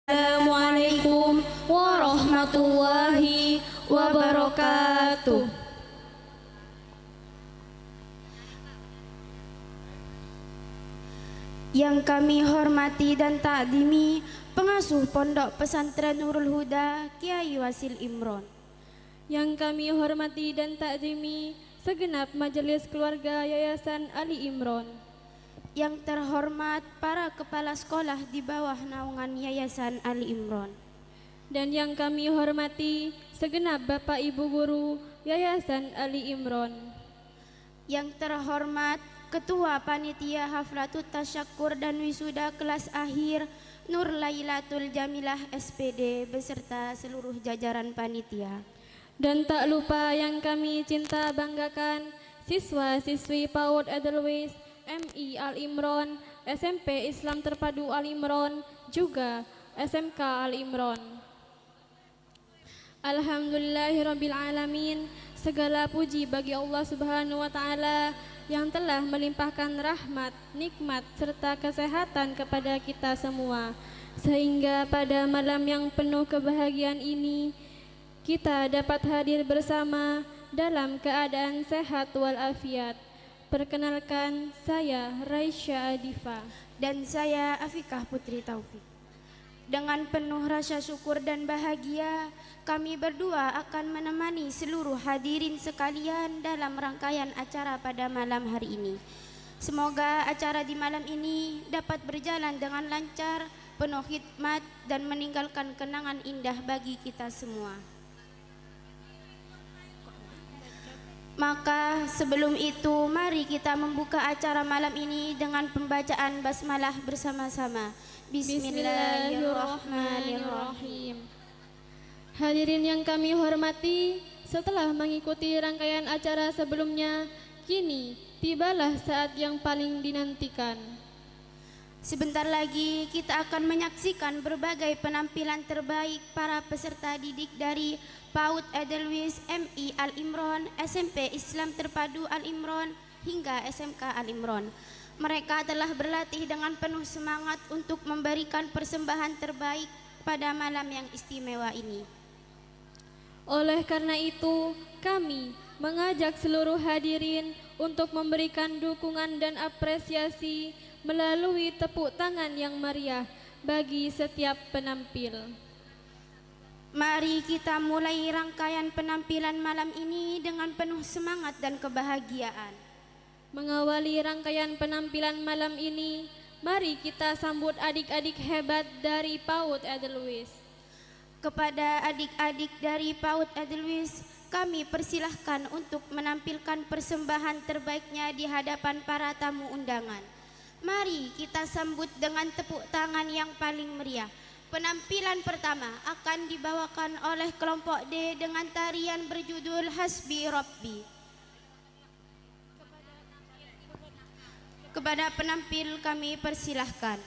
Assalamualaikum warahmatullahi wabarakatuh. Yang kami hormati dan takdimi pengasuh Pondok Pesantren Nurul Huda Kiai Wasil Imron. Yang kami hormati dan takzimi segenap majelis keluarga Yayasan Ali Imron. Yang terhormat para kepala sekolah di bawah naungan Yayasan Ali Imron. Dan yang kami hormati segenap Bapak Ibu guru Yayasan Ali Imron. Yang terhormat Ketua Panitia Haflatut Tasyakur dan Wisuda kelas akhir Nur Lailatul Jamilah SPD beserta seluruh jajaran panitia. Dan tak lupa yang kami cinta banggakan siswa-siswi PAUD Edelweiss MI Al Imron, SMP Islam Terpadu Al Imron, juga SMK Al Imron. Alhamdulillahirabbil alamin, segala puji bagi Allah Subhanahu wa taala yang telah melimpahkan rahmat, nikmat serta kesehatan kepada kita semua, sehingga pada malam yang penuh kebahagiaan ini kita dapat hadir bersama dalam keadaan sehat walafiat. Perkenalkan, saya Raisya Adifa. Dan saya Afikah Putri Taufik. Dengan penuh rasa syukur dan bahagia, kami berdua akan menemani seluruh hadirin sekalian dalam rangkaian acara pada malam hari ini. Semoga acara di malam ini dapat berjalan dengan lancar, penuh hikmat, dan meninggalkan kenangan indah bagi kita semua. Maka sebelum itu mari kita membuka acara malam ini dengan pembacaan basmalah bersama-sama. Bismillahirrahmanirrahim. Hadirin yang kami hormati, setelah mengikuti rangkaian acara sebelumnya, kini tibalah saat yang paling dinantikan. Sebentar lagi kita akan menyaksikan berbagai penampilan terbaik para peserta didik dari PAUD Edelweiss MI Al Imron, SMP Islam Terpadu Al Imron, hingga SMK Al Imron. Mereka telah berlatih dengan penuh semangat untuk memberikan persembahan terbaik pada malam yang istimewa ini. Oleh karena itu, kami mengajak seluruh hadirin untuk memberikan dukungan dan apresiasi melalui tepuk tangan yang meriah bagi setiap penampil. Mari kita mulai rangkaian penampilan malam ini dengan penuh semangat dan kebahagiaan. Mengawali rangkaian penampilan malam ini, mari kita sambut adik-adik hebat dari PAUD Edelweiss. Kepada adik-adik dari PAUD Edelweiss, kami persilahkan untuk menampilkan persembahan terbaiknya di hadapan para tamu undangan. Mari kita sambut dengan tepuk tangan yang paling meriah. Penampilan pertama akan dibawakan oleh kelompok D dengan tarian berjudul Hasbi Rabbi. Kepada penampil kami persilahkan.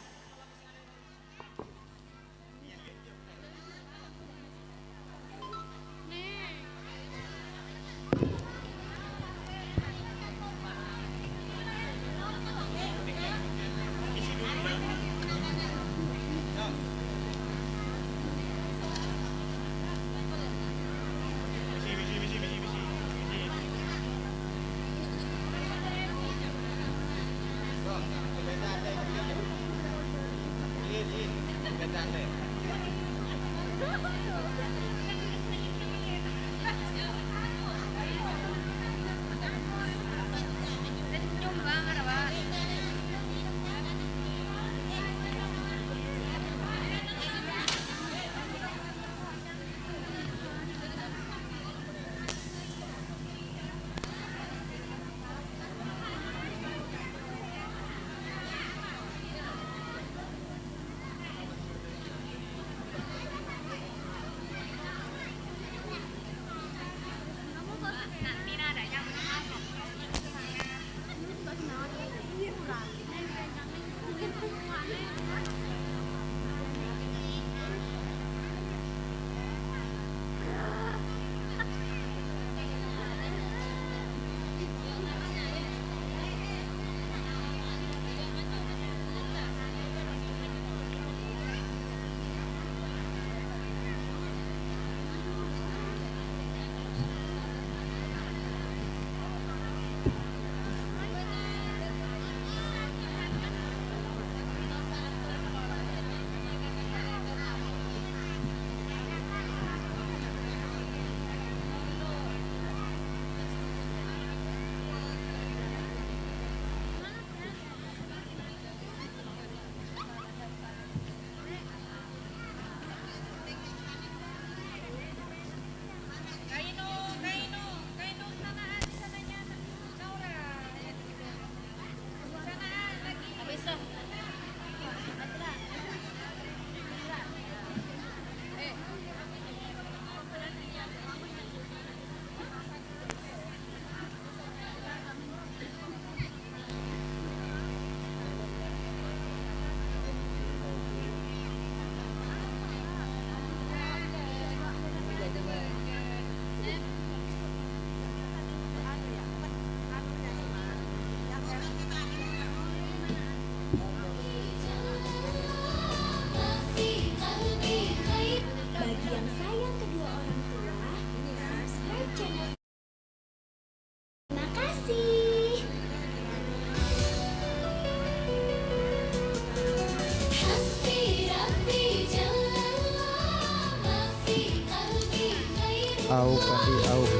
Auf Andi Auf.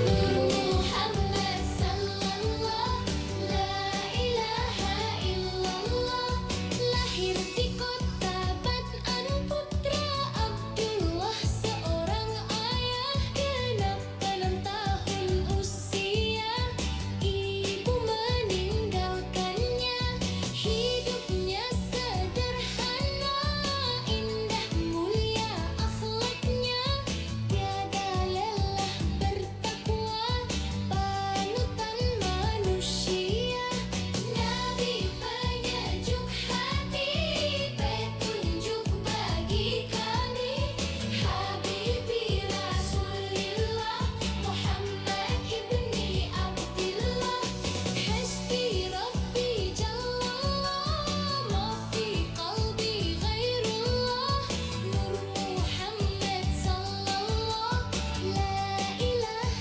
Muhammad sallallahu la ilaha illallah, lahir di kota Bat'an putra Abdullah, seorang ayah genap 6 tahun usia, ibu meninggalkannya, hidupnya sederhana, indah mulia akhlaknya, tiada lelah bertakwa, panutan manusia, Nabi penyejuk hati, petunjuk bagi kami, Habibi Rasulillah, Muhammad ibni Abdillah, Hasbi Rabbi Jallallah, ma fi qalbi ghairullah, Nur Muhammad sallallahu la ilaha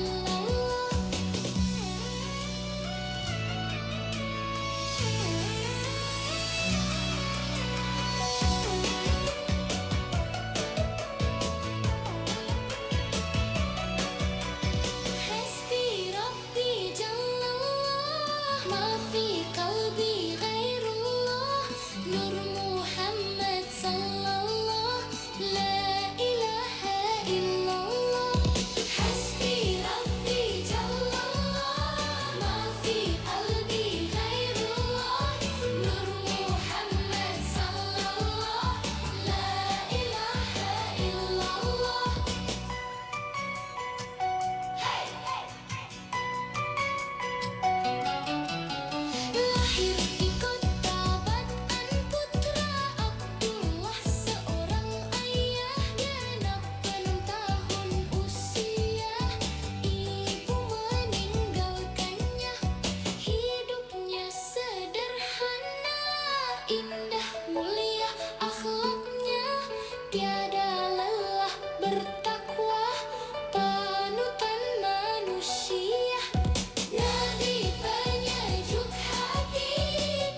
illallah. Hasbi Rabbi Jallallah, ma fi qalbi ghairullah, Nur Muhammad sallallahu la ilaha illallah. Hasbi Rabbi Jallallah, ma fi qalbi ghairullah, Nur Muhammad sallallahu la ilaha illallah. Lahir di kota Bat'an putra Abdullah, seorang ayah genap 6 tahun usia, ibu meninggalkannya, hidupnya sederhana, indah mulia akhlaknya, tiada lelah bertakwa, panutan manusia, Nabi penyejuk hati,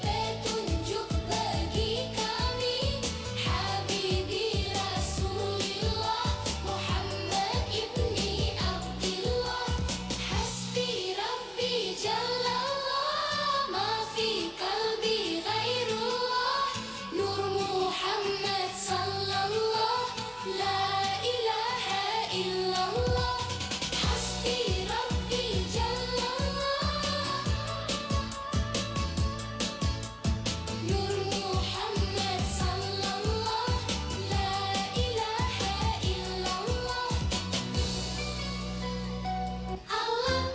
petunjuk bagi kami, Habibi Rasulillah, Muhammad ibni Abdillah, Hasbi Rabbi Jallallah, ma fi qalbi ghairullah, Nur Muhammad sallallahu la ilaha illallah. Hasbi Rabbi Jallallah, Nur Muhammad sallallahu la ilaha illallah. Allah.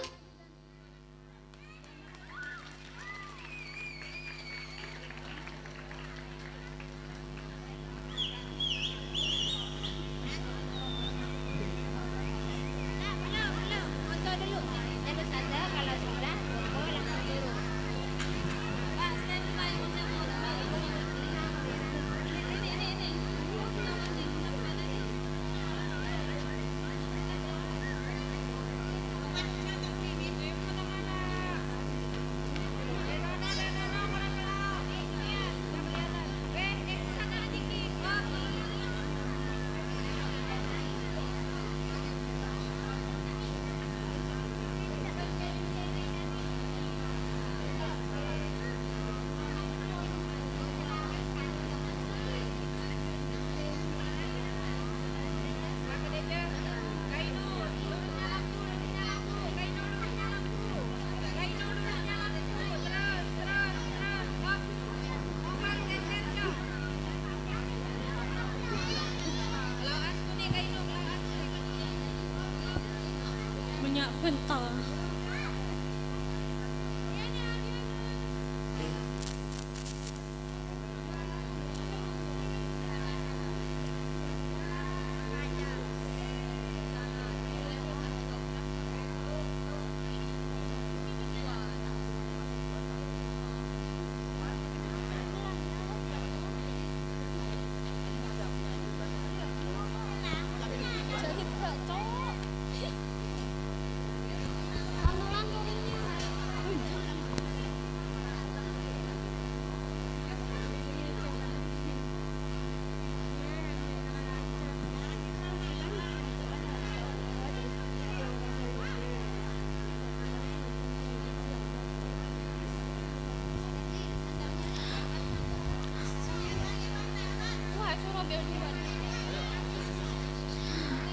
Minyak kental.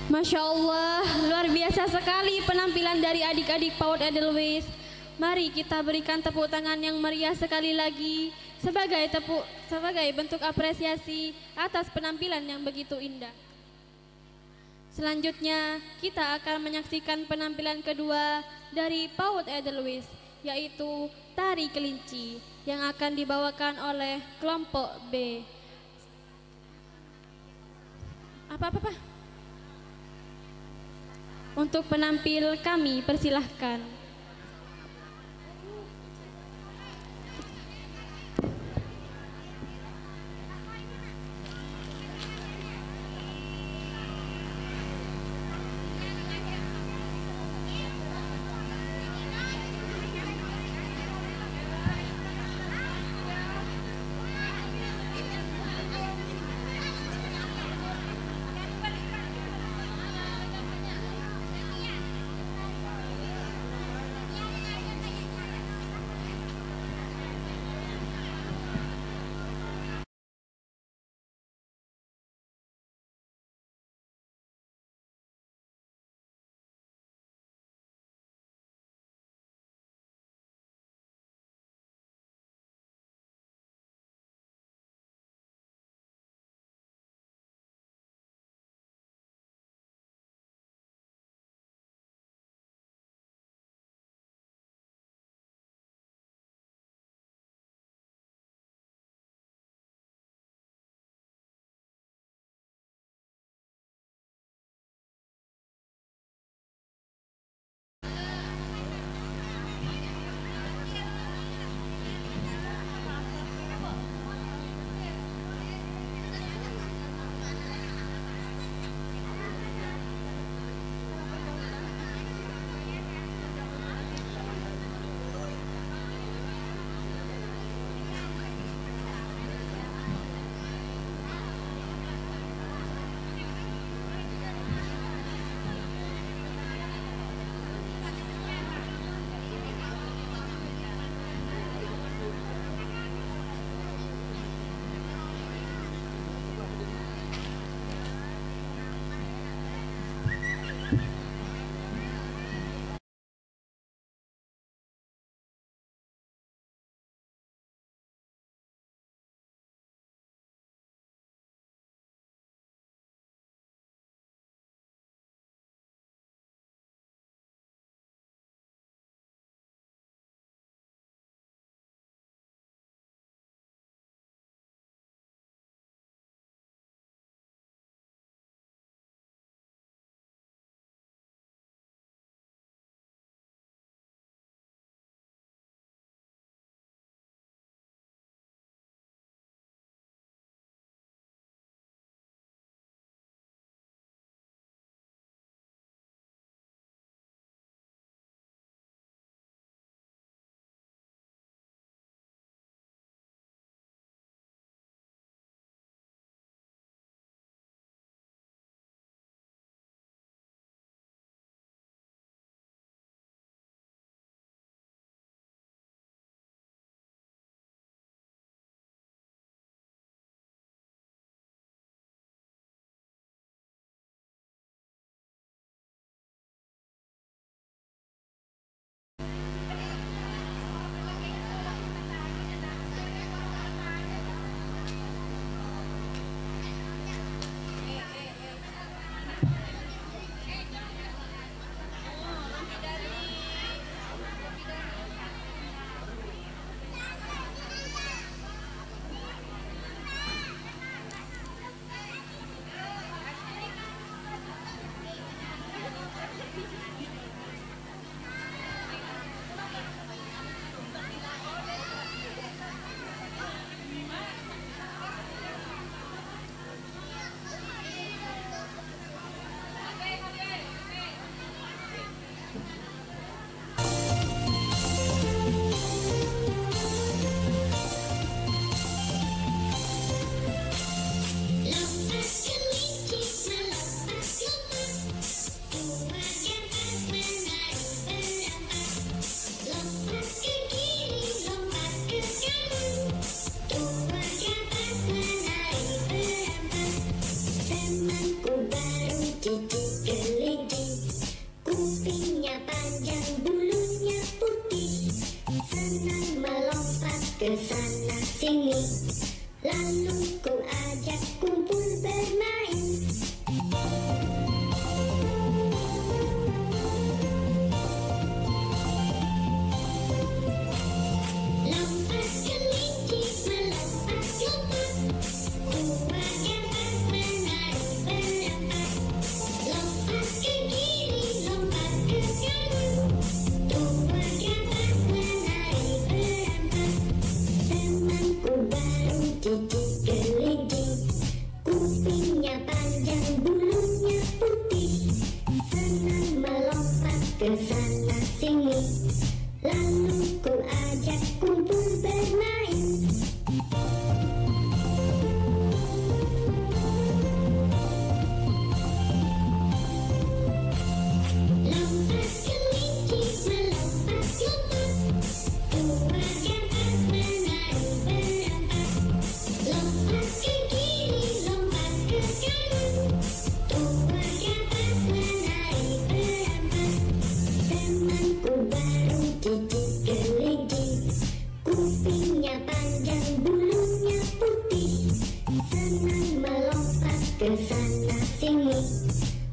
Masya Allah, luar biasa sekali penampilan dari adik-adik PAUD Edelweiss. Mari kita berikan tepuk tangan yang meriah sekali lagi sebagai bentuk apresiasi atas penampilan yang begitu indah. Selanjutnya kita akan menyaksikan penampilan kedua dari PAUD Edelweiss, yaitu tari kelinci yang akan dibawakan oleh kelompok B. Apa? Untuk penampil kami persilahkan.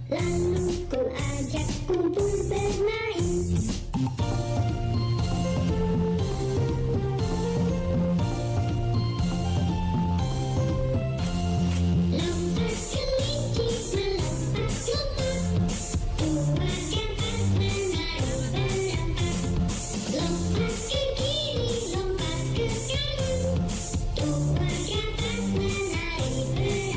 Lalu ku ajak kumpul bermain. Lompat kelinci melompat-lompat, dua jangkat menari berempat. Lompat ke kiri, lompat ke kanan, dua jangkat menari berempat.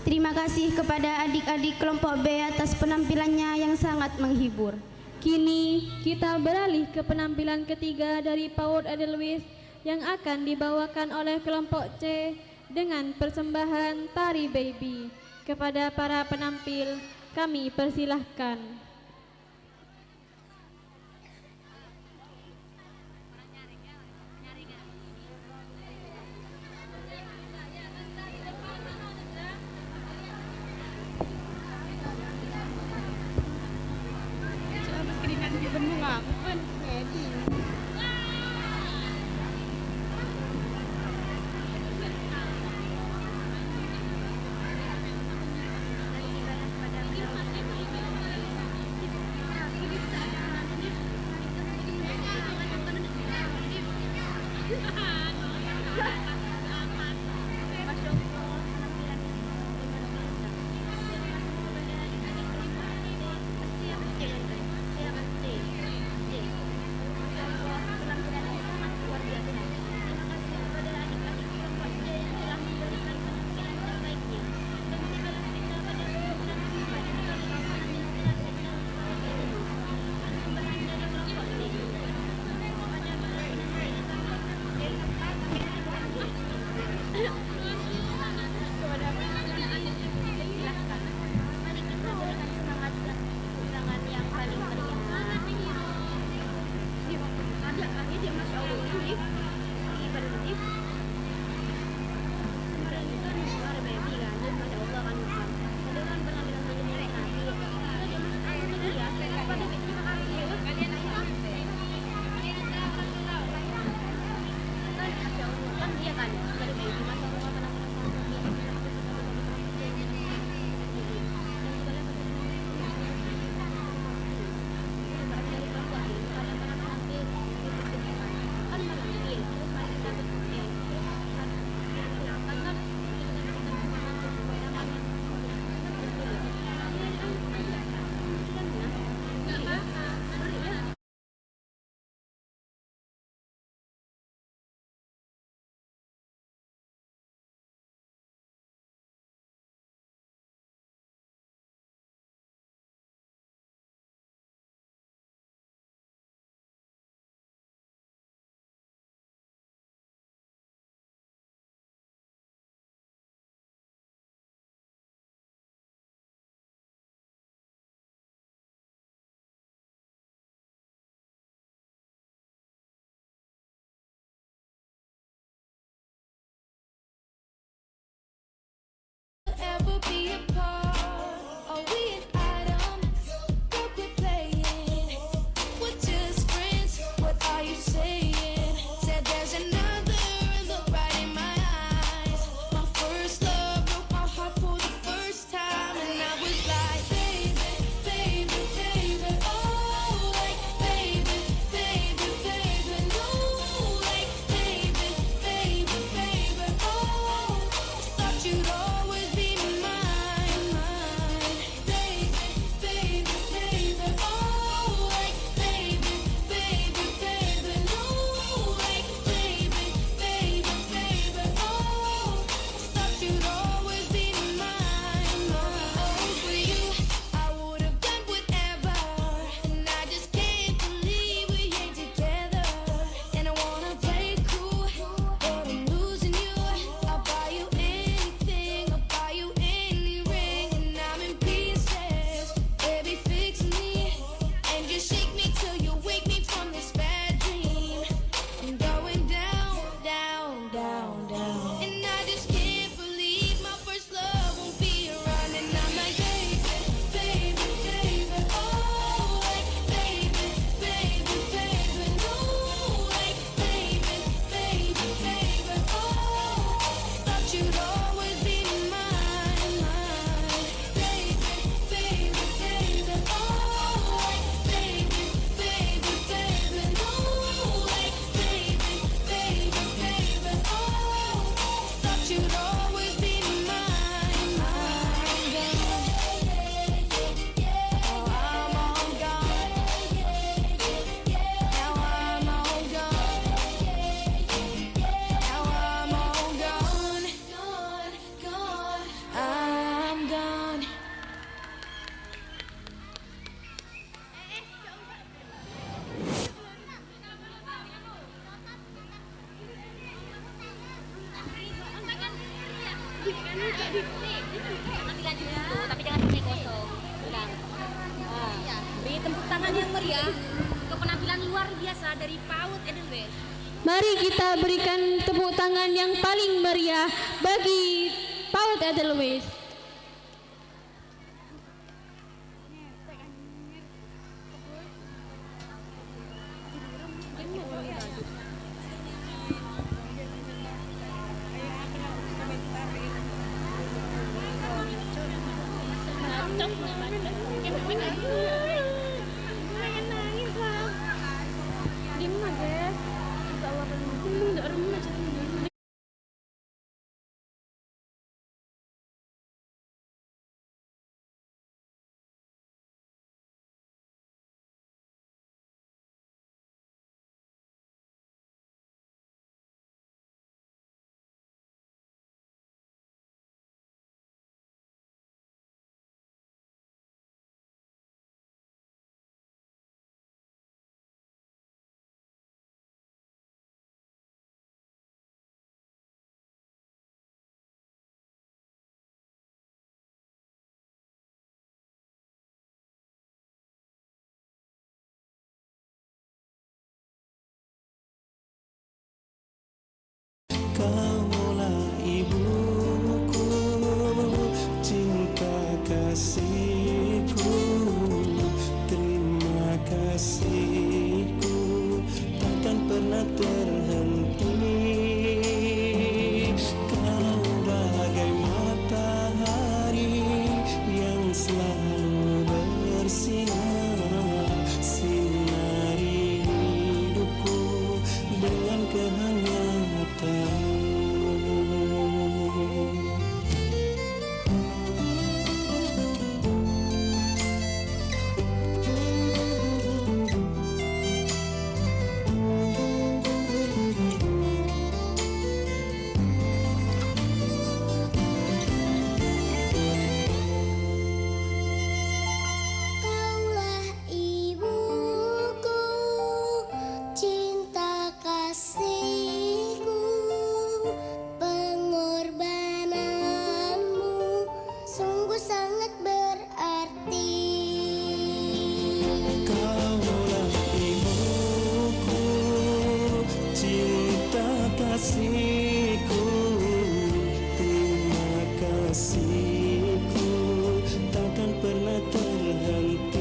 Terima kasih kepada adik-adik kelompok B atas penampilannya yang sangat menghibur. Kini kita beralih ke penampilan ketiga dari PAUD Edelweiss yang akan dibawakan oleh kelompok C dengan persembahan Tari Baby. Kepada para penampil, kami persilahkan. Ambil lanjut dulu, tapi jangan pakai kosong. Ulang. Beri tepuk tangan yang meriah untuk penampilan luar biasa dari PAUD Edelweiss. Mari kita berikan tepuk tangan yang paling meriah bagi PAUD Edelweiss. Kaulah ibuku, cinta kasihku, terima kasihku takkan pernah terhenti. Kau bagai matahari yang selalu bersinar, sinari hidupku dengan kehangatan. Kaulah ibuku, cinta kasihku, pengorbananmu sungguh sangat berarti. Kaulah ibuku, cinta kasihku, terima kasihku takkan pernah terhenti.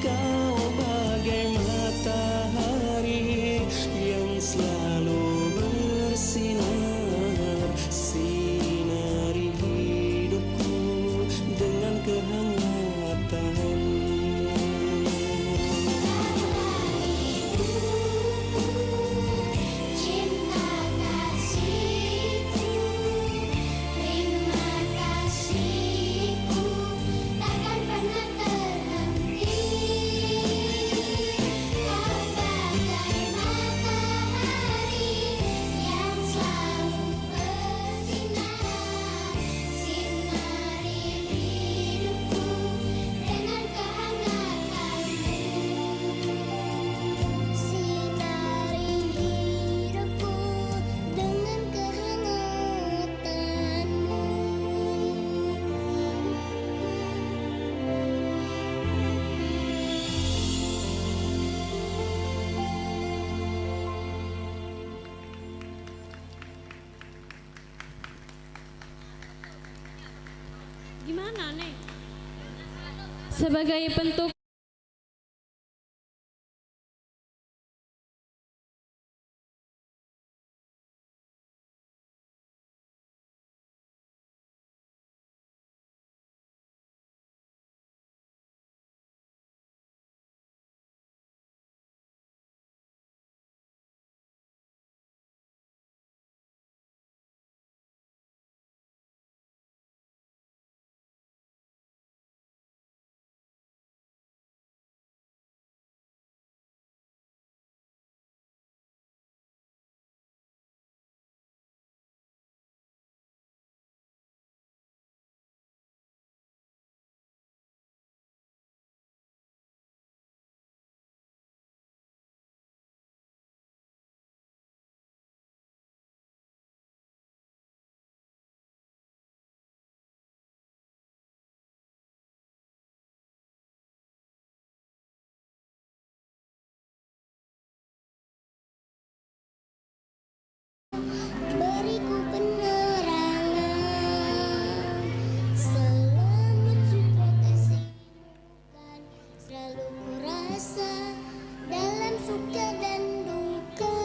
Kau bagai matahari yang selalu bersinar, sinari hidupku dengan kehangatan. Cinta kasihku, terima kasihku takkan pernah terhenti. Kau bagai matahari yang selalu bersinar, sinari hidupku dengan kehangatanmu, sinari hidupku dengan kehangatanmu. Gimana, Neng? Sebagai bentuk ku rasa dalam suka dan duka.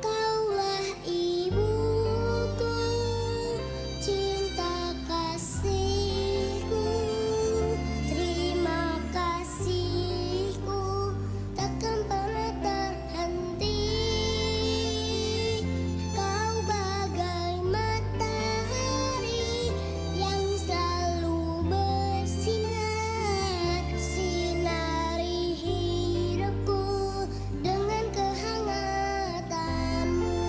Kaulah ibuku, cinta kasihku, terima kasihku takkan pernah terhenti. Kau bagai matahari yang selalu bersinar, sinari hidupku dengan kehangatanmu.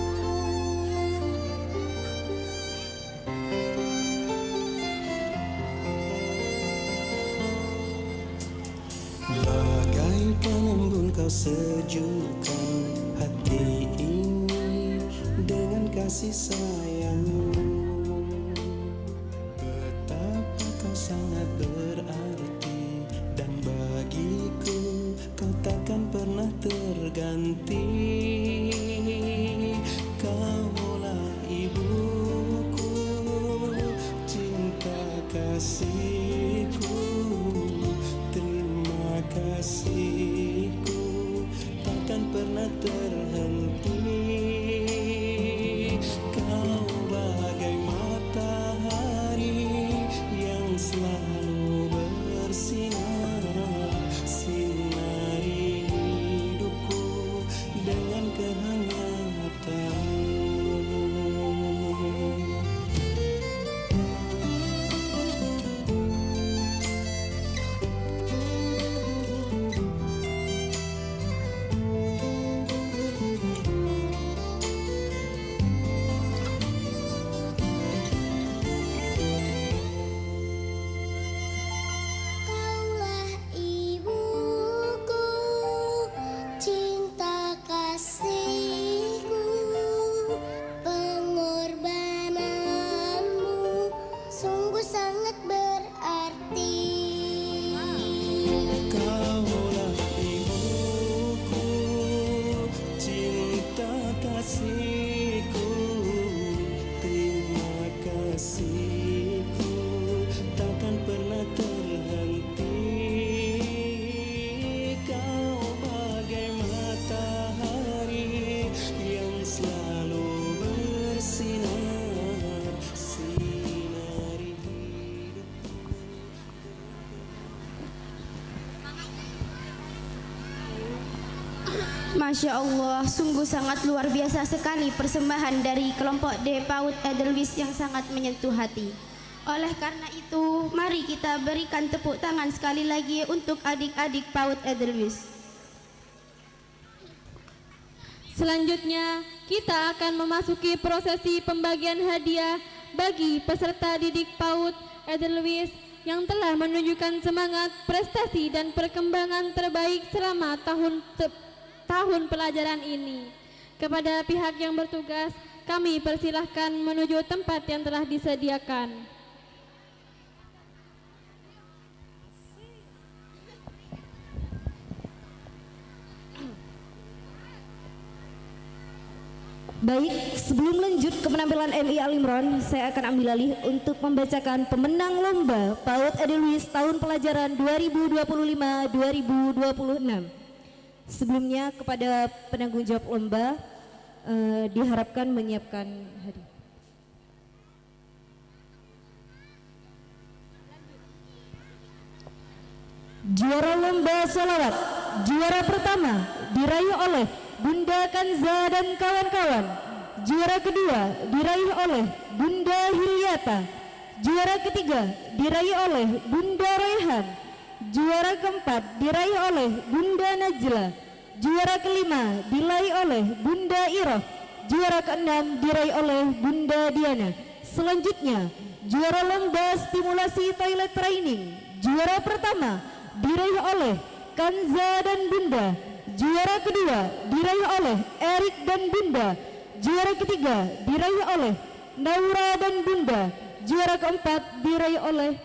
Bagai penembun kau sejukkan hati ini dengan kasih sayangmu. Betapa kau sangat berarti, dan bagiku kau takkan pernah terganti. Kaulah ibuku, cinta kasihku, terima kasihku takkan pernah terhenti. Kau bagai matahari yang selalu bersinar, sinari hidupku dengan kehangatanmu. Kaulah ibuku, cinta kasihku, pengorbananmu sungguh sangat berarti. Kaulah ibuku, cinta kasihku, terima kasihku takkan pernah terhenti. Kau bagai matahari yang selalu bersinar, sinari hidupku. Masya Allah, sungguh sangat luar biasa sekali persembahan dari kelompok D PAUD Edelweiss yang sangat menyentuh hati. Oleh karena itu, mari kita berikan tepuk tangan sekali lagi untuk adik-adik PAUD Edelweiss. Selanjutnya, kita akan memasuki prosesi pembagian hadiah bagi peserta didik PAUD Edelweiss yang telah menunjukkan semangat, prestasi, dan perkembangan terbaik selama tahun pelajaran ini. Kepada pihak yang bertugas, kami persilahkan menuju tempat yang telah disediakan. Baik, sebelum lanjut ke penampilan MI Al Imran, saya akan ambil alih untuk membacakan pemenang lomba PAUD Edelweiss tahun pelajaran 2025-2026. Sebelumnya kepada penanggung jawab lomba diharapkan menyiapkan hadiah. Juara lomba sholawat, juara pertama diraih oleh Bunda Kanza dan kawan-kawan. Juara kedua diraih oleh Bunda Hilyata. Juara ketiga diraih oleh Bunda Rehan. Juara keempat diraih oleh Bunda Najla. Juara kelima diraih oleh Bunda Iroh. Juara keenam diraih oleh Bunda Diana. Selanjutnya, juara lomba stimulasi toilet training. Juara pertama diraih oleh Kanza dan Bunda. Juara kedua diraih oleh Erik dan Bunda. Juara ketiga diraih oleh Naura dan Bunda. Juara keempat diraih oleh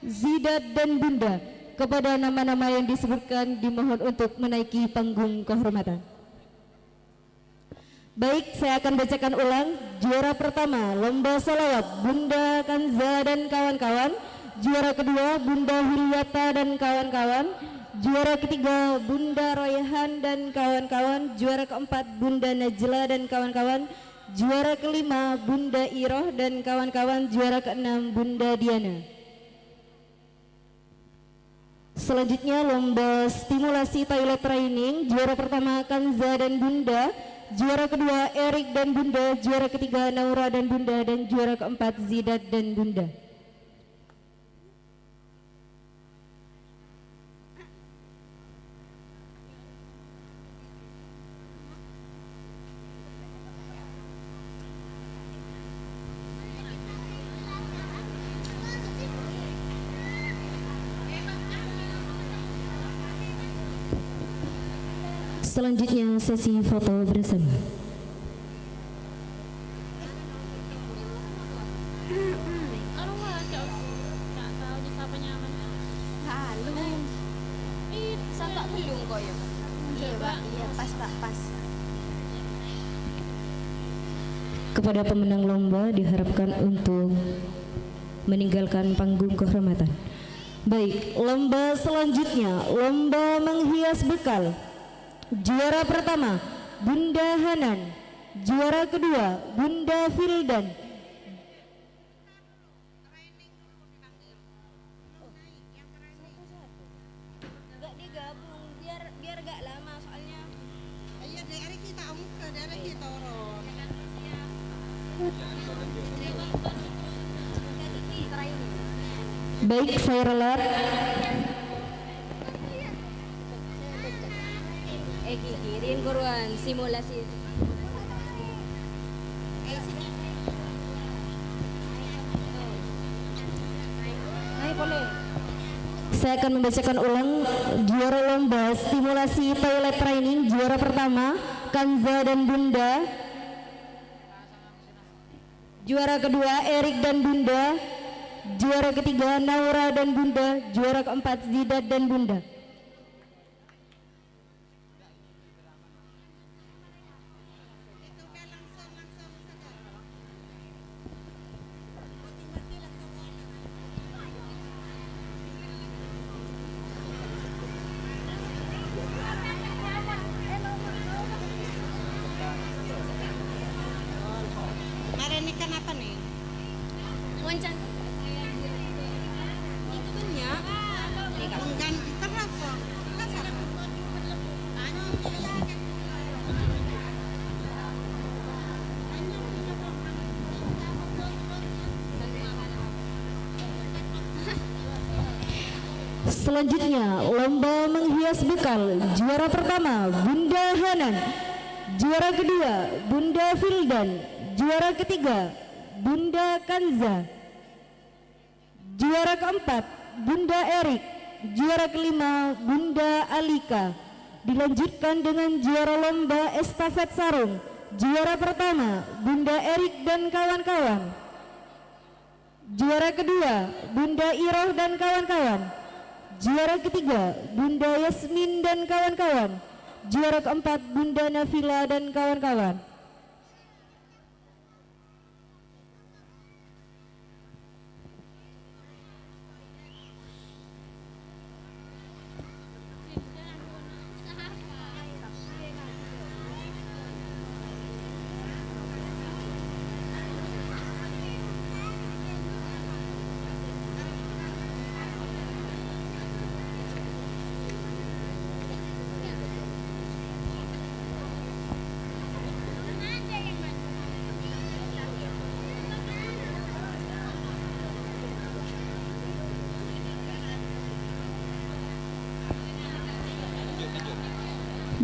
Zidat dan Bunda. Kepada nama-nama yang disebutkan dimohon untuk menaiki panggung kehormatan. Baik, saya akan bacakan ulang. Juara pertama lomba sholawat Bunda Kanza dan kawan-kawan. juara kedua Bunda Hilyata dan kawan-kawan, juara ketiga Bunda Royhan dan kawan-kawan, juara keempat Bunda Najla dan kawan-kawan, juara kelima Bunda Iroh dan kawan-kawan, juara keenam Bunda Diana. Selanjutnya lomba stimulasi toilet training, juara pertama Kanza dan Bunda, juara kedua Erik dan Bunda, juara ketiga Naura dan Bunda, dan juara keempat Zidat dan Bunda. Selanjutnya sesi foto bersama. Sampai belum kok ya? Iya, Pak. Iya, pas, Pak, pas. Kepada pemenang lomba diharapkan untuk meninggalkan panggung kehormatan. Baik, lomba selanjutnya, lomba menghias bekal. Juara pertama Bunda Hanan, juara kedua Bunda Fildan, Enggak digabung biar gak lama soalnya. Iya, daerah kita ke daerah kita orang. baik saya relat. Kikirin kuruan simulasi. Saya akan membacakan ulang juara lomba stimulasi toilet training. Juara pertama Kanza dan Bunda, juara kedua Erik dan Bunda, juara ketiga Naura dan Bunda, juara keempat Zidat dan Bunda. Hari ini kan apa nih? Wancan. Itu banyak. Enggak terasa. Selanjutnya lomba menghias bekal. Juara pertama Bunda Hanan, juara kedua Bunda Fildan, juara ketiga Bunda Kanza, juara keempat Bunda Erik, juara kelima Bunda Alika. Dilanjutkan dengan juara lomba estafet sarung. Juara pertama Bunda Erik dan kawan-kawan, juara kedua Bunda Iroh dan kawan-kawan, juara ketiga Bunda Yasmin dan kawan-kawan, juara keempat Bunda Nafila dan kawan-kawan.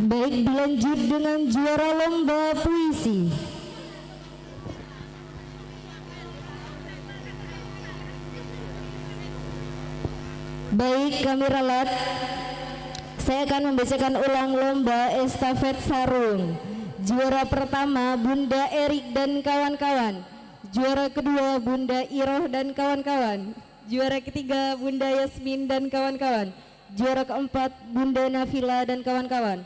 Baik, dilanjut dengan juara lomba puisi. Baik, kami ralat. Saya akan membacakan ulang lomba estafet sarung. Juara pertama Bunda Erik dan kawan-kawan, juara kedua Bunda Iroh dan kawan-kawan, juara ketiga Bunda Yasmin dan kawan-kawan, juara keempat Bunda Nafila dan kawan-kawan.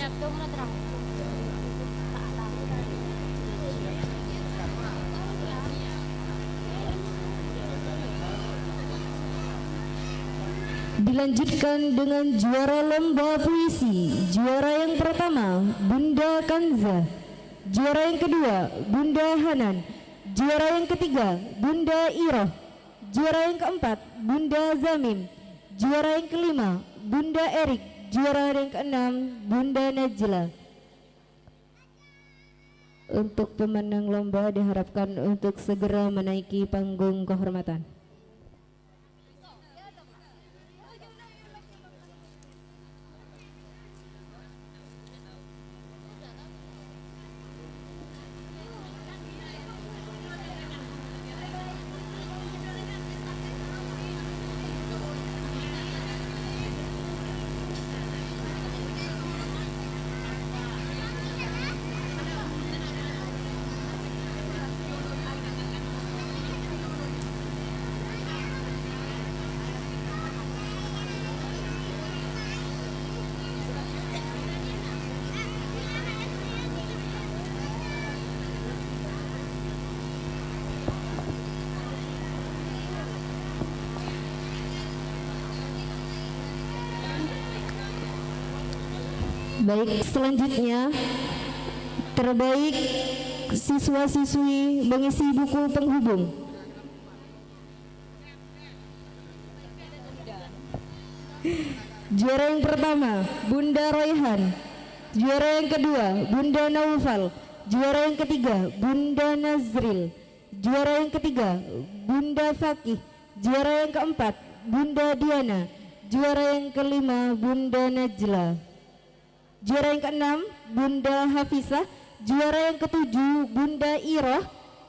Siap, tuh mana terang. Dilanjutkan dengan juara lomba puisi. Juara yang pertama Bunda Kanza, juara yang kedua Bunda Hanan, juara yang ketiga Bunda Iroh, juara yang keempat Bunda Zamim, juara yang kelima Bunda Erik, juara yang keenam Bunda Najla. Untuk pemenang lomba diharapkan untuk segera menaiki panggung kehormatan. Baik, selanjutnya terbaik siswa-siswi mengisi buku penghubung. Juara yang pertama Bunda Royhan, juara yang kedua Bunda Naufal, juara yang ketiga Bunda Nazril, juara yang ketiga Bunda Fakih, juara yang keempat Bunda Diana, juara yang kelima Bunda Najla, juara yang keenam Bunda Hafizah, juara yang ketujuh Bunda Iroh,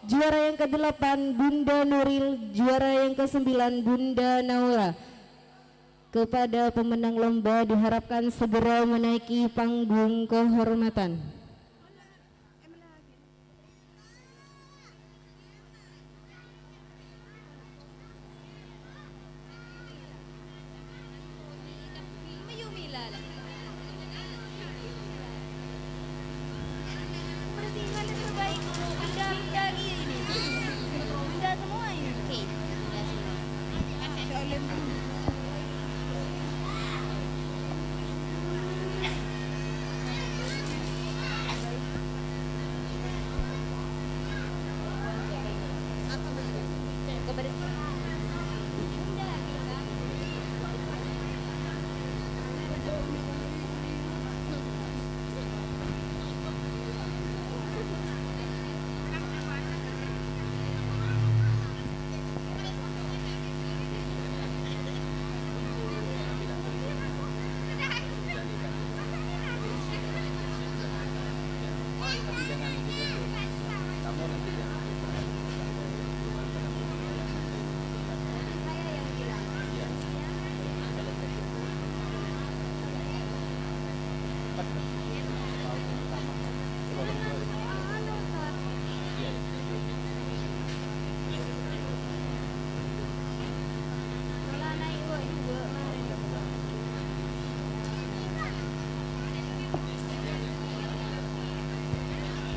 juara yang kedelapan Bunda Nuril, juara yang kesembilan Bunda Naura. Kepada pemenang lomba diharapkan segera menaiki panggung kehormatan. Persiapan terbaik bunda-bunda ini. Bunda semua ini. Oke.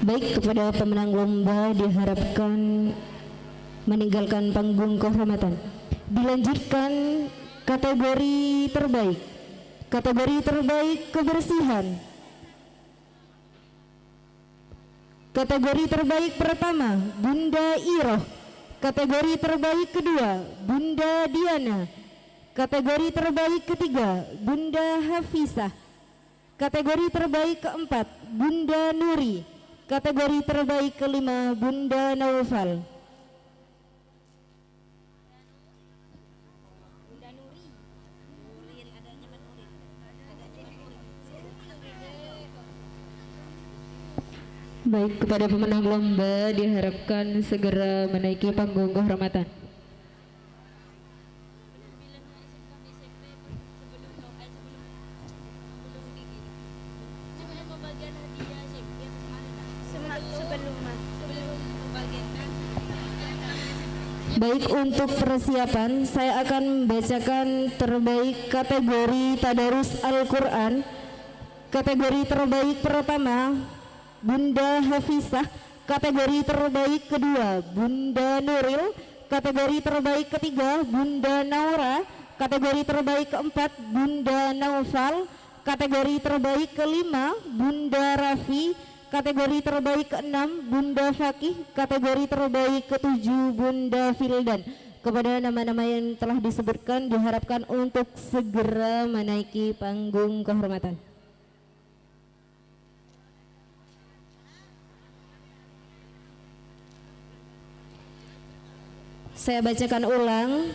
Baik, kepada pemenang lomba diharapkan meninggalkan panggung kehormatan. Dilanjutkan kategori terbaik. Kategori terbaik kebersihan. Kategori terbaik pertama Bunda Iroh. Kategori terbaik kedua Bunda Diana. Kategori terbaik ketiga Bunda Hafizah. Kategori terbaik keempat Bunda Nuri. Kategori terbaik kelima Bunda Naufal. Baik, kepada pemenang lomba diharapkan segera menaiki panggung kehormatan. Baik, untuk persiapan saya akan membacakan terbaik kategori Tadarus Al-Quran, Kategori terbaik pertama Bunda Hafisah. Kategori terbaik kedua Bunda Nuril. Kategori terbaik ketiga Bunda Naura. Kategori terbaik keempat Bunda Naufal. Kategori terbaik kelima Bunda Rafi. Kategori terbaik keenam Bunda Fakih. Kategori terbaik ketujuh Bunda Fildan. Kepada nama-nama yang telah disebutkan diharapkan untuk segera menaiki panggung kehormatan. Saya bacakan ulang.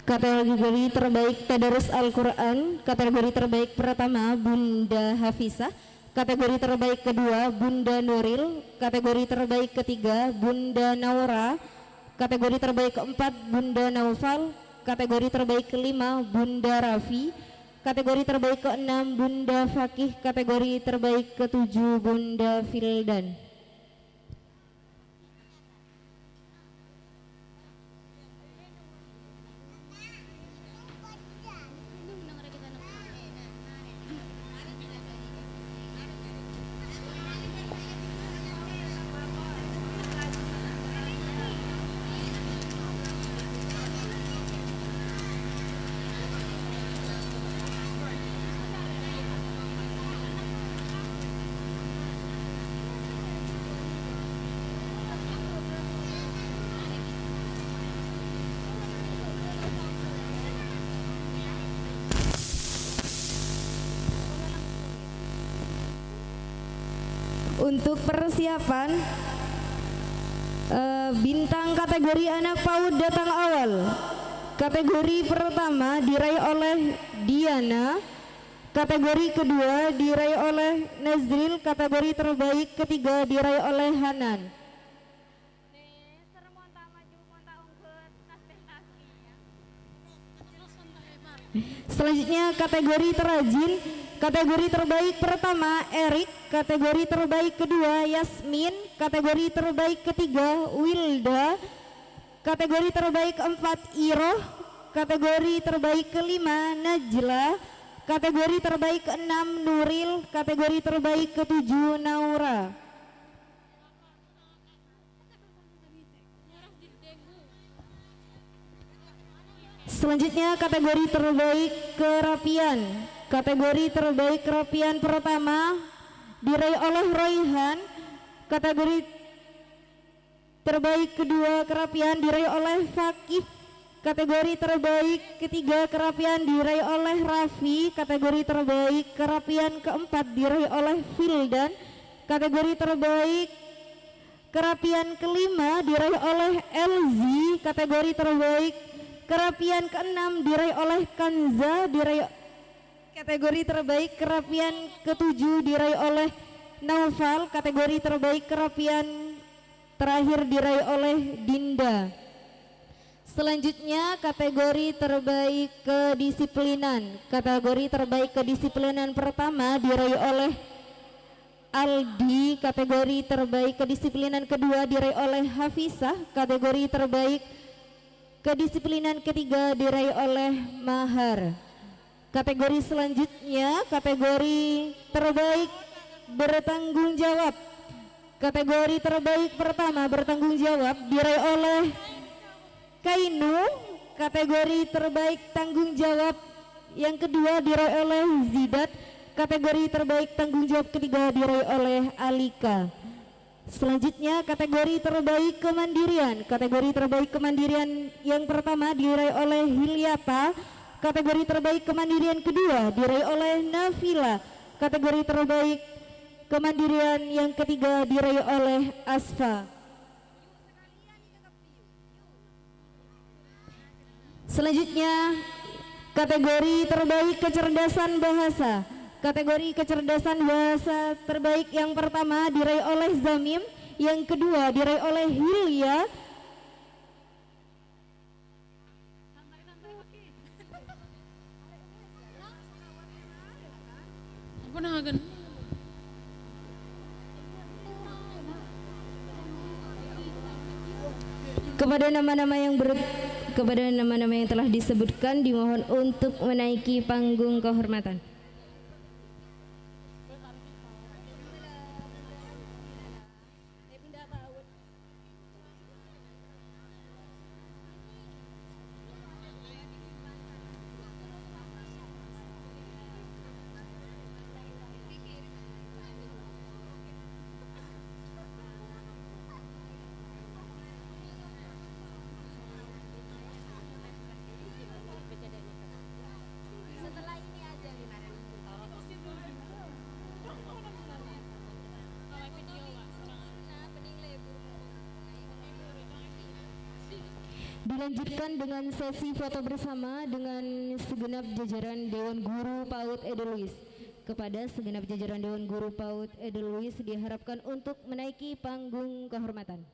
Kategori terbaik Tadarus Al-Quran. Kategori terbaik pertama Bunda Hafisah. Kategori terbaik kedua Bunda Nuril. Kategori terbaik ketiga Bunda Naura. Kategori terbaik keempat Bunda Naufal. Kategori terbaik kelima Bunda Rafi. Kategori terbaik keenam Bunda Fakih. Kategori terbaik ketujuh Bunda Fildan. Untuk persiapan bintang kategori anak PAUD datang awal. Kategori pertama diraih oleh Diana. Kategori kedua diraih oleh Nazril. Kategori terbaik ketiga diraih oleh Hanan. Selanjutnya kategori terajin. Kategori terbaik pertama Erik. Kategori terbaik kedua Yasmin. Kategori terbaik ketiga Wilda. Kategori terbaik keempat Iroh. Kategori terbaik kelima Najla. Kategori terbaik keenam Nuril. Kategori terbaik ketujuh Naura. Selanjutnya kategori terbaik kerapian. Kategori terbaik kerapian pertama diraih oleh Royhan. Kategori terbaik kedua kerapian diraih oleh Fakih. Kategori terbaik ketiga kerapian diraih oleh Raffi. Kategori terbaik kerapian keempat diraih oleh Fildan. Kategori terbaik kerapian kelima diraih oleh Elzi. Kategori terbaik kerapian keenam diraih oleh Kanza. Kategori terbaik kerapian ketujuh diraih oleh Naufal. Kategori terbaik kerapian terakhir diraih oleh Dinda. Selanjutnya kategori terbaik kedisiplinan. Kategori terbaik kedisiplinan pertama diraih oleh Aldi. Kategori terbaik kedisiplinan kedua diraih oleh Hafisah. Kategori terbaik kedisiplinan ketiga diraih oleh Mahar. Kategori selanjutnya kategori terbaik bertanggung jawab. Kategori terbaik pertama bertanggung jawab diraih oleh Kainu. Kategori terbaik tanggung jawab yang kedua diraih oleh Zidat. Kategori terbaik tanggung jawab ketiga diraih oleh Alika. Selanjutnya kategori terbaik kemandirian. Kategori terbaik kemandirian yang pertama diraih oleh Hilyata. Kategori terbaik kemandirian kedua diraih oleh Nafila. Kategori terbaik kemandirian yang ketiga diraih oleh Asfa. Selanjutnya kategori terbaik kecerdasan bahasa. Kategori kecerdasan bahasa terbaik yang pertama diraih oleh Zamim. Yang kedua diraih oleh Hilya. Kepada nama-nama yang telah disebutkan dimohon untuk menaiki panggung kehormatan. Dilanjutkan dengan sesi foto bersama dengan segenap jajaran Dewan Guru PAUD Edelweiss. Kepada segenap jajaran Dewan Guru PAUD Edelweiss diharapkan untuk menaiki panggung kehormatan.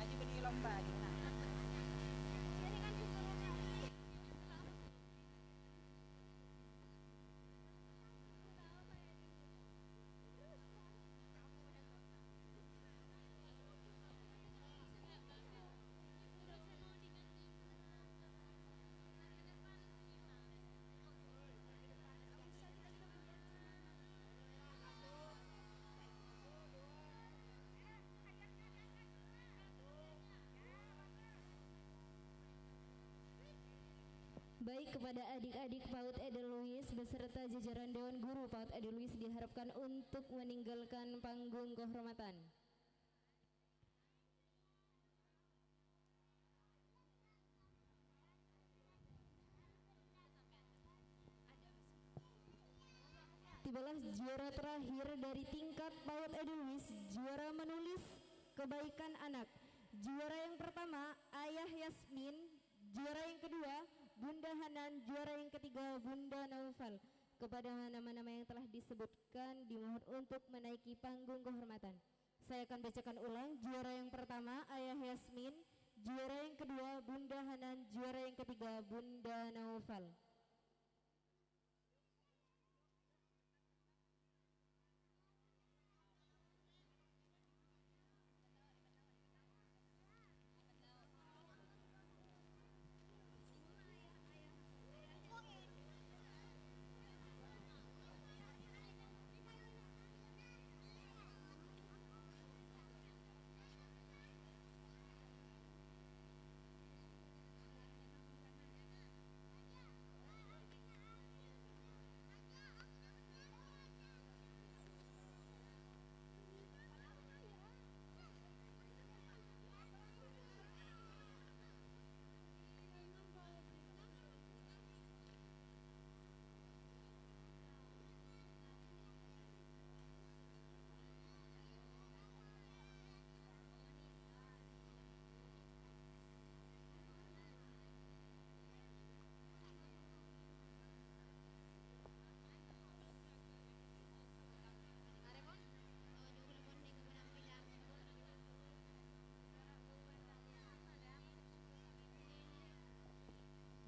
Aji beli lomba di mana? Baik, kepada adik-adik PAUD Edelweiss beserta jajaran Dewan Guru PAUD Edelweiss diharapkan untuk meninggalkan panggung kehormatan. Tibalah juara terakhir dari tingkat PAUD Edelweiss, juara menulis kebaikan anak. Juara yang pertama Ayah Yasmin, juara yang kedua Bunda Hanan, juara yang ketiga Bunda Naufal. Kepada nama-nama yang telah disebutkan dimohon untuk menaiki panggung kehormatan. Saya akan bacakan ulang. Juara yang pertama Ayah Yasmin, juara yang kedua Bunda Hanan, juara yang ketiga Bunda Naufal.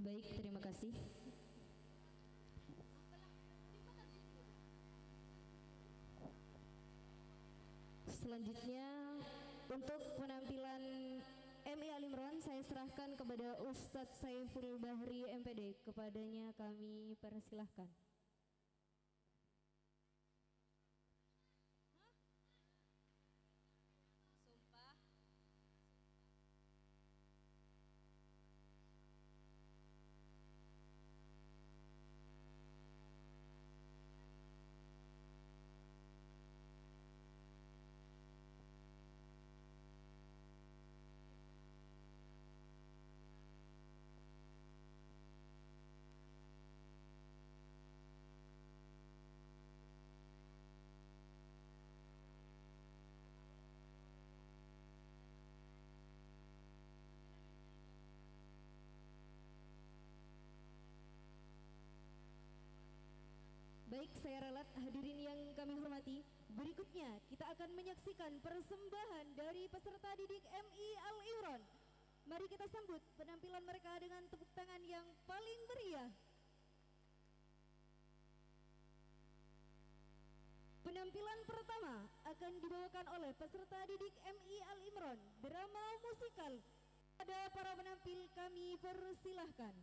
Baik, terima kasih. Selanjutnya untuk penampilan MI Al Imron saya serahkan kepada Ustadz Saiful Bahri MPD. Kepadanya kami persilahkan. Baik, saya ralat hadirin yang kami hormati. Berikutnya kita akan menyaksikan persembahan dari peserta didik MI Al Imron. Mari kita sambut penampilan mereka dengan tepuk tangan yang paling meriah. Penampilan pertama akan dibawakan oleh peserta didik MI Al Imron, drama musikal. Pada para penampil kami persilahkan.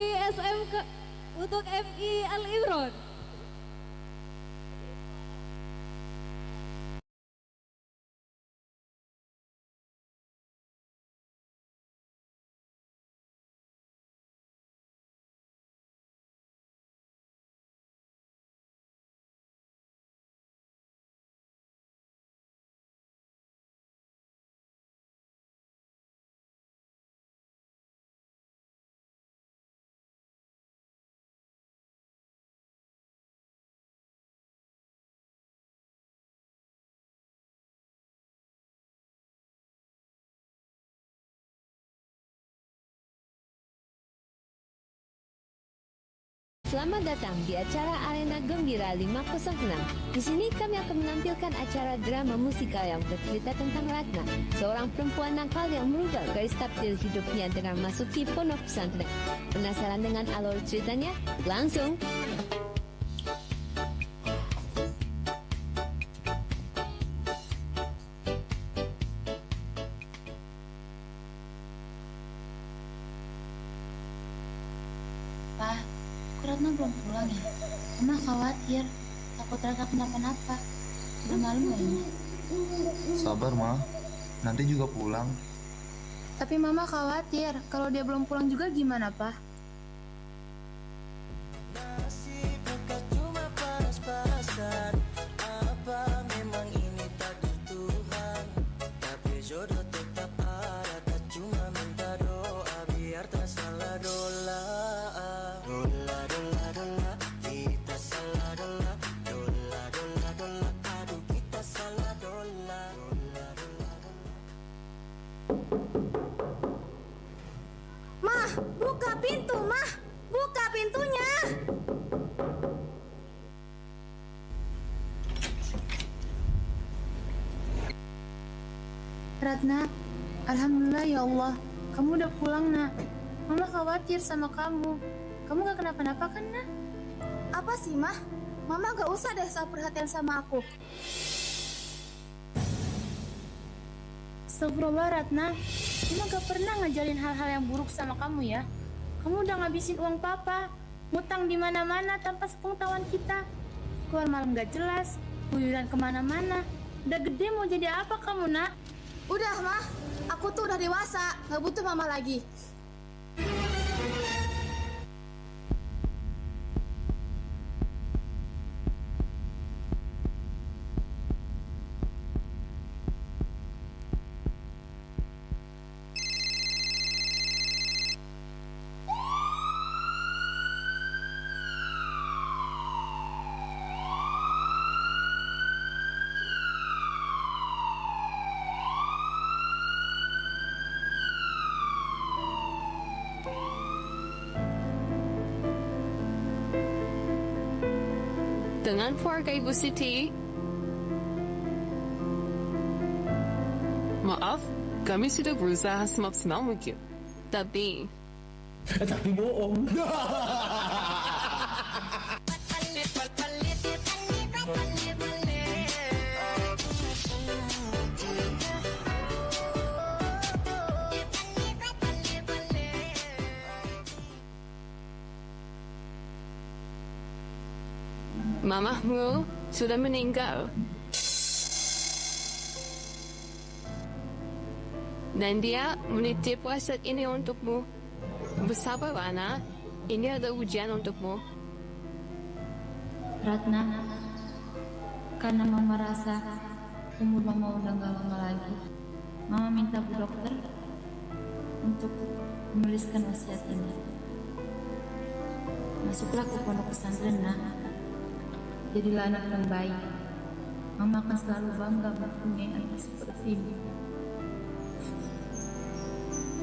SMK untuk MI Al Imron. Selamat datang di acara Arena Gembira 506. Di sini kami akan menampilkan acara drama musikal yang bercerita tentang Ratna, seorang perempuan nakal yang merubah garis takdir hidupnya dengan masuki pondok pesantren. Penasaran dengan alur ceritanya? Langsung! Pak, kok Ratna belum pulang ya? Mama khawatir, takut Ratna kenapa-napa. Udah malam gak ini? Sabar, Ma. Nanti juga pulang. Tapi Mama khawatir, kalau dia belum pulang juga gimana, Pak? Nasib bukan cuma panas-panasan. Apa memang ini takdir Tuhan? Tapi jodoh tetap ada. Tak cuma minta doa biar tak salah dola. Dola, dola, dola, kita salah dola. Dola, dola, dola, aduh kita salah dola. Dola, dola, dola. Mah, buka pintu, Mah. Buka pintunya. Ratna, Alhamdulillah ya Allah, kamu udah pulang, Nak. Mama khawatir sama kamu. Kamu gak kenapa-napa kan, Nak? Apa sih, Mah? Mama gak usah deh sok perhatian sama aku. Astagfirullah, Ratna. Mama gak pernah ngajarin hal-hal yang buruk sama kamu ya. Kamu udah ngabisin uang papa, ngutang di mana-mana tanpa sepengetahuan kita. Keluar malam gak jelas, keluyuran kemana-mana. Udah gede mau jadi apa kamu, Nak? Udah, Mah. Aku tuh udah dewasa, gak butuh Mama lagi. Dengan keluarga Ibu Siti. Maaf, kami sudah berusaha semaksimal mungkin. Tapi bohong. mamahmu sudah meninggal. Dan dia menitip wasiat ini untukmu. Bersabarlah, Ana. Ini adalah ujian untukmu. Ratna, karena Mama rasa umur Mama udah gak lama lagi, Mama minta Bu Dokter untuk menuliskan wasiat ini. Masuklah ke pondok pesantren, Nak. Jadilah anak yang baik. Mama akan selalu bangga mempunyai anak seperti ini.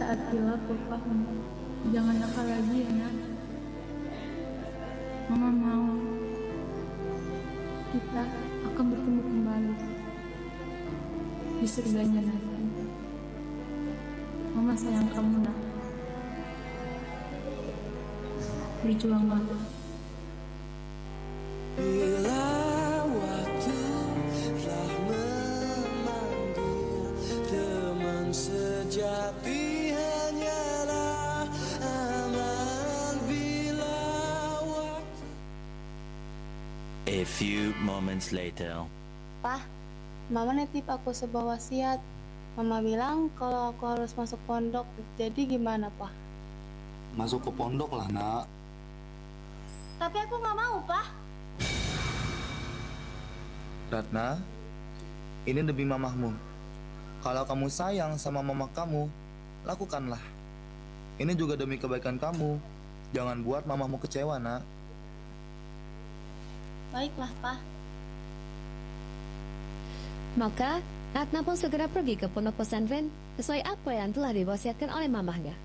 Taatilah Papamu. Jangan nakal lagi ya, Nak. Mama mau kita akan bertemu kembali di surganya nanti. Mama sayang kamu, Nak. Berjuanglah. Bila waktu telah memanggil, teman sejati hanyalah amal A few moments later. Pah, Mama nitip aku sebuah wasiat. Mama bilang kalau aku harus masuk pondok, jadi gimana, Pah? Masuk ke pondok lah, nak. Tapi aku nggak mau, Pah. Ratna, ini demi mamahmu. Kalau kamu sayang sama mama kamu, lakukanlah. Ini juga demi kebaikan kamu. Jangan buat mamahmu kecewa, nak. Baiklah, Pah. Maka Ratna pun segera pergi ke pondok pesantren sesuai apa yang telah diwasiatkan oleh mamahnya.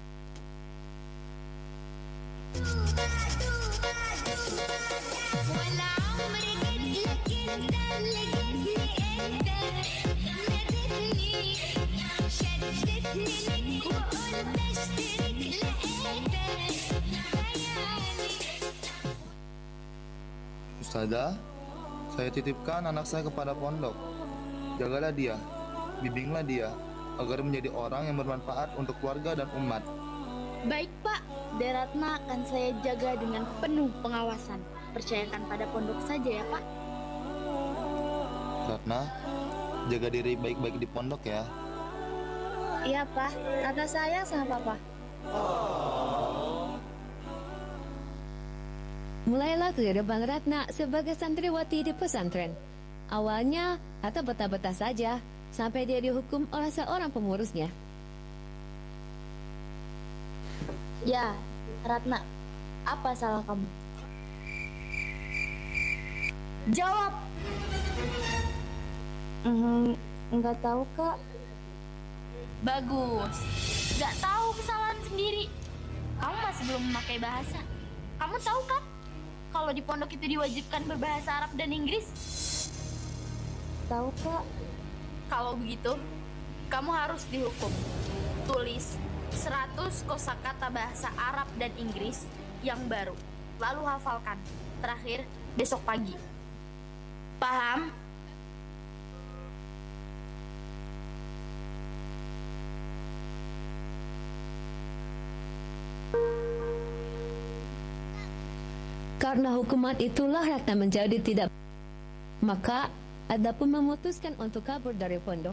Ustazah, saya titipkan anak saya kepada pondok. Jagalah dia, bimbinglah dia, agar menjadi orang yang bermanfaat untuk keluarga dan umat. Baik, Pak. Ratna akan saya jaga dengan penuh pengawasan. Percayakan pada pondok saja ya, Pak. Ratna, jaga diri baik-baik di pondok ya. Iya, Pak. Ratna sayang sama Papa. Mulailah kehidupan Ratna sebagai santriwati di pesantren. Awalnya, Ratna betah-betah saja sampai dia dihukum oleh seorang pengurusnya. Ya, Ratna. Apa salah kamu? Jawab. Enggak tahu, Kak. Bagus. Enggak tahu kesalahan sendiri. Kamu masih belum memakai bahasa. Kamu tahu kan? Kalau di pondok itu diwajibkan berbahasa Arab dan Inggris. Tahu, Kak. Kalau begitu, kamu harus dihukum. Tulis 100 kosakata bahasa Arab dan Inggris yang baru. Lalu hafalkan. Terakhir, besok pagi. Paham? Karena hukuman itulah Ratna menjadi tidak. Maka Ada pun memutuskan untuk kabur dari pondok.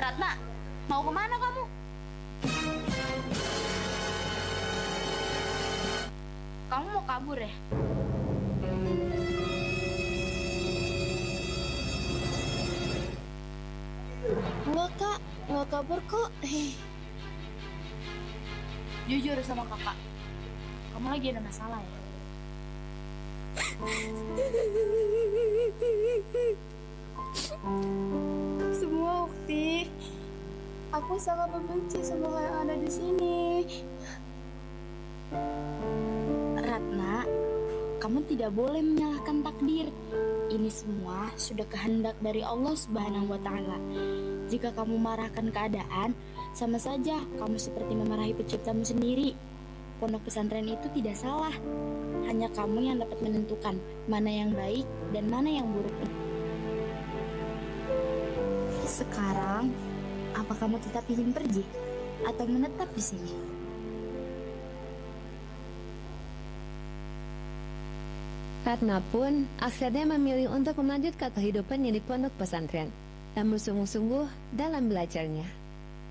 Ratna, mau kemana kamu? Kamu mau kabur ya? Enggak kak, enggak kabur kok. Jujur sama kakak, kamu lagi ada masalah ya? Semua Ukti, aku sangat membenci semua yang ada di sini. Ratna, kamu tidak boleh menyalahkan takdir. Ini semua sudah kehendak dari Allah Subhanahu wa Ta'ala. Jika kamu marahkan keadaan, sama saja kamu seperti memarahi penciptamu sendiri. Pondok pesantren itu tidak salah. Hanya kamu yang dapat menentukan mana yang baik dan mana yang buruk. Sekarang, apa kamu tetap ingin pergi atau menetap di sini? Ratna pun akhirnya memilih untuk melanjutkan kehidupannya di pondok pesantren dan bersungguh-sungguh dalam belajarnya.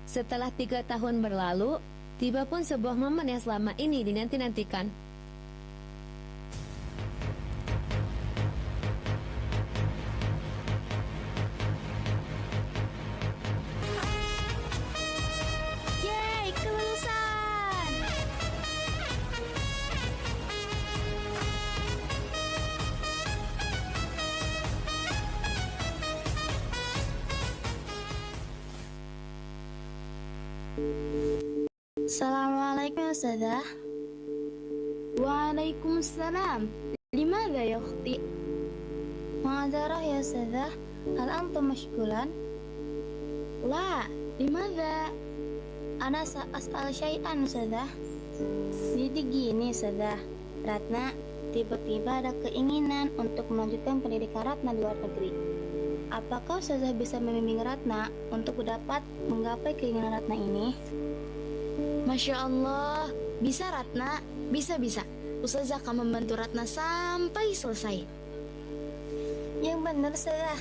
Setelah 3 tahun berlalu, tiba pun sebuah momen yang selama ini dinanti-nantikan. Yeay, kelulusan! Assalamualaikum Ustazah. Waalaikumsalam. Limadha ya ukhti? Ma'adzarah ya Ustazah. Hal antum mashgulan? La, limadha? Ana as'al syai'an Ustazah. Jadi gini Ustazah. Ratna, tiba-tiba ada keinginan untuk melanjutkan pendidikan Ratna di luar negeri. Apakah Ustazah bisa membimbing Ratna untuk dapat menggapai keinginan Ratna ini? Masya Allah, bisa Ratna, bisa. Ustazah akan membantu Ratna sampai selesai. Yang benar, Ustazah.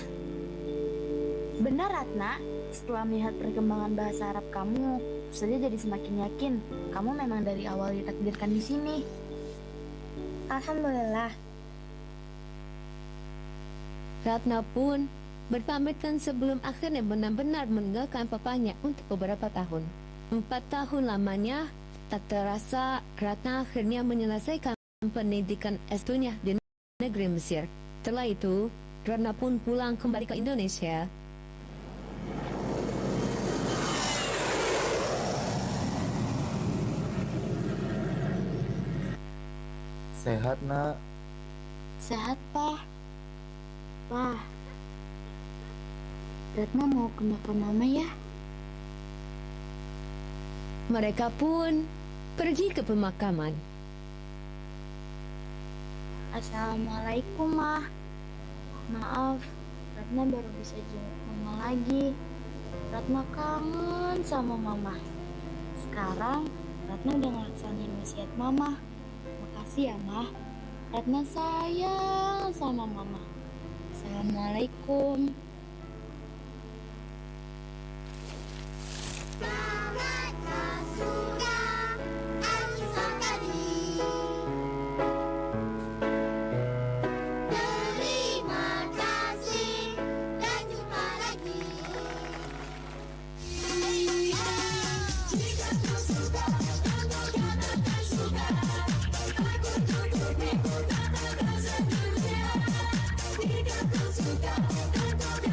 Benar Ratna, setelah melihat perkembangan bahasa Arab kamu, Ustazah jadi semakin yakin kamu memang dari awal ditakdirkan di sini. Alhamdulillah. Ratna pun berpamitan sebelum akhirnya benar-benar meninggalkan papanya untuk beberapa tahun. 4 tahun lamanya, tak terasa Ratna akhirnya menyelesaikan pendidikan S2-nya di negeri Mesir. Setelah itu, Ratna pun pulang kembali ke Indonesia. Sehat, Nak. Sehat, Pak. Pak, Ratna mau ke makam Mama ya? Mereka pun pergi ke pemakaman. Assalamualaikum, Ma. Maaf, Ratna baru bisa jenguk Mama lagi. Ratna kangen sama Mama. Sekarang, Ratna udah ngelaksanain wasiat Mama. Makasih ya, Ma. Ratna sayang sama Mama. Assalamualaikum. Selamat masuk ya, Aisyah tadi. Terima kasih dan jumpa lagi. Jika kau suka, katakan suka. Aku tutup pintu, katakan sedunia. Jika kau suka, katakan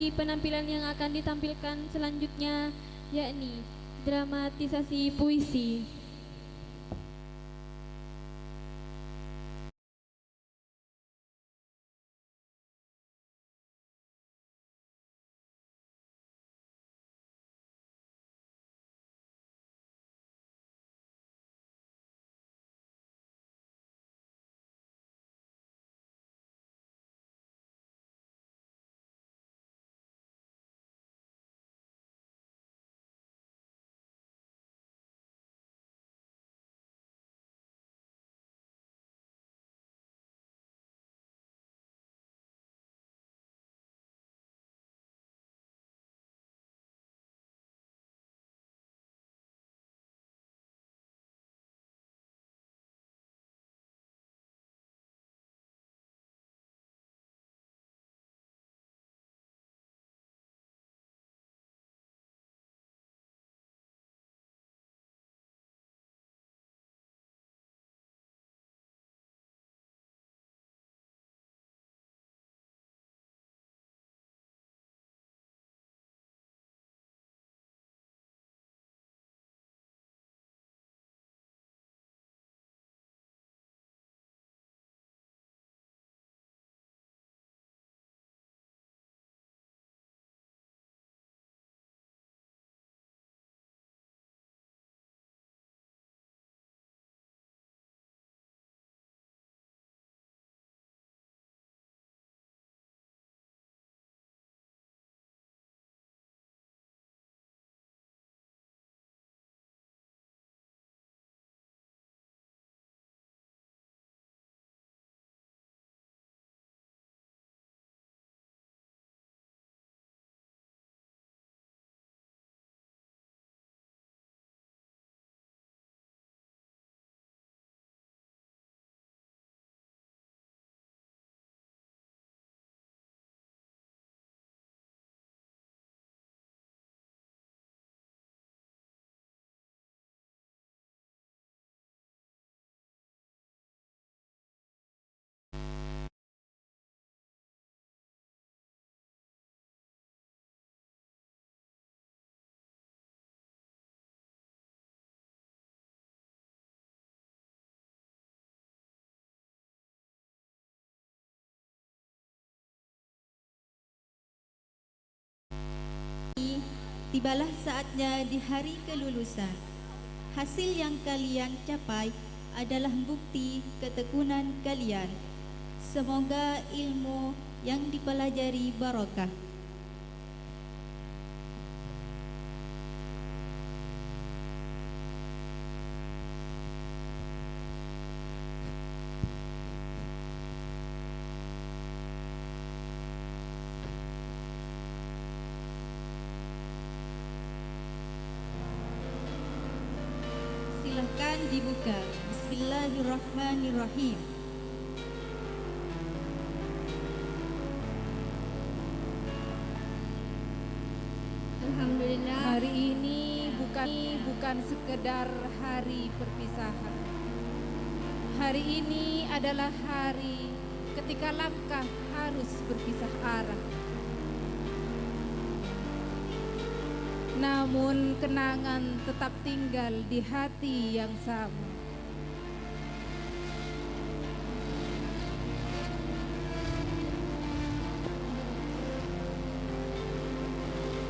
Penampilan yang akan ditampilkan selanjutnya yakni dramatisasi puisi. Tibalah saatnya di hari kelulusan. Hasil yang kalian capai adalah bukti ketekunan kalian. Semoga ilmu yang dipelajari barokah. Silahkan dibuka. Bismillahirrahmanirrahim. Alhamdulillah. Hari ini bukan sekedar hari perpisahan. Hari ini adalah hari ketika langkah harus berpisah arah. Namun kenangan tetap tinggal di hati yang sama.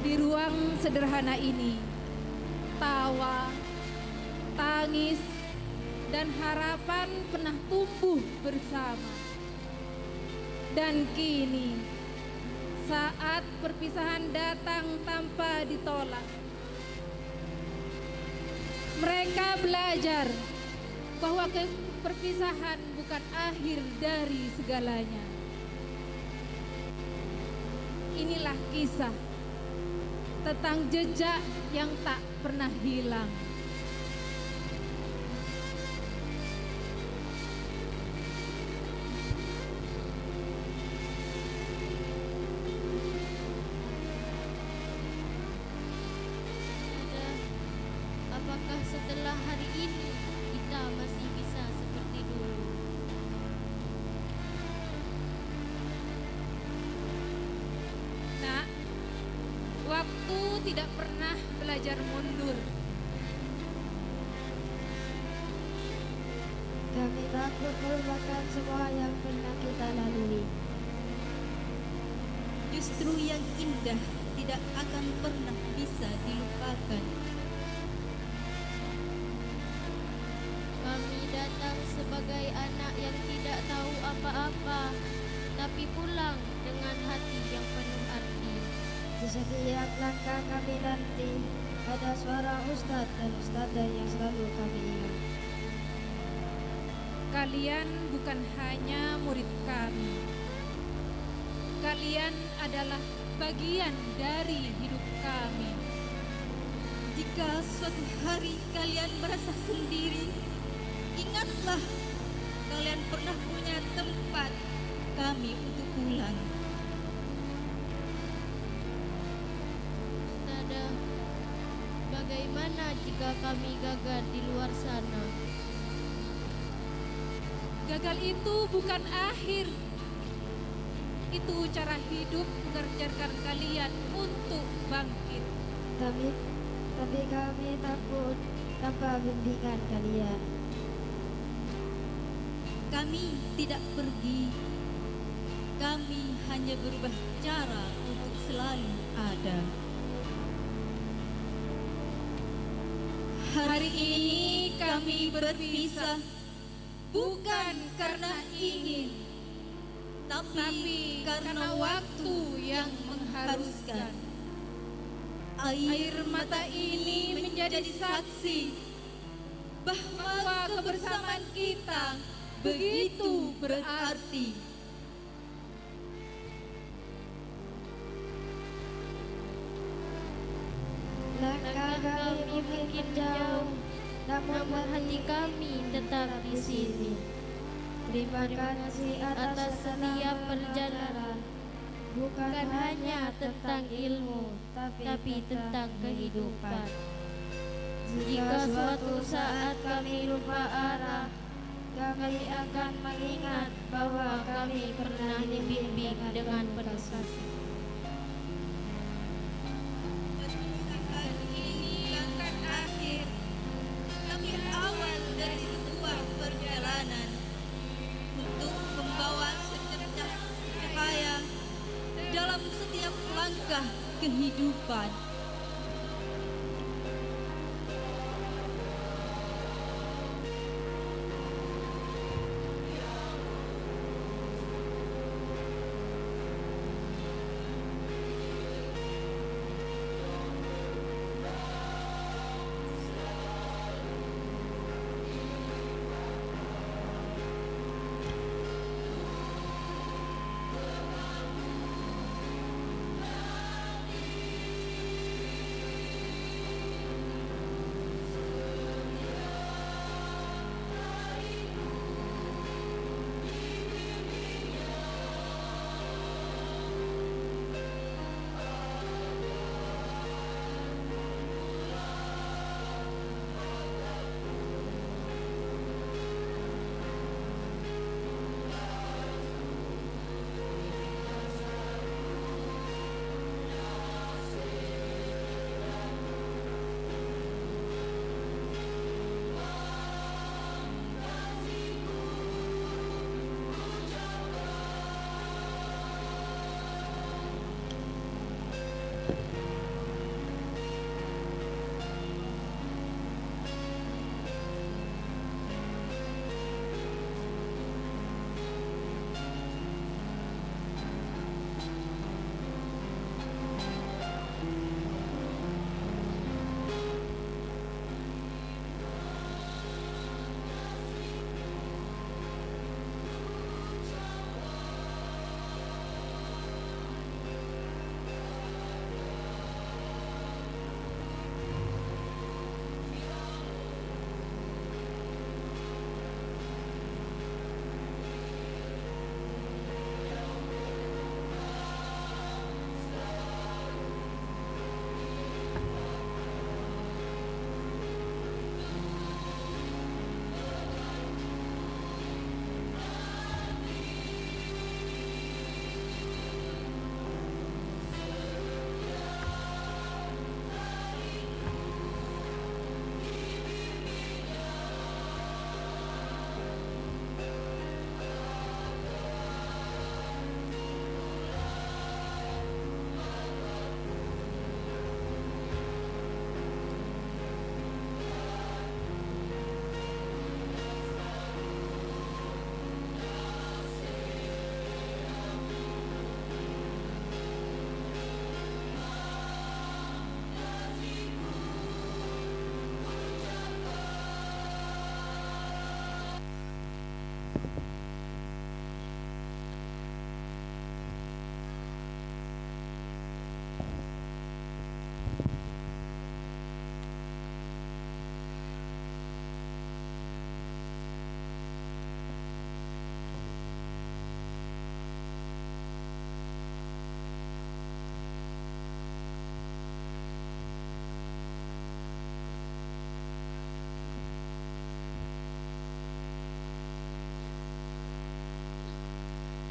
Di ruang sederhana ini, tawa, tangis, dan harapan pernah tumbuh bersama. Dan kini, saat perpisahan datang tanpa ditolak, mereka belajar bahwa perpisahan bukan akhir dari segalanya. Inilah kisah tentang jejak yang tak pernah hilang. Apakah setelah hari ini kita masih bisa seperti dulu? Nak, tidak pernah belajar mundur. Kami takut melupakan semua yang pernah kita lalui. Justru yang indah tidak akan pernah bisa dilupakan. Kami datang sebagai anak yang tidak tahu apa-apa, tapi pulang dengan hati yang penuh arti. Di setiap langkah kami nanti, ada suara ustadz dan ustadzah yang selalu kami ingat. Kalian bukan hanya murid kami. Kalian adalah bagian dari hidup kami. Jika suatu hari kalian merasa sendiri, ingatlah kalian pernah punya tempat kami untuk pulang. Ustadzah, bagaimana jika kami gagal di luar sana? Gagal itu bukan akhir. Itu cara hidup mengajarkan kalian untuk bangkit. Tapi kami takut tanpa bimbingan kalian. Kami tidak pergi. Kami hanya berubah cara untuk selalu ada. Hari ini kami berpisah bukan karena ingin, tapi karena waktu yang mengharuskan. Air mata ini menjadi saksi bahwa kebersamaan kita begitu berarti. Langkah kami mungkin jauh, namun hati kami tetap di sini. Terima kasih atas setiap perjalanan, bukan hanya tentang ilmu, tapi tentang kehidupan. Jika suatu saat kami lupa arah, kami akan mengingat bahwa kami pernah dibimbing dengan penuh kasih. Ini bukan akhir, tapi awal dari sebuah perjalanan untuk membawa secercah cahaya dalam setiap langkah kehidupan.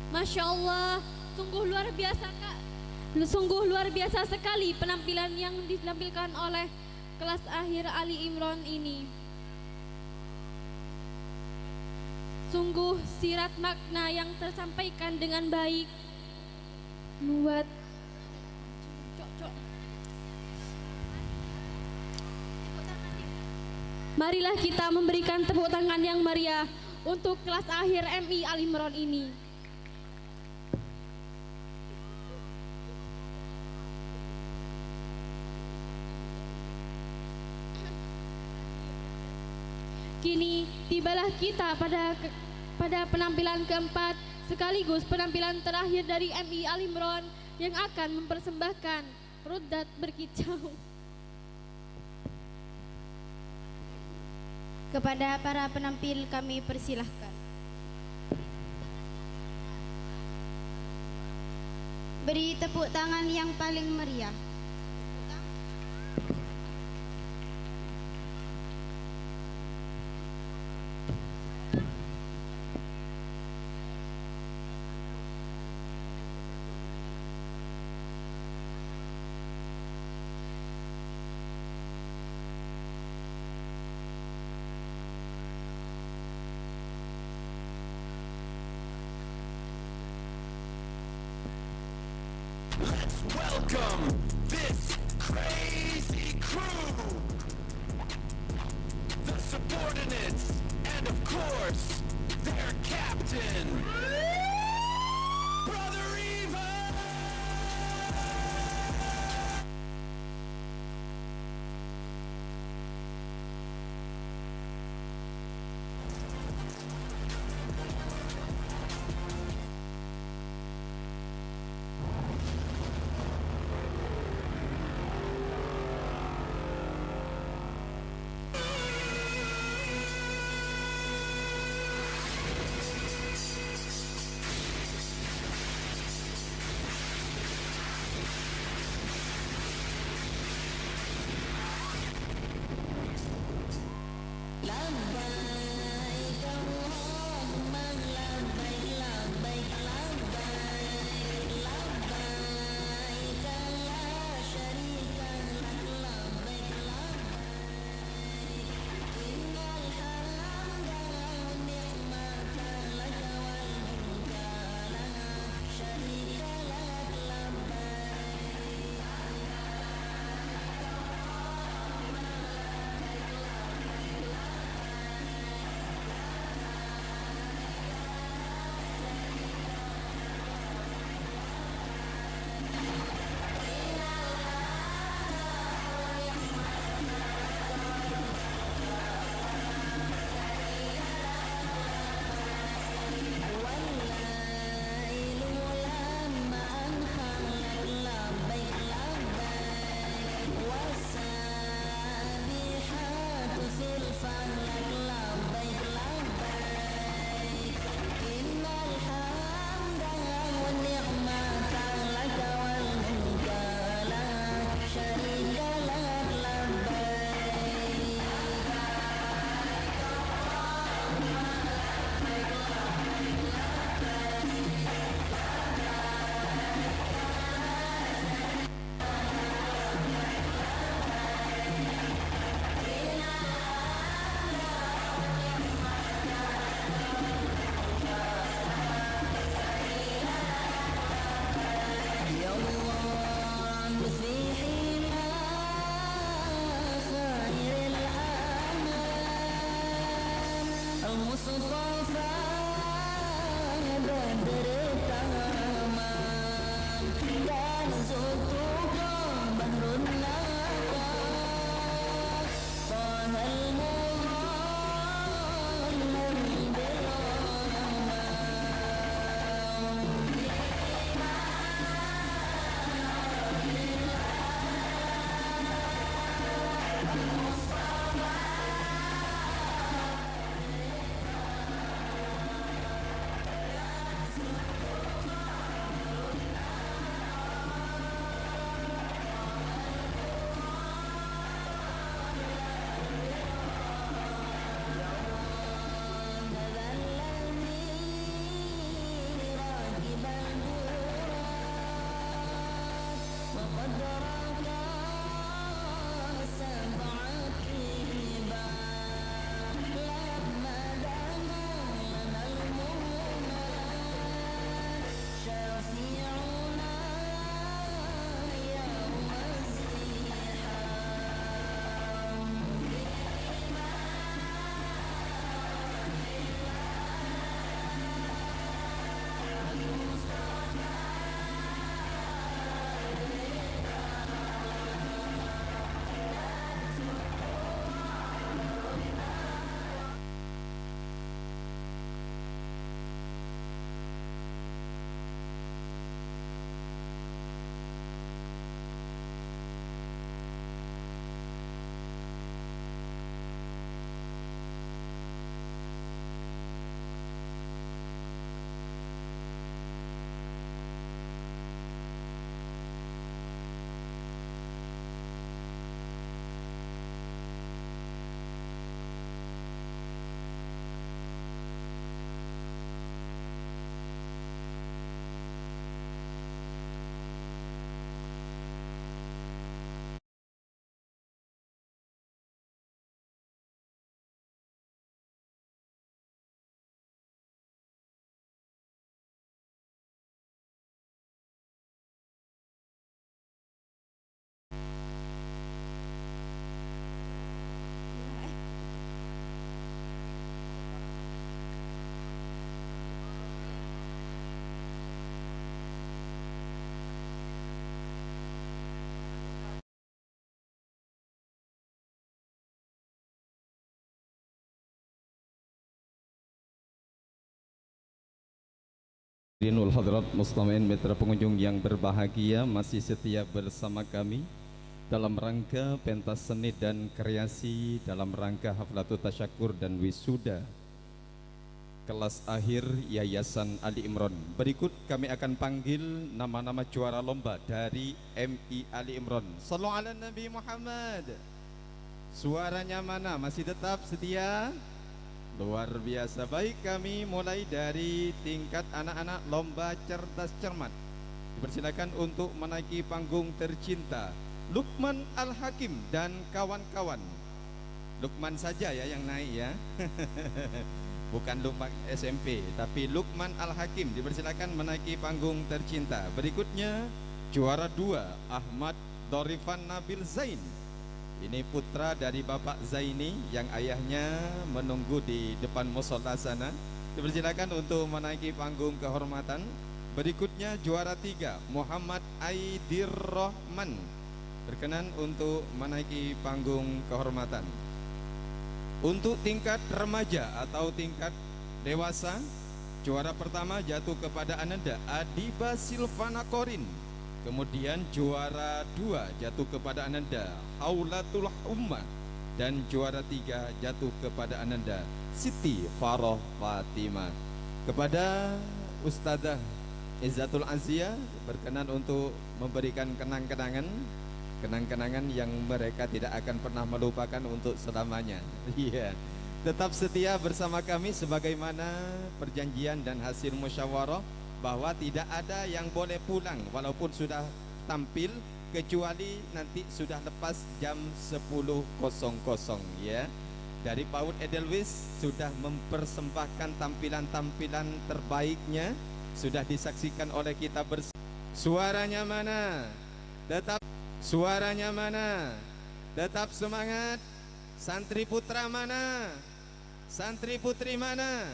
Masya Allah, sungguh luar biasa Kak. Sungguh luar biasa sekali penampilan yang ditampilkan oleh kelas akhir Ali Imran ini. Sungguh sirat makna yang tersampaikan dengan baik, membuat marilah kita memberikan tepuk tangan yang meriah untuk kelas akhir MI Ali Imran ini. Kini tibalah kita pada penampilan keempat sekaligus penampilan terakhir dari MI Ali Imran yang akan mempersembahkan Ruddat Berkicau. Kepada para penampil kami persilahkan. Beri tepuk tangan yang paling meriah. Welcome this crazy crew, the subordinates, and of course, their captain, Brother Eva! Hadirin hadirat muslimin mitra pengunjung yang berbahagia, masih setia bersama kami dalam rangka pentas seni dan kreasi dalam rangka Haflatul Tasyakur dan Wisuda kelas akhir Yayasan Ali Imron. Berikut kami akan panggil nama-nama juara lomba dari MI Ali Imron. Sallu ala Nabi Muhammad. Suaranya mana? Masih tetap setia? Luar biasa. Baik, kami mulai dari tingkat anak-anak lomba cerdas cermat. Dipersilakan untuk menaiki panggung tercinta Lukman Al-Hakim dan kawan-kawan. Lukman saja ya yang naik ya. Bukan Lukman SMP, tapi Lukman Al-Hakim dipersilakan menaiki panggung tercinta. Berikutnya juara 2 Ahmad Dorifan Nabil Zain. Ini putra dari Bapak Zaini yang ayahnya menunggu di depan musola sana. Dipersilakan untuk menaiki panggung kehormatan. Berikutnya juara 3 Muhammad Aidir Rahman berkenan untuk menaiki panggung kehormatan. Untuk tingkat remaja atau tingkat dewasa, juara pertama jatuh kepada Ananda Adiba Silvana Korin. Kemudian juara 2 jatuh kepada Ananda Haulatul Ummah, dan juara 3 jatuh kepada Ananda Siti Faroh Fatimah. Kepada Ustadzah Izzatul Azia berkenan untuk memberikan kenang-kenangan yang mereka tidak akan pernah melupakan untuk selamanya. Iya. Tetap setia bersama kami sebagaimana perjanjian dan hasil musyawarah bahwa tidak ada yang boleh pulang walaupun sudah tampil kecuali nanti sudah lepas jam 10.00 ya. Dari PAUD Edelweiss sudah mempersembahkan tampilan-tampilan terbaiknya, sudah disaksikan oleh kita bersama. Suaranya mana? Tetap suaranya mana? Tetap semangat. Santri putra mana? Santri putri mana?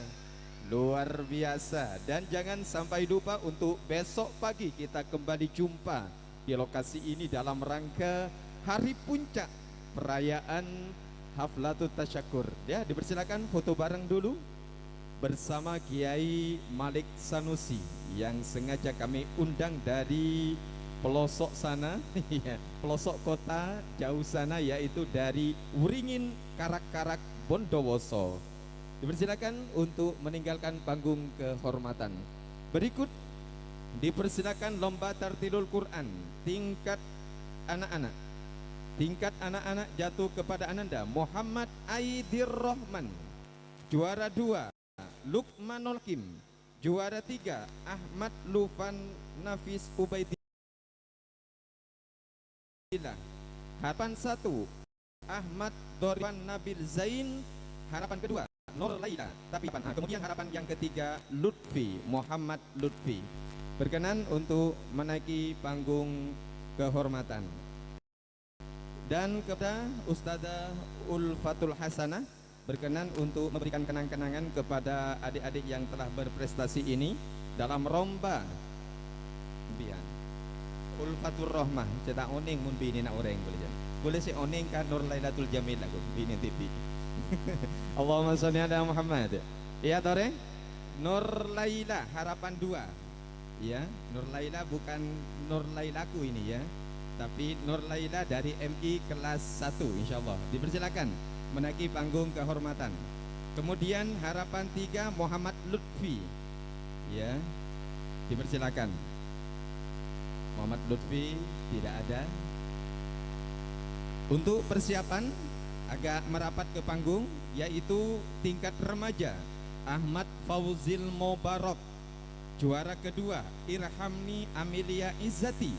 Luar biasa. Dan jangan sampai lupa untuk besok pagi kita kembali jumpa di lokasi ini dalam rangka hari puncak perayaan Haflatul Tasyakur. Ya, dipersilakan foto bareng dulu bersama Kiai Malik Sanusi yang sengaja kami undang dari pelosok sana, pelosok kota jauh sana, yaitu dari Wuringin Karak-Karak Bondowoso. Dipersilakan untuk meninggalkan panggung kehormatan. Berikut dipersilakan lomba tartilul Quran tingkat anak-anak. Tingkat anak-anak jatuh kepada Ananda Muhammad Aidir Rahman. Juara 2 Lukmanul Hakim. Juara 3 Ahmad Lufan Nafis Ubaidillah. Harapan 1 Ahmad Dorifan Nabil Zain. Harapan kedua Nur Laila. Tapi kemudian harapan yang ketiga Lutfi Muhammad Lutfi berkenan untuk menaiki panggung kehormatan. Dan kepada Ustadzah Ulfatul Hasanah berkenan untuk memberikan kenang-kenangan kepada adik-adik yang telah berprestasi ini dalam lomba bian Ulfatul Rahmah. Cetak oning mun bini nak orang boleh jadi. Boleh si oning kan Nur Lailatul Jamil aku bini TV. Allahumma sholli ala Muhammad. Iya tore? Nur Laila harapan 2. Ya, Nur Laila bukan Nur Lailaku ini ya. Tapi Nur Laila dari MI kelas 1 insyaallah. Dipersilakan menaiki panggung kehormatan. Kemudian harapan 3 Muhammad Lutfi. Ya. Dipersilakan. Muhammad Lutfi tidak ada. Untuk persiapan agak merapat ke panggung yaitu tingkat remaja Ahmad Fauzil Mubarak. Juara kedua Irhamni Amelia Izzati.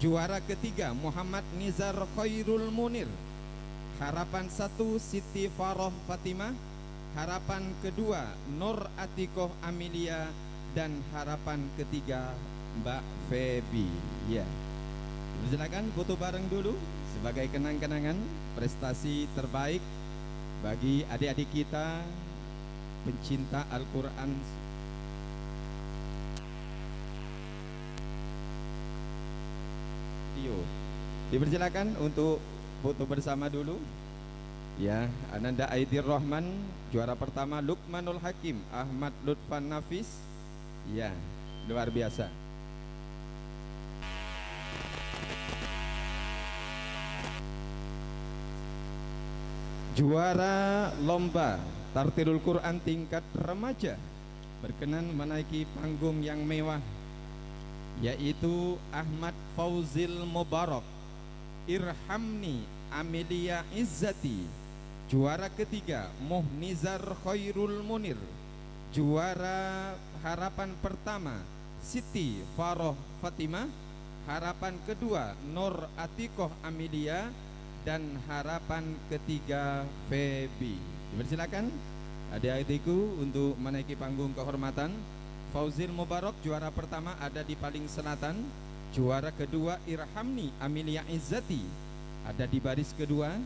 Juara ketiga Muhammad Nizar Khairul Munir. Harapan 1 Siti Faroh Fatimah. Harapan kedua Nur Atikoh Amelia. Dan harapan ketiga Mbak Febi. Ya. Silakan foto bareng dulu sebagai kenang-kenangan prestasi terbaik bagi adik-adik kita pencinta Al-Quran. Dipersilakan untuk foto bersama dulu. Ya, Ananda Aidir Rahman juara pertama, Lukmanul Hakim Ahmad Lutfan Nafis. Ya, luar biasa. Juara lomba Tartilul Quran tingkat remaja berkenan menaiki panggung yang mewah, yaitu Ahmad Fauzil Mubarak, Irhamni Amelia Izzati. Juara ketiga Muhnizar Khairul Munir. Juara harapan pertama Siti Faroh Fatimah. Harapan kedua Nur Atikoh Amelia. Dan harapan ketiga Febi. Dipersilakan adik-adikku untuk menaiki panggung kehormatan. Fauzil Mubarak juara pertama ada di paling selatan. Juara kedua Irhamni Amelia Izzati ada di baris kedua.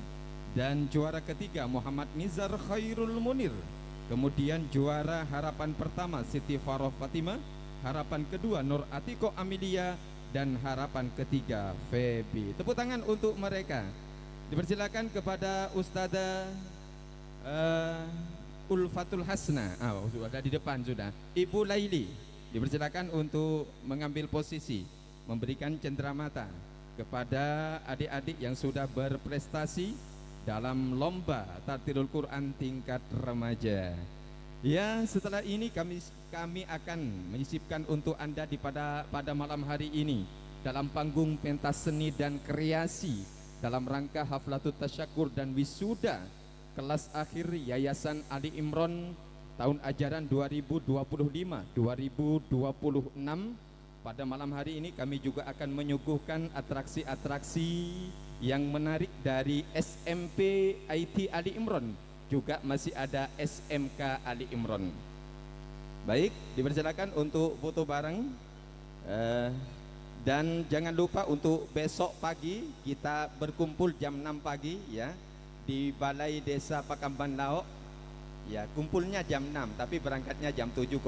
Dan juara ketiga Muhammad Nizar Khairul Munir. Kemudian juara harapan pertama Siti Faroh Fatimah. Harapan kedua Nur Atiko Amelia. Dan harapan ketiga Febi. Tepuk tangan untuk mereka. Dipersilakan kepada Ustazah Ulfatul Hasna. Sudah di depan sudah. Ibu Laili dipersilakan untuk mengambil posisi, memberikan cenderamata kepada adik-adik yang sudah berprestasi dalam lomba Tartilul Quran tingkat remaja. Ya, setelah ini kami akan menyisipkan untuk Anda pada malam hari ini dalam panggung pentas seni dan kreasi dalam rangka Haflatul Tasyakur dan Wisuda kelas akhir Yayasan Ali Imron tahun ajaran 2025-2026. Pada malam hari ini kami juga akan menyuguhkan atraksi-atraksi yang menarik dari SMP IT Ali Imron. Juga masih ada SMK Ali Imron. Baik, dipersilakan untuk foto bareng. Dan jangan lupa untuk besok pagi kita berkumpul jam 6 pagi ya di Balai Desa Pakamban Laok. Ya, kumpulnya jam 6 tapi berangkatnya jam 7.00.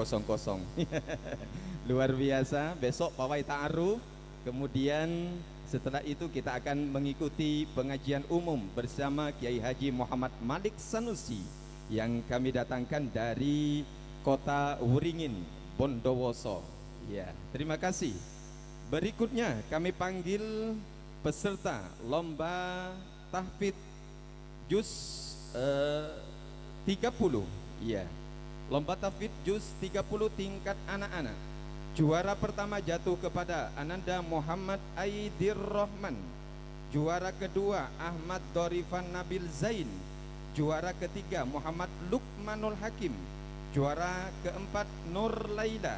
Luar biasa. Besok pawai ta'aruf. Kemudian setelah itu kita akan mengikuti pengajian umum bersama Kiai Haji Muhammad Malik Sanusi yang kami datangkan dari Kota Wuringin, Bondowoso. Ya, terima kasih. Berikutnya kami panggil peserta lomba tahfidz juz 30. Ya. Lomba tahfidz juz 30 tingkat anak-anak. Juara pertama jatuh kepada Ananda Muhammad Aidir Rahman. Juara kedua Ahmad Dorifan Nabil Zain. Juara ketiga Muhammad Lukmanul Hakim. Juara keempat Nur Laila.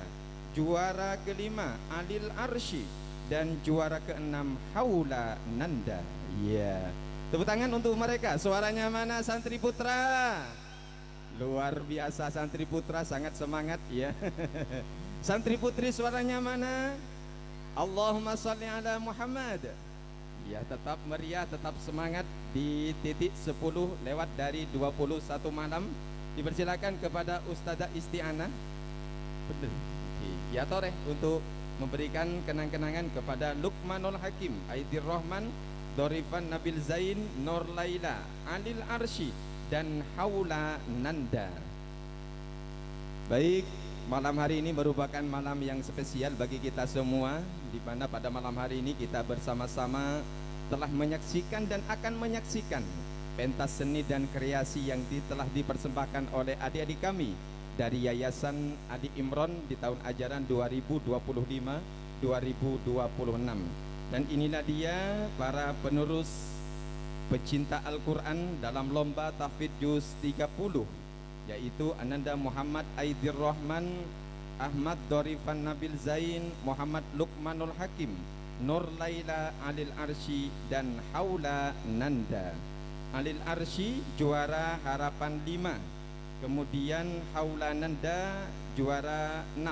Juara kelima Alil Arsy. Dan juara keenam Haula Nanda. Ya. Tepuk tangan untuk mereka. Suaranya mana santri putra? Luar biasa, santri putra sangat semangat ya. Santri putri suaranya mana? Allahumma sholli ala Muhammad. Ya, tetap meriah, tetap semangat di titik 10 lewat dari 21 malam. Dipersilakan kepada Ustazah Isti'anah. Bener. Ya Toreh untuk memberikan kenang-kenangan kepada Lukmanul Hakim, Aidir Rahman, Dorifan Nabil Zain, Nur Laila, Alil Arsy dan Haula Nanda. Baik, malam hari ini merupakan malam yang spesial bagi kita semua, di mana pada malam hari ini kita bersama-sama telah menyaksikan dan akan menyaksikan pentas seni dan kreasi yang telah dipersembahkan oleh adik-adik kami dari Yayasan Adi Imron di tahun ajaran 2025-2026. Dan inilah dia para penerus pecinta Al-Quran dalam lomba tahfidz juz 30, yaitu Ananda Muhammad Aidir Rahman, Ahmad Dorifan Nabil Zain, Muhammad Lukmanul Hakim, Nur Laila, Alil Arsy dan Haula Nanda. Alil Arsy juara harapan 5. Kemudian Haula Nanda juara 6.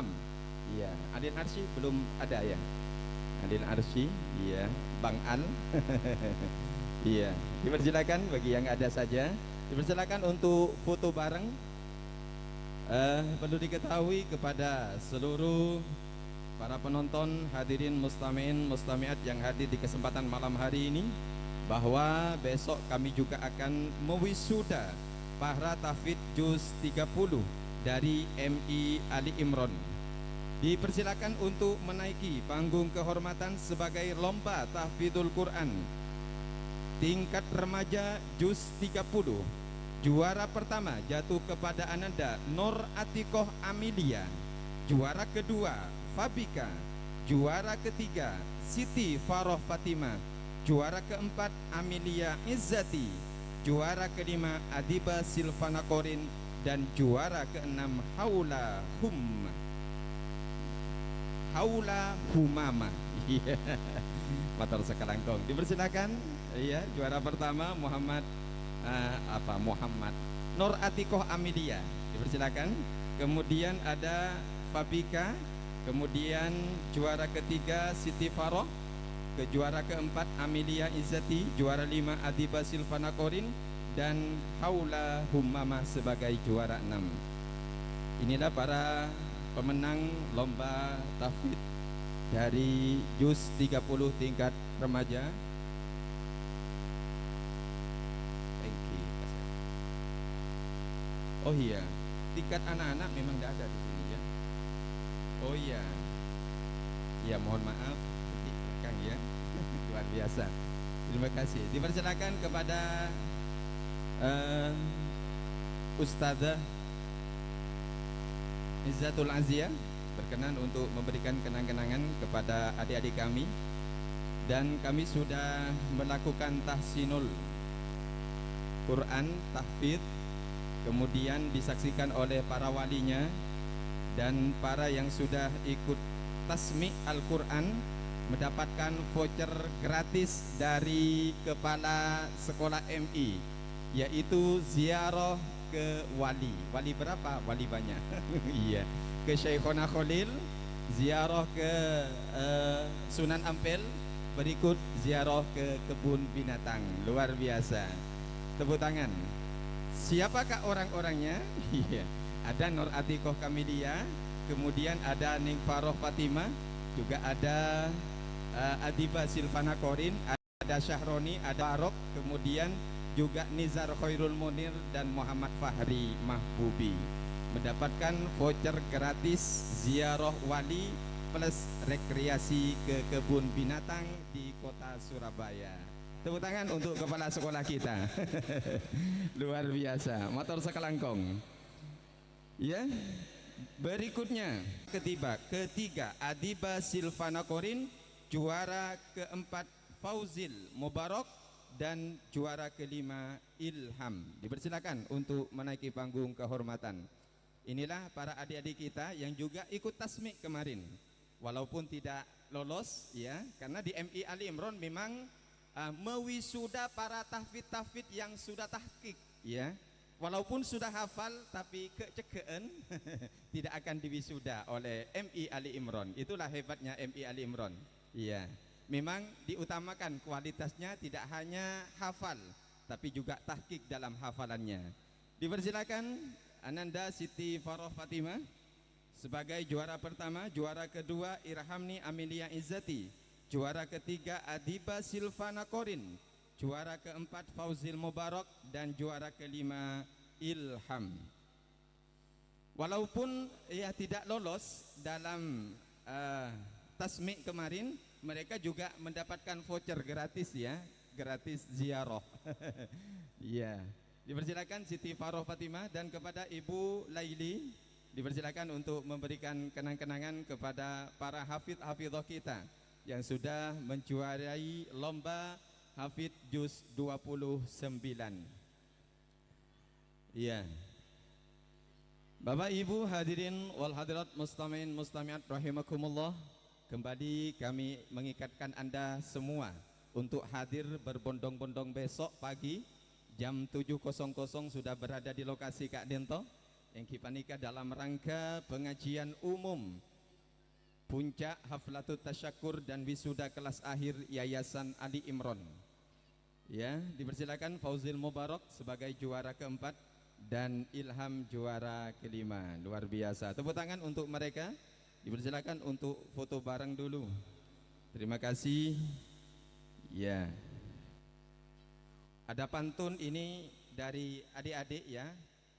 Iya, Alil Arsy belum ada ya. Alil Arsy, iya, Bang Al. Iya, dipersilakan bagi yang ada saja. Dipersilakan untuk foto bareng. Perlu diketahui kepada seluruh para penonton, hadirin mustami'in, mustami'at yang hadir di kesempatan malam hari ini, bahwa besok kami juga akan mewisuda para tahfidz juz 30 dari MI Ali Imron. Dipersilakan untuk menaiki panggung kehormatan sebagai lomba tahfidzul Quran tingkat remaja juz 30. Juara pertama jatuh kepada Ananda Nur Atikoh Amelia. Juara kedua Fabika. Juara ketiga Siti Faroh Fatimah. Juara keempat Amelia Izzati. Juara kelima Adiba Silvana Korin. Dan juara keenam Haula Humama. Matur sakalangkong. Dipersilakan. Iya, juara pertama Muhammad Nur Atikoh Amelia. Dipersilakan. Kemudian ada Fabika. Kemudian juara ketiga Siti Faroh. Ke juara keempat Amelia Izzati. Juara 5 Adiba Silvana Korin. Dan Haula Humama sebagai juara 6. Inilah para pemenang lomba tahfidz dari juz 30 tingkat remaja. Thank you. Oh iya, tingkat anak-anak memang tidak ada di sini ya. Oh iya. Ya mohon maaf Kang ya. Luar biasa. Terima kasih. Dipersilakan kepada Ustazah Izzatul Azia berkenan untuk memberikan kenang-kenangan kepada adik-adik kami. Dan kami sudah melakukan tahsinul Quran, tahfidz, kemudian disaksikan oleh para walinya dan para yang sudah ikut tasmi' Al-Quran mendapatkan voucher gratis dari kepala sekolah MI, yaitu ziarah ke wali. Wali berapa? Wali banyak. Iya. Ke Syekhona Khalil, ziarah ke Sunan Ampel, berikut ziarah ke kebun binatang. Luar biasa. Tepuk tangan. Siapakah orang-orangnya? Iya. Ada Nur Atikoh Kamilia, kemudian ada Ning Faroh Fatimah, juga ada Adiba Silvana Korin, ada Syahroni, ada Barok, kemudian juga Nizar Khairul Munir dan Muhammad Fahri Mahbubi mendapatkan voucher gratis ziarah wali plus rekreasi ke kebun binatang di kota Surabaya. Tepuk tangan untuk kepala sekolah kita. Luar biasa. Matur sakalangkong. Ya. Berikutnya ketiga Adiba Silvana Korin, juara keempat Fauzil Mubarak, dan juara kelima Ilham. Dipersilakan untuk menaiki panggung kehormatan. Inilah para adik-adik kita yang juga ikut tasmi' kemarin, walaupun tidak lolos ya, karena di MI Ali Imron memang mewisuda para tahfidz yang sudah tahqiq ya. Walaupun sudah hafal tapi kecekean tidak akan diwisuda oleh MI Ali Imron. Itulah hebatnya MI Ali Imron. Iya. Memang diutamakan kualitasnya, tidak hanya hafal tapi juga tahqiq dalam hafalannya. Dipersilakan Ananda Siti Faroh Fatimah sebagai juara pertama, juara kedua Irhamni Amelia Izzati, juara ketiga Adiba Silvana Korin, juara keempat Fauzil Mubarak, dan juara kelima Ilham. Walaupun ya tidak lolos dalam tasmi' kemarin, mereka juga mendapatkan voucher gratis ya, gratis ziarah. Iya. Dipersilakan Siti Faroh Fatimah dan kepada Ibu Laili dipersilakan untuk memberikan kenang-kenangan kepada para hafidh-hafidhah kita yang sudah menjuarai lomba hafidh juz 29. Iya. Bapak Ibu hadirin wal hadirat mustami'in mustami'at rahimakumullah, kembali kami mengikatkan Anda semua untuk hadir berbondong-bondong besok pagi jam 7.00 sudah berada di lokasi Kak Dento yang kita nikah dalam rangka pengajian umum puncak Haflatut Tasyakur dan wisuda kelas akhir Yayasan Ali Imron. Ya, dipersilakan Fauzil Mubarak sebagai juara keempat dan Ilham juara kelima. Luar biasa. Tepuk tangan untuk mereka. Dipersilakan untuk foto bareng dulu. Terima kasih. Ya. Ada pantun ini dari adik-adik ya.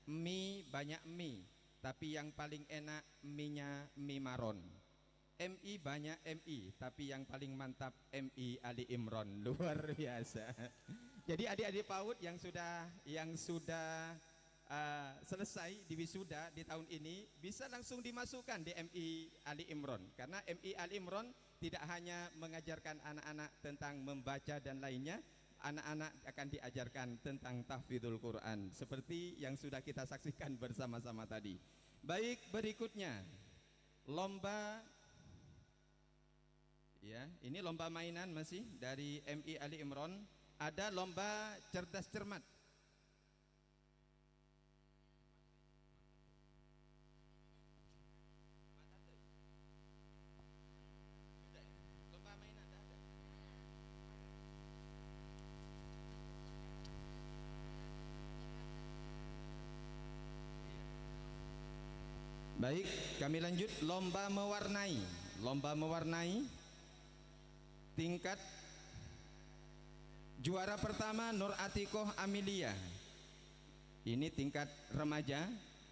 Mie banyak mie, tapi yang paling enak mie-nya mie maron. MI banyak MI, tapi yang paling mantap MI Ali Imron, luar biasa. Jadi adik-adik PAUD yang sudah selesai di wisuda di tahun ini bisa langsung dimasukkan di MI Ali Imron, karena MI Ali Imron tidak hanya mengajarkan anak-anak tentang membaca dan lainnya, anak-anak akan diajarkan tentang tahfidzul Quran seperti yang sudah kita saksikan bersama-sama tadi. Baik, berikutnya lomba. Ya, ini lomba mainan masih dari MI Ali Imron. Ada lomba cerdas cermat. Lomba mainan ada. Baik, kami lanjut lomba mewarnai. Lomba mewarnai. Tingkat juara pertama Nur Atikoh Amelia, ini tingkat remaja.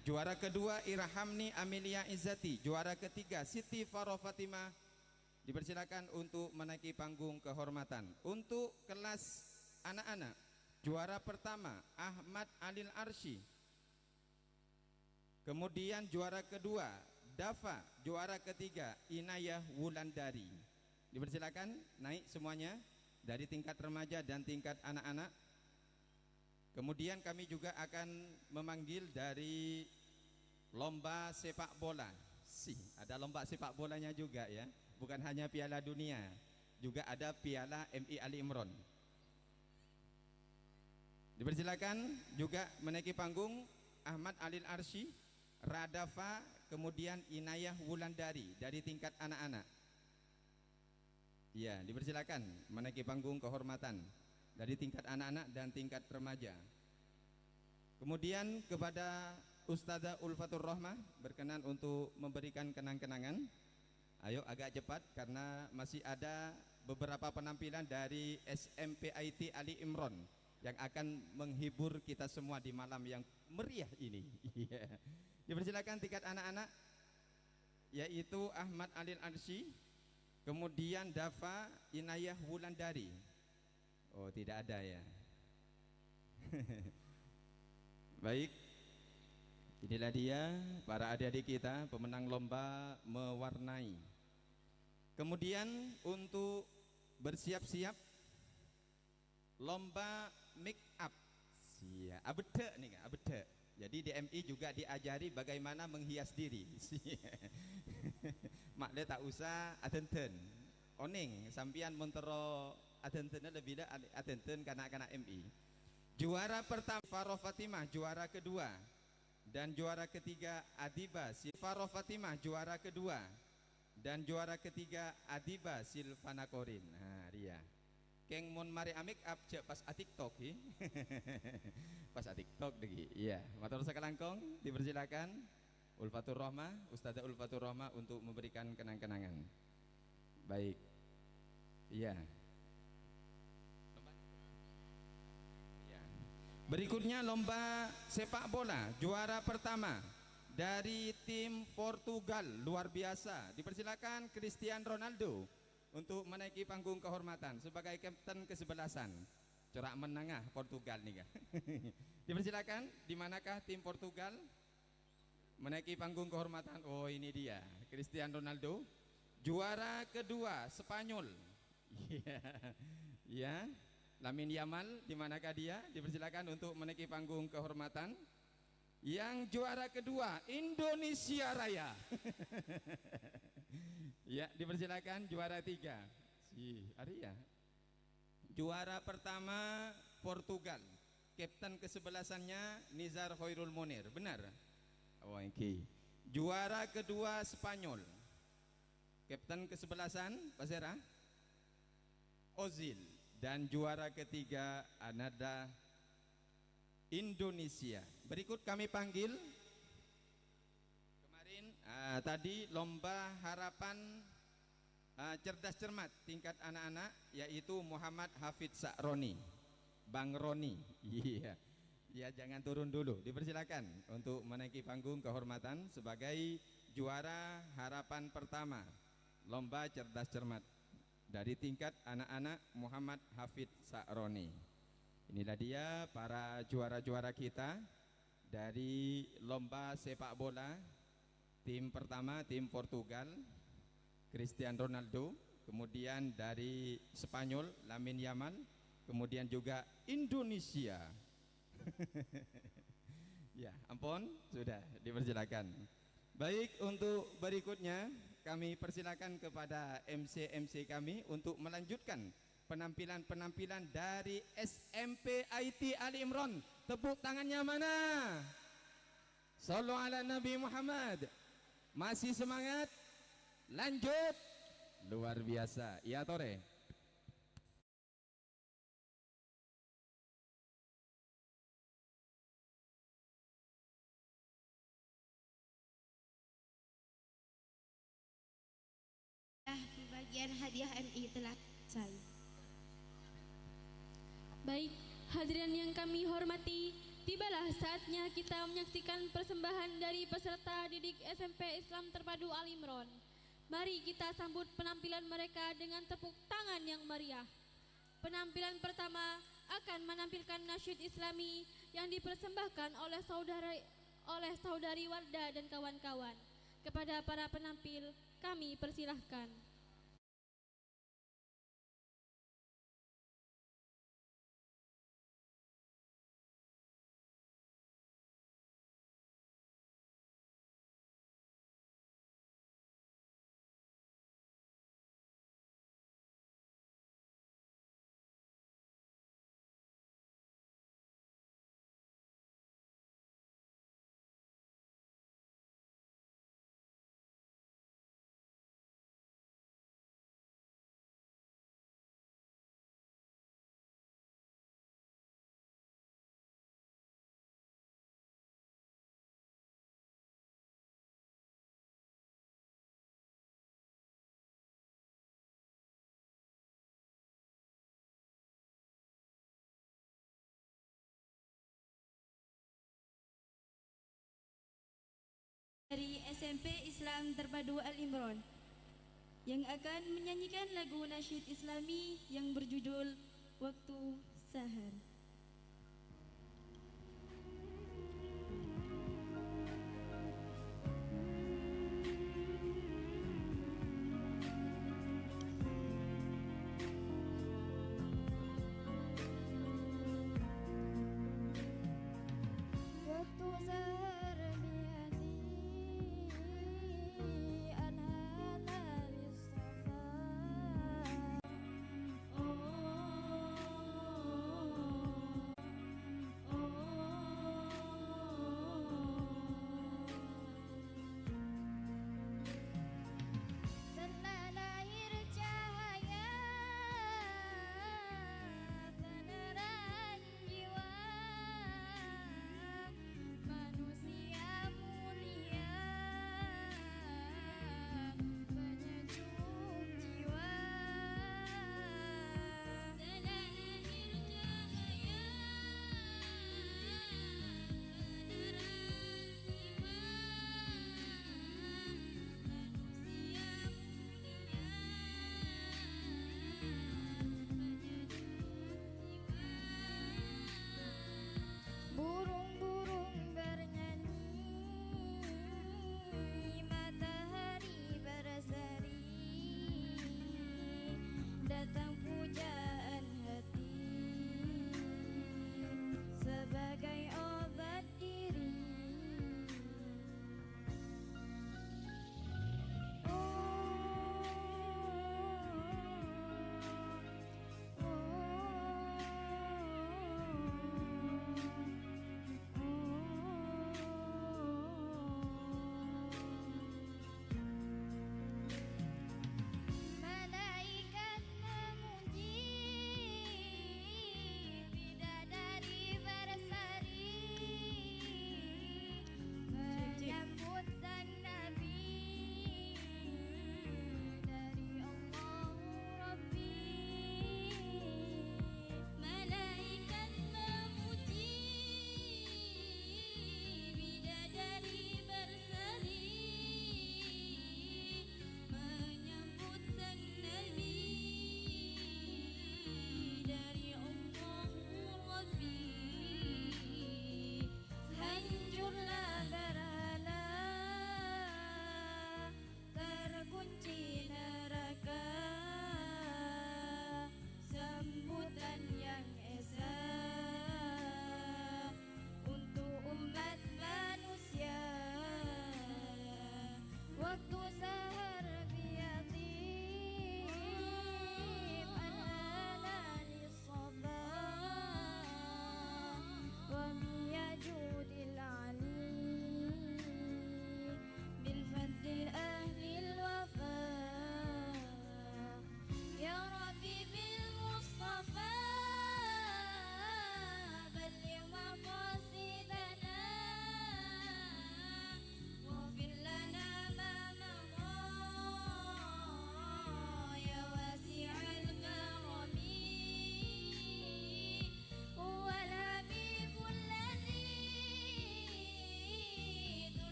Juara kedua Irhamni Amelia Izzati. Juara ketiga Siti Faroh Fatimah. Dipersilakan untuk menaiki panggung kehormatan. Untuk kelas anak-anak, juara pertama Ahmad Alil Arsy. Kemudian juara kedua Dafa. Juara ketiga Inayah Wulandari. Dipersilakan naik semuanya dari tingkat remaja dan tingkat anak-anak. Kemudian kami juga akan memanggil dari lomba sepak bola. Ada lomba sepak bolanya juga ya, bukan hanya Piala Dunia, juga ada Piala MI Ali Imron. Dipersilakan juga menaiki panggung Ahmad Alil Arsy, Radafa, kemudian Inayah Wulandari dari tingkat anak-anak. Ya, dipersilakan menaiki panggung kehormatan dari tingkat anak-anak dan tingkat remaja. Kemudian kepada Ustazah Ulfatur Rohmah berkenan untuk memberikan kenang-kenangan. Ayo agak cepat karena masih ada beberapa penampilan dari SMP IT Ali Imron yang akan menghibur kita semua di malam yang meriah ini. Dipersilakan tingkat anak-anak yaitu Ahmad Alil Arsy, kemudian Dafa Inayah Wulandari. Oh, tidak ada ya. Baik, inilah dia para adik-adik kita pemenang lomba mewarnai. Kemudian untuk bersiap-siap lomba make up. Abede nih kan, abede. Jadi di MI juga diajari bagaimana menghias diri. Makle tak usah adenten. Oning sampian montero adenten lebih dah adenten kanak-kanak MI. Juara pertama Faroh Fatimah, juara kedua. Dan juara ketiga Adiba Faroh Fatimah, juara kedua. Dan juara ketiga Adiba Silvana Korin. Nah, dia. Keng mon mari amik up cek pas TikTok hi. Pas TikTok lagi. Iya, matur sakalangkong dipersilakan Ulfatur Rohmah, Ustazah Ulfatur Rohmah untuk memberikan kenang-kenangan. Baik. Iya. Berikutnya lomba sepak bola, juara pertama dari tim Portugal, luar biasa. Dipersilakan Cristiano Ronaldo untuk menaiki panggung kehormatan sebagai kapten kesebelasan. Corak menengah Portugal nih kan. Dipersilakan, di manakah tim Portugal menaiki panggung kehormatan? Oh, ini dia, Cristiano Ronaldo. Juara kedua Spanyol. Iya. Ya. Lamine Yamal, di manakah dia? Dipersilakan untuk menaiki panggung kehormatan. Yang juara kedua Indonesia Raya. Ya, dipersilakan juara tiga si Arya. Juara pertama Portugal, kapten kesebelasannya Nizar Khairul Munir, benar? Oh, okay. Juara kedua Spanyol, kapten kesebelasan Pasera Ozil. Dan juara ketiga Anada Indonesia. Berikut kami panggil kemarin tadi lomba harapan cerdas cermat tingkat anak-anak yaitu Muhammad Hafid Sa'roni, Bang Roni. Iya. Ya, jangan turun dulu. Dipersilakan untuk menaiki panggung kehormatan sebagai juara harapan pertama lomba cerdas cermat dari tingkat anak-anak Muhammad Hafid Sa'roni. Inilah dia para juara-juara kita dari lomba sepak bola. Tim pertama tim Portugal, Cristiano Ronaldo, kemudian dari Spanyol Lamine Yamal, kemudian juga Indonesia. Ya, ampun, sudah dipersilakan. Baik, untuk berikutnya kami persilakan kepada MC kami untuk melanjutkan penampilan-penampilan dari SMP IT Ali Imran. Tepuk tangannya mana? Sallu ala Nabi Muhammad. Masih semangat? Lanjut. Luar biasa. Ya, Tore. Pembagian hadiah MI telah selesai. Baik, hadirin yang kami hormati, tibalah saatnya kita menyaksikan persembahan dari peserta didik SMP Islam Terpadu Al Imron. Mari kita sambut penampilan mereka dengan tepuk tangan yang meriah. Penampilan pertama akan menampilkan nasyid Islami yang dipersembahkan oleh saudari Wardah dan kawan-kawan. Kepada para penampil, kami persilahkan. Dari SMP Islam Terpadu Al Imron yang akan menyanyikan lagu nasyid Islami yang berjudul Waktu Sahar. Oh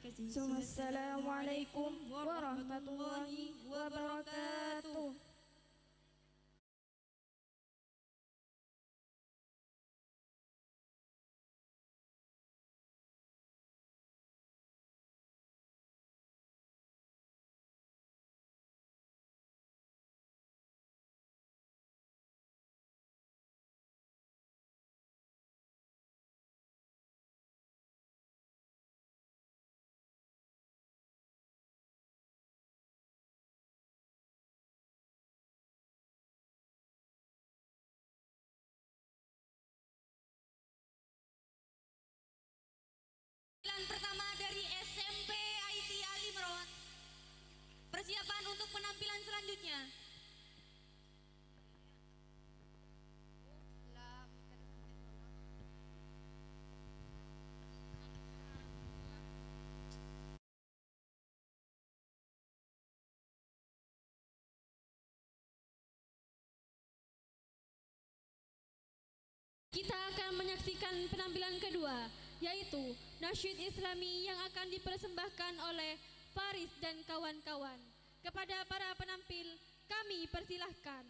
kasih. Assalamualaikum warahmatullahi wabarakatuh. Penampilan pertama dari SMP IT Al Imron. Persiapan untuk penampilan selanjutnya. Kita akan menyaksikan penampilan kedua, yaitu nasyid Islami yang akan dipersembahkan oleh Faris dan kawan-kawan. Kepada para penampil, kami persilahkan.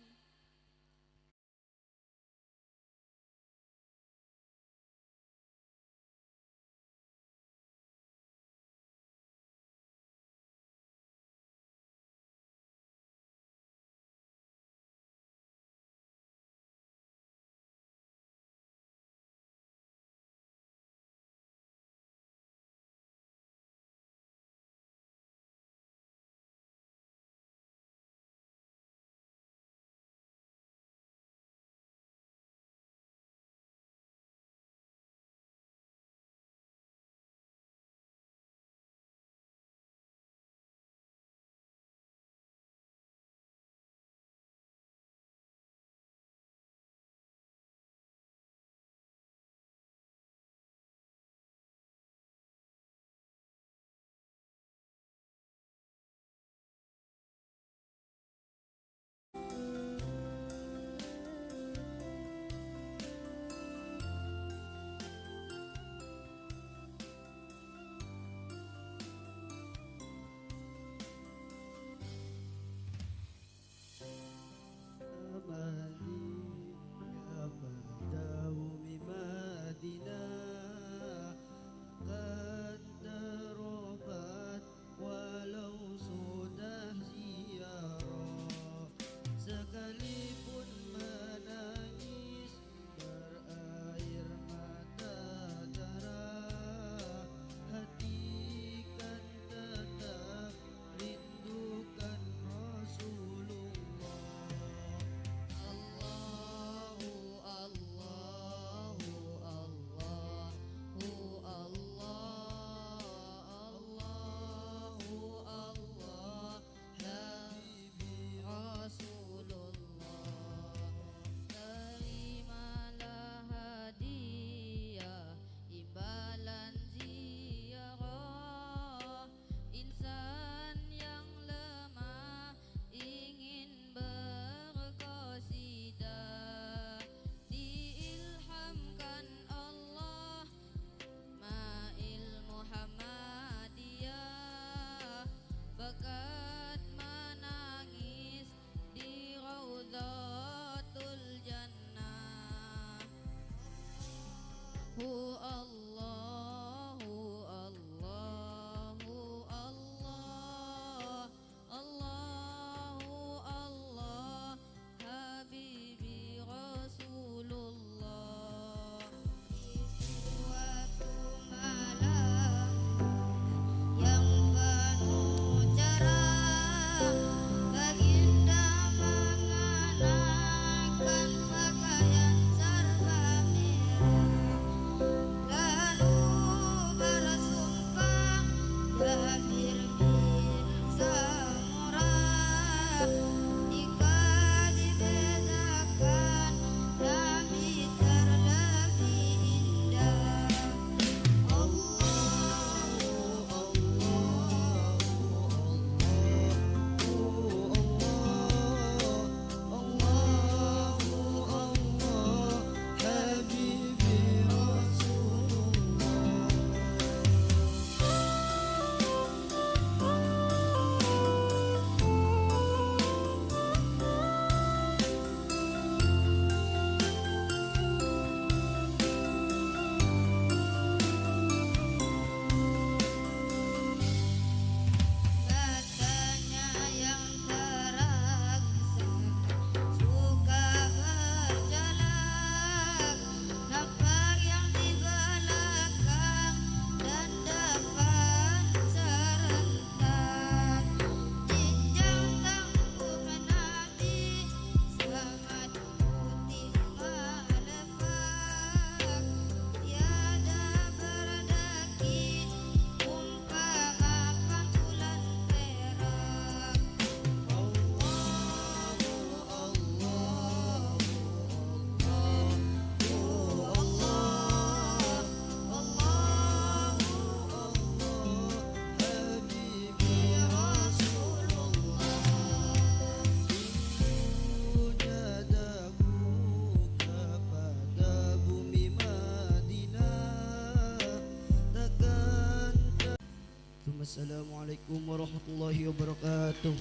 Assalamualaikum warahmatullahi wabarakatuh.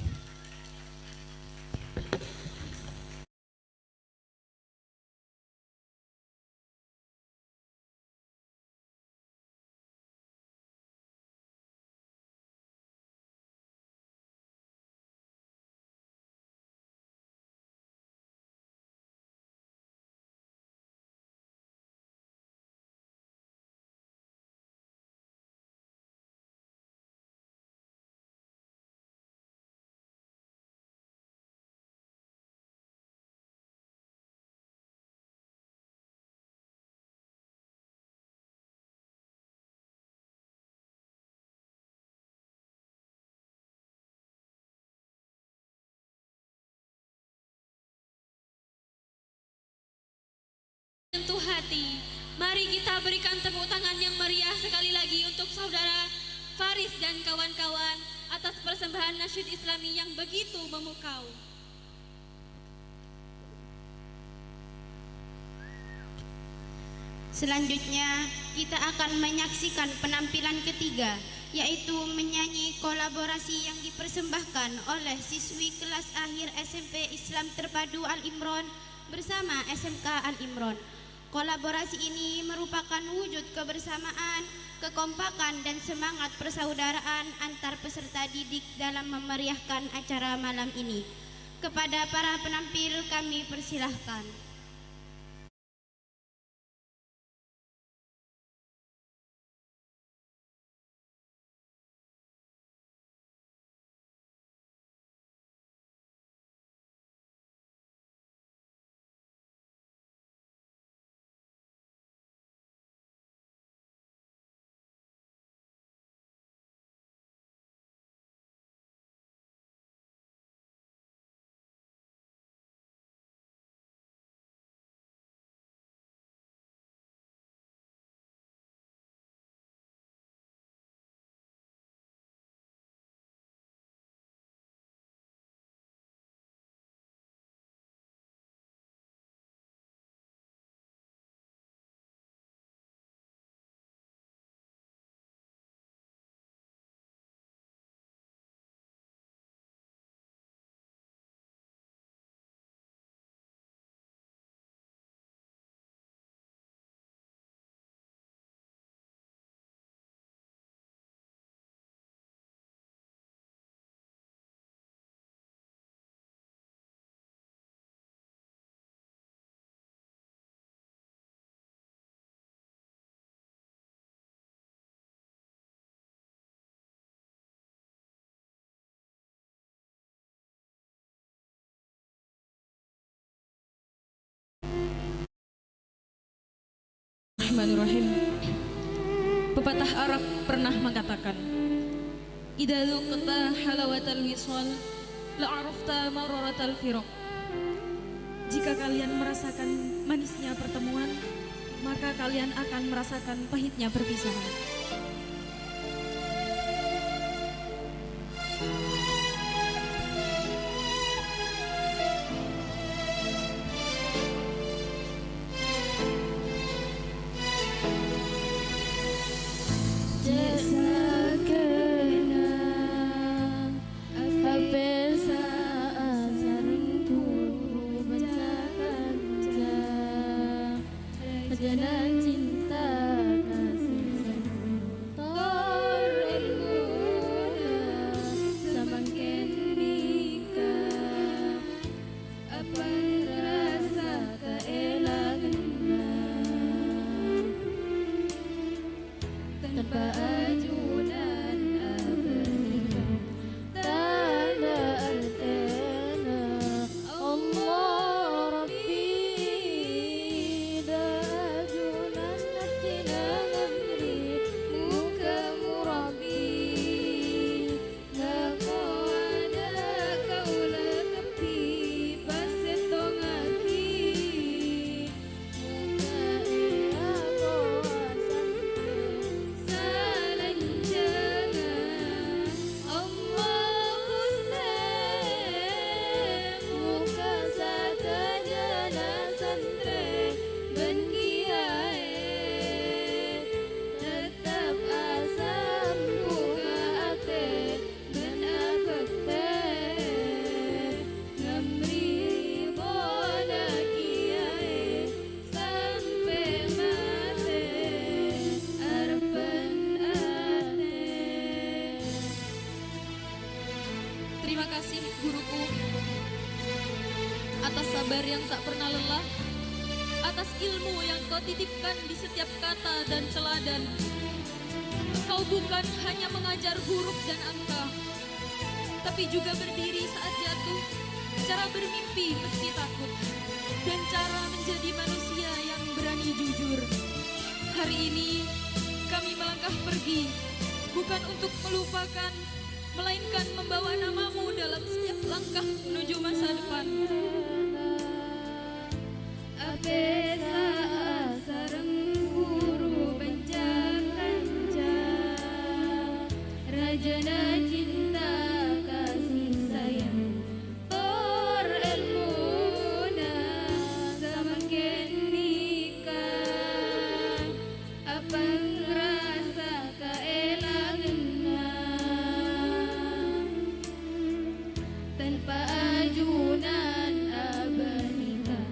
Tentu hati, mari kita berikan tepuk tangan yang meriah sekali lagi untuk saudara Faris dan kawan-kawan atas persembahan nasyid Islami yang begitu memukau. Selanjutnya, kita akan menyaksikan penampilan ketiga, yaitu menyanyi kolaborasi yang dipersembahkan oleh siswi kelas akhir SMP Islam Terpadu Al-Imron bersama SMK Al-Imron. Kolaborasi ini merupakan wujud kebersamaan, kekompakan, dan semangat persaudaraan antar peserta didik dalam memeriahkan acara malam ini. Kepada para penampil kami persilahkan. Bismillahirrahmanirrahim. Pepatah Arab pernah mengatakan, "Idza luqta halawatal wisal, la'arafta mararatal firaq." Jika kalian merasakan manisnya pertemuan, maka kalian akan merasakan pahitnya perpisahan. Perjalanan cinta kasih Toril muda Samangken nikah Apa rasa keelangan Tanpa ajudan abadi Tanda antena Allah Rabbi atas sabar yang tak pernah lelah, atas ilmu yang kau titipkan di setiap kata dan teladan. Kau bukan hanya mengajar huruf dan angka, tapi juga berdiri saat jatuh, cara bermimpi meski takut, dan cara menjadi manusia yang berani jujur. Hari ini kami melangkah pergi, bukan untuk melupakan, melainkan membawa namamu dalam setiap langkah menuju masa depan. Apesa sareng guru benca-kenca, rajana cinta kasih sayang, tor ilmuna semakin nikah, apa ngerasa kaelangenna, tanpa ajunan abanikan.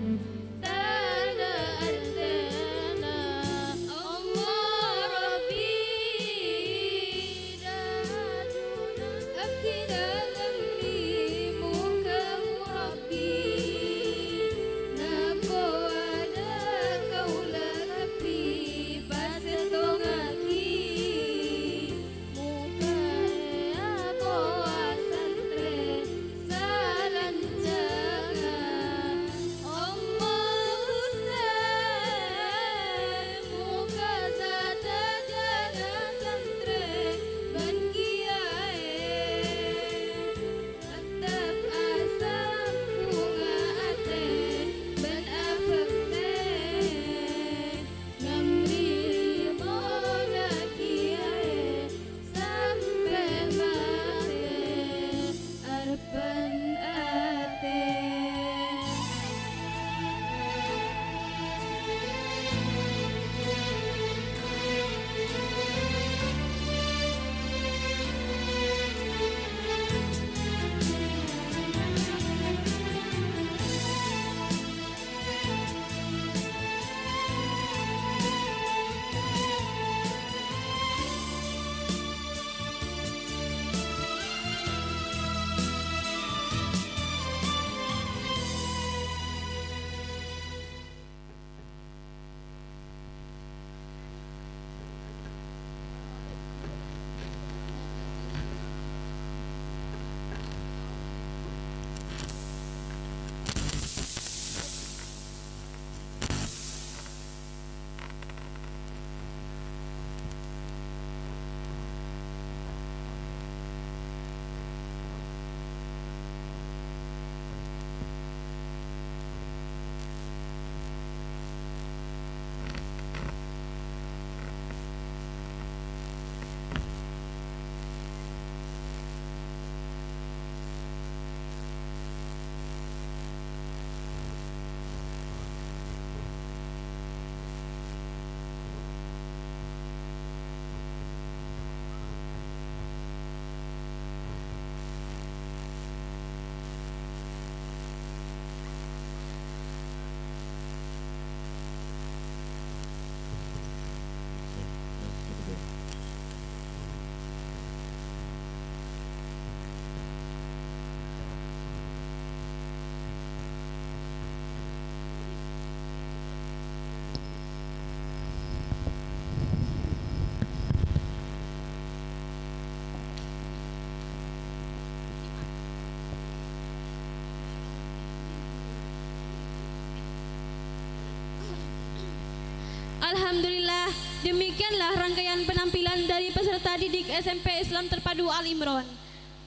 Alhamdulillah, demikianlah rangkaian penampilan dari peserta didik SMP Islam Terpadu Al Imron.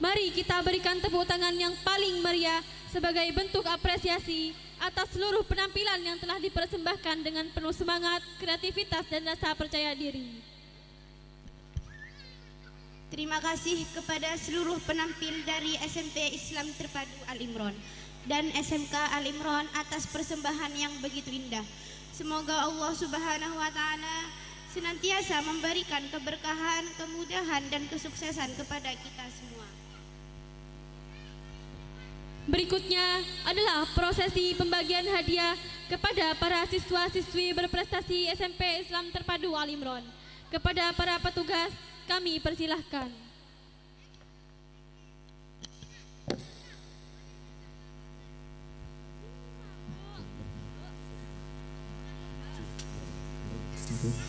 Mari kita berikan tepuk tangan yang paling meriah sebagai bentuk apresiasi atas seluruh penampilan yang telah dipersembahkan dengan penuh semangat, kreativitas, dan rasa percaya diri. Terima kasih kepada seluruh penampil dari SMP Islam Terpadu Al Imron dan SMK Al Imron atas persembahan yang begitu indah. Semoga Allah Subhanahu wa Ta'ala senantiasa memberikan keberkahan, kemudahan, dan kesuksesan kepada kita semua. Berikutnya adalah prosesi pembagian hadiah kepada para siswa-siswi berprestasi SMP Islam Terpadu Al Imron. Kepada para petugas, kami persilahkan. Baik,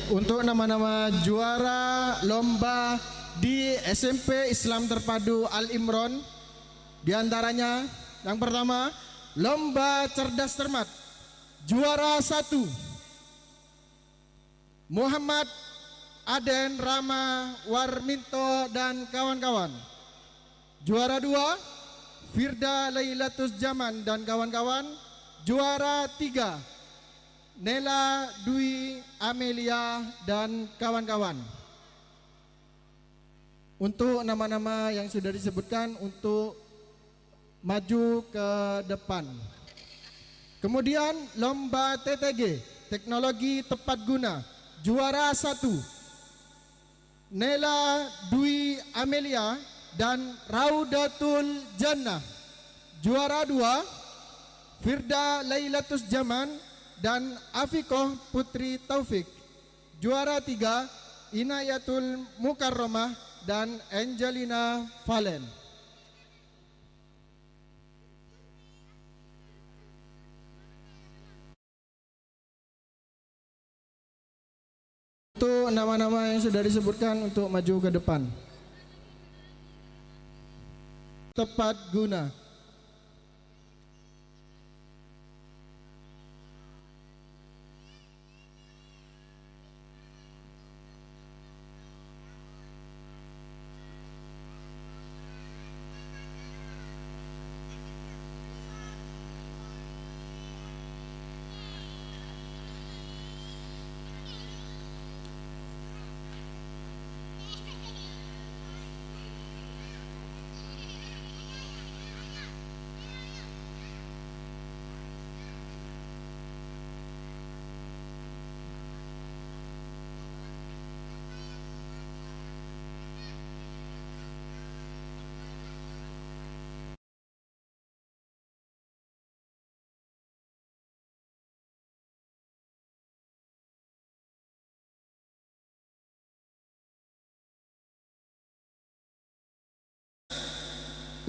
untuk nama-nama juara lomba di SMP Islam Terpadu Al-Imron, di antaranya yang pertama, lomba cerdas cermat, juara 1 Muhammad Aden Rama Warminto dan kawan-kawan. Juara 2 Firda Lailatus Zaman dan kawan-kawan. Juara 3 Nela Dwi Amelia dan kawan-kawan. Untuk nama-nama yang sudah disebutkan untuk maju ke depan. Kemudian lomba TTG, teknologi tepat guna, juara 1 Nela Dwi Amelia dan Raudatul Jannah. Juara 2 Firda Lailatus Zaman dan Afikoh Putri Taufik. Juara 3 Inayatul Mukarramah dan Angelina Valen. Untuk nama-nama yang sudah disebutkan untuk maju ke depan. Tepat guna.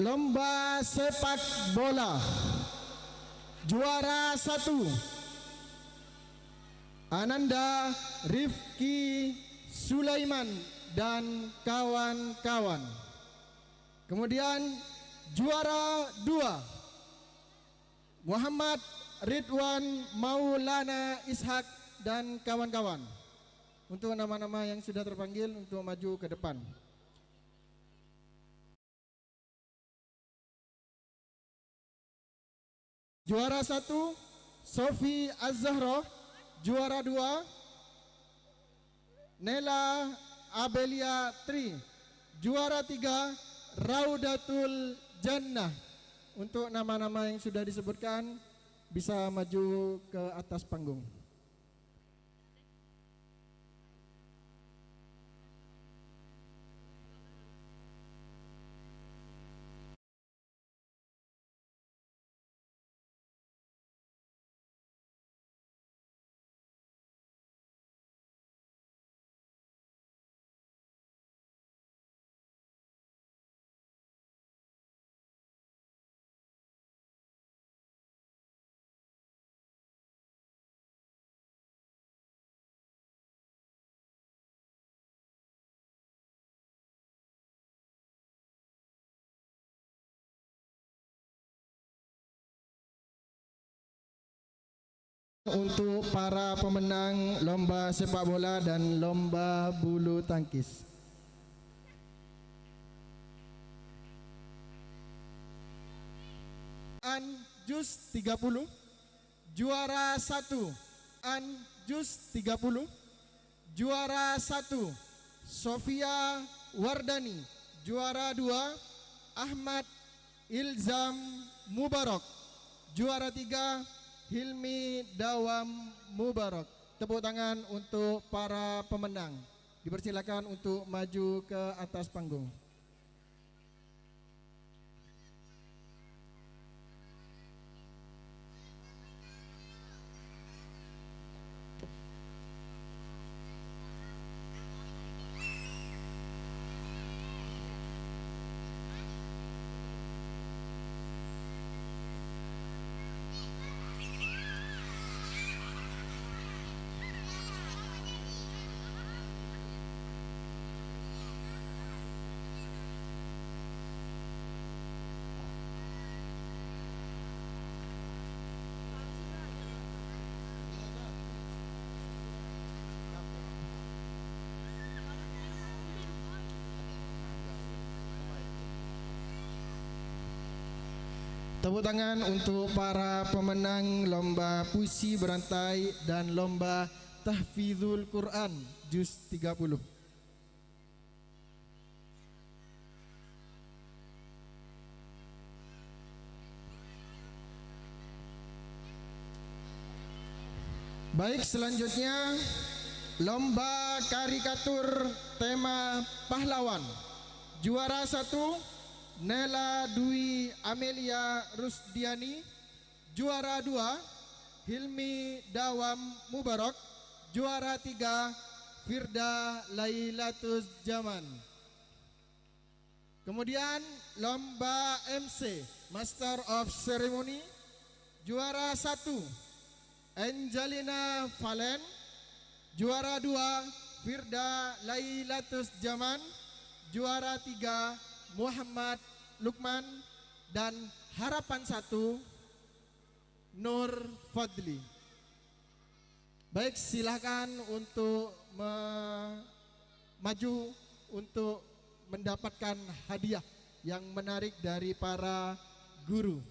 Lomba sepak bola, juara 1 Ananda Rifki Sulaiman dan kawan-kawan. Kemudian juara 2 Muhammad Ridwan Maulana Ishak dan kawan-kawan. Untuk nama-nama yang sudah terpanggil untuk maju ke depan. Juara 1 Sofi Az-Zahra. Juara 2 Nela Abelia Tri. Juara 3 Raudatul Jannah. Untuk nama-nama yang sudah disebutkan bisa maju ke atas panggung. Untuk para pemenang lomba sepak bola dan lomba bulu tangkis. An Jus 30, juara 1 An Jus 30, juara 1 Sofia Wardani, juara 2 Ahmad Ilzam Mubarak, juara 3 Hilmi Dawam Mubarak. Tepuk tangan untuk para pemenang. Dipersilakan untuk maju ke atas panggung. Tepuk tangan untuk para pemenang lomba puisi berantai dan lomba tahfidzul Quran juz 30. Baik, selanjutnya lomba karikatur tema pahlawan. Juara 1 Nela Dwi Amelia Rusdiani. Juara 2 Hilmi Dawam Mubarak. Juara 3 Firda Lailatus Zaman. Kemudian lomba MC Master of Ceremony. Juara 1 Angelina Valen. Juara 2 Firda Lailatus Zaman. Juara 3 Muhammad Lukman. Dan harapan 1 Nur Fadli. Baik, silakan untuk maju untuk mendapatkan hadiah yang menarik dari para guru.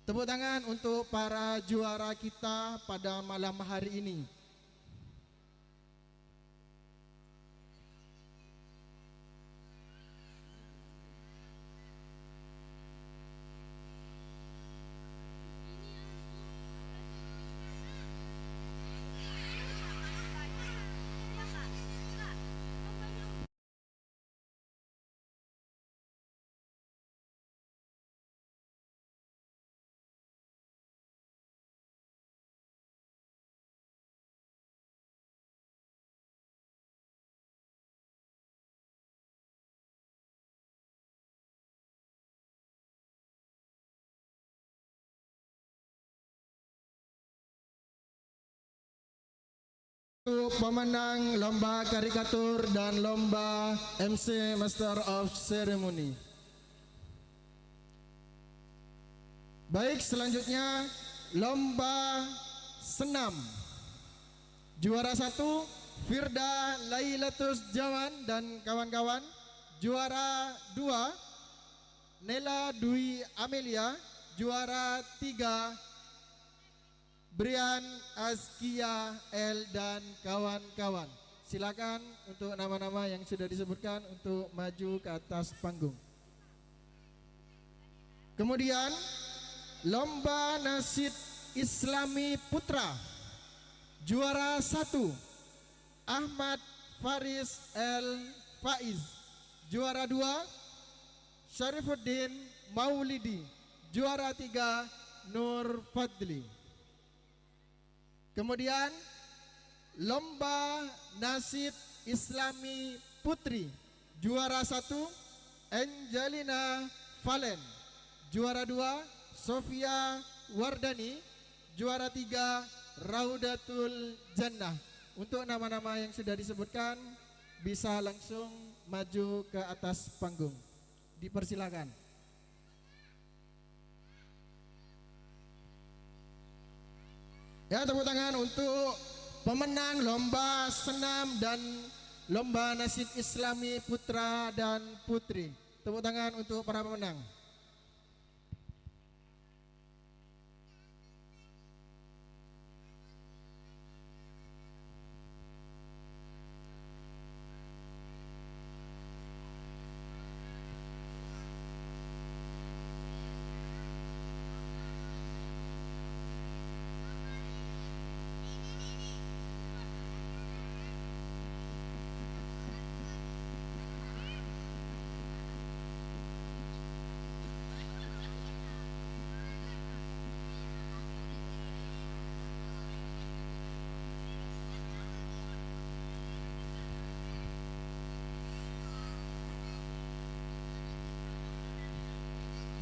Tepuk tangan untuk para juara kita pada malam hari ini. Untuk pemenang lomba karikatur dan lomba MC Master of Ceremony. Baik, selanjutnya lomba senam. Juara 1 Firda Lailatus Zaman dan kawan-kawan. Juara 2 Nela Dwi Amelia. Juara 3 Brian Azkia L dan kawan-kawan. Silakan untuk nama-nama yang sudah disebutkan untuk maju ke atas panggung. Kemudian lomba nasyid Islami Putra. Juara 1 Ahmad Faris L Faiz. Juara 2 Syarifuddin Maulidi. Juara 3 Nur Fadli. Kemudian lomba nasyid Islami Putri. Juara 1 Angelina Valen. Juara 2 Sofia Wardani. Juara 3 Raudatul Jannah. Untuk nama-nama yang sudah disebutkan bisa langsung maju ke atas panggung. Dipersilakan. Ya, tepuk tangan untuk pemenang lomba senam dan lomba nasyid Islami Putra dan Putri. Tepuk tangan untuk para pemenang.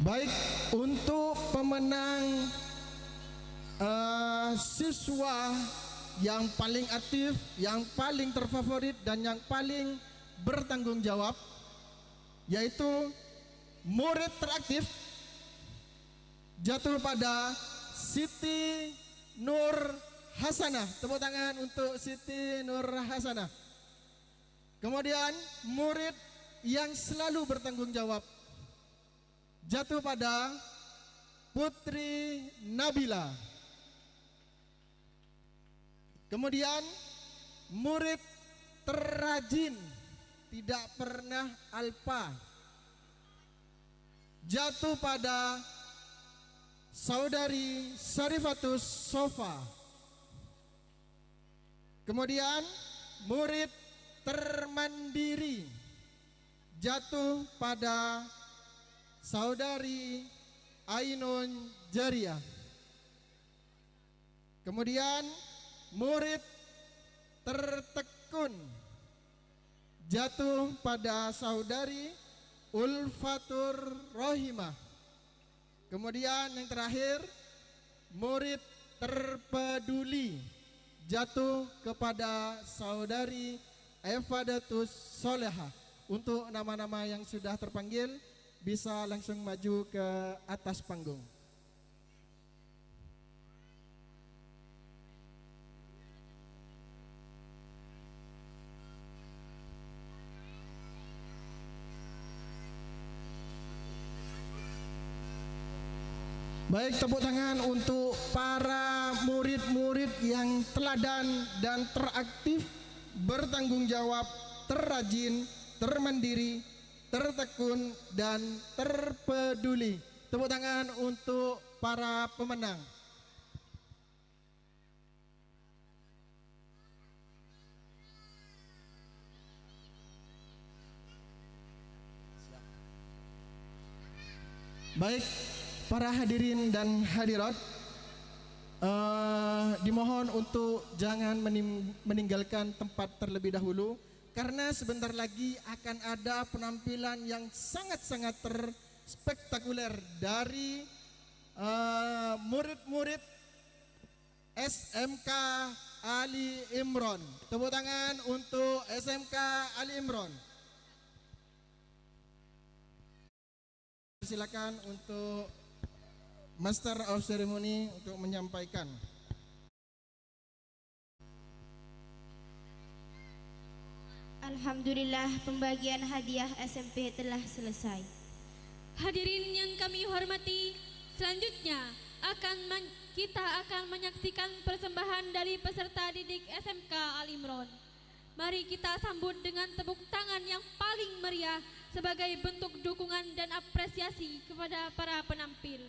Baik, untuk pemenang siswa yang paling aktif, yang paling terfavorit dan yang paling bertanggung jawab, yaitu murid teraktif, jatuh pada Siti Nur Hasanah. Tepuk tangan untuk Siti Nur Hasanah. Kemudian murid yang selalu bertanggung jawab, jatuh pada Putri Nabila. Kemudian murid terrajin, tidak pernah alpa, jatuh pada saudari Syarifatus Sofa. Kemudian murid termandiri, jatuh pada saudari Ainun Jariah. Kemudian murid tertekun, jatuh pada saudari Ulfatur Rohimah. Kemudian yang terakhir, murid terpeduli, jatuh kepada saudari Evadatus Soleha. Untuk nama-nama yang sudah terpanggil bisa langsung maju ke atas panggung. Baik, tepuk tangan untuk para murid-murid yang teladan dan teraktif, bertanggung jawab, terrajin, termandiri, tertekun, dan terpeduli. Tepuk tangan untuk para pemenang. Baik, para hadirin dan hadirat, dimohon untuk jangan meninggalkan tempat terlebih dahulu, karena sebentar lagi akan ada penampilan yang sangat-sangat spektakuler dari murid-murid SMK Ali Imron. Tepuk tangan untuk SMK Ali Imron. Silakan untuk Master of Ceremony untuk menyampaikan. Alhamdulillah, pembagian hadiah SMP telah selesai. Hadirin yang kami hormati, selanjutnya kita akan menyaksikan persembahan dari peserta didik SMK Al Imron. Mari kita sambut dengan tepuk tangan yang paling meriah sebagai bentuk dukungan dan apresiasi kepada para penampil.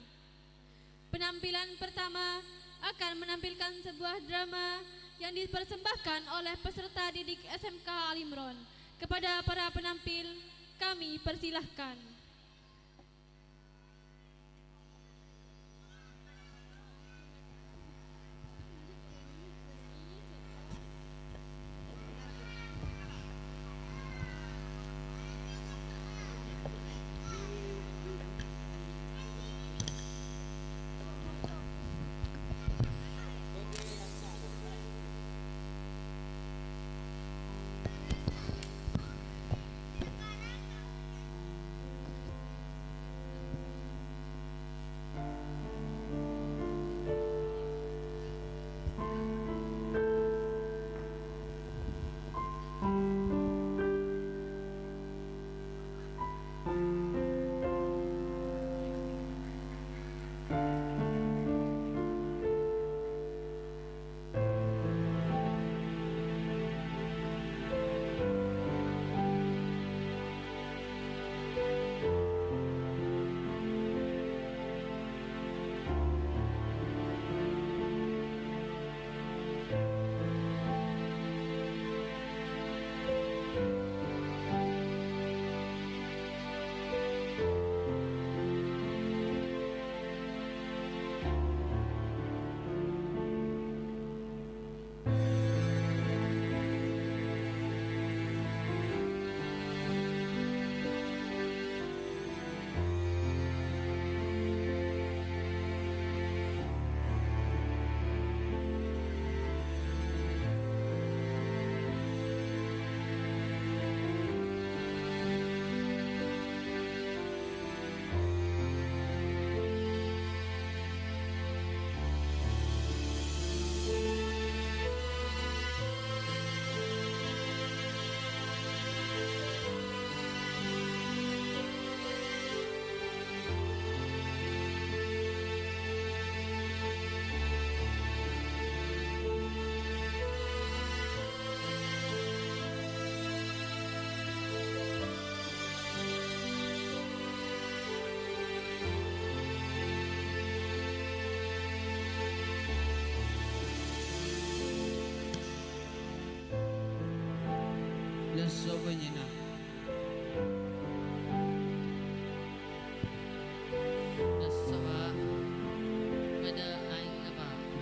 Penampilan pertama akan menampilkan sebuah drama yang dipersembahkan oleh peserta didik SMK Al Imron. Kepada para penampil, kami persilahkan.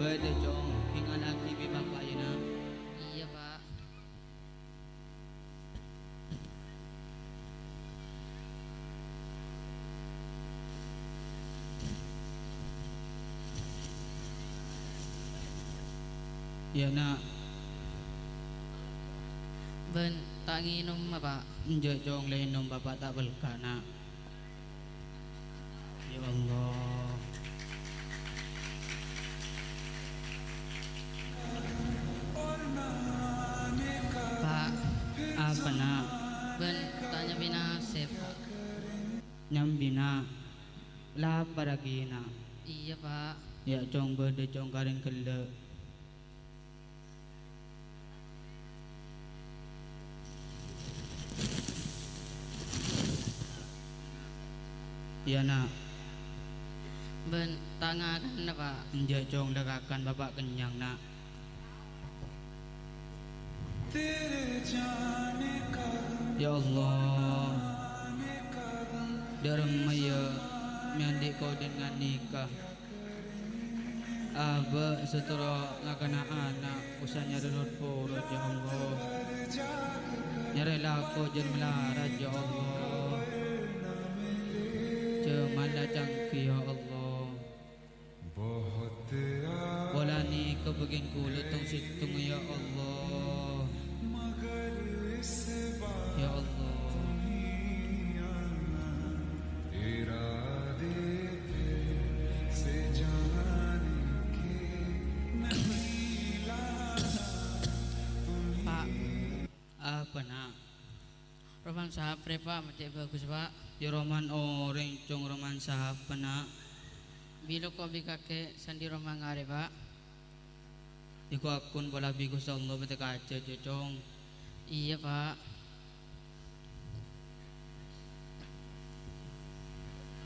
Bade Jong, hingan aktibi bapak yun na. Iya pak. Ya na, Ben, tak nginom apa? Nje Jong lenom bapak tak belka na. Ya Allah. Pak, Apa na? Ben, tanya bina sep. Nyambina. Lapar lagi na. Iya pak. Ya Jong bade Jong karin kele. Ya na, Ben, tangakan na pak. nje Jong dekakan bapak kenyang na. Ya Allah, darang maya mandi kau dengan nikah. Aba setelah ngakana anak usahanya renut purut ya Allah. Nyarilah kau jen melarat ya Allah. Cemana cangki ya Allah. Walani kebegin kulit tong situng ya Allah. Ya Allah. Pak, Apa nak? roman sahapre pak, mati bagus pak. Ya roman orang cong roman sahapa nak. Bilo ko bikake sandi roman ngare pak. Iku akun bola bigo sa Allah bete kaca cong. Iya pak.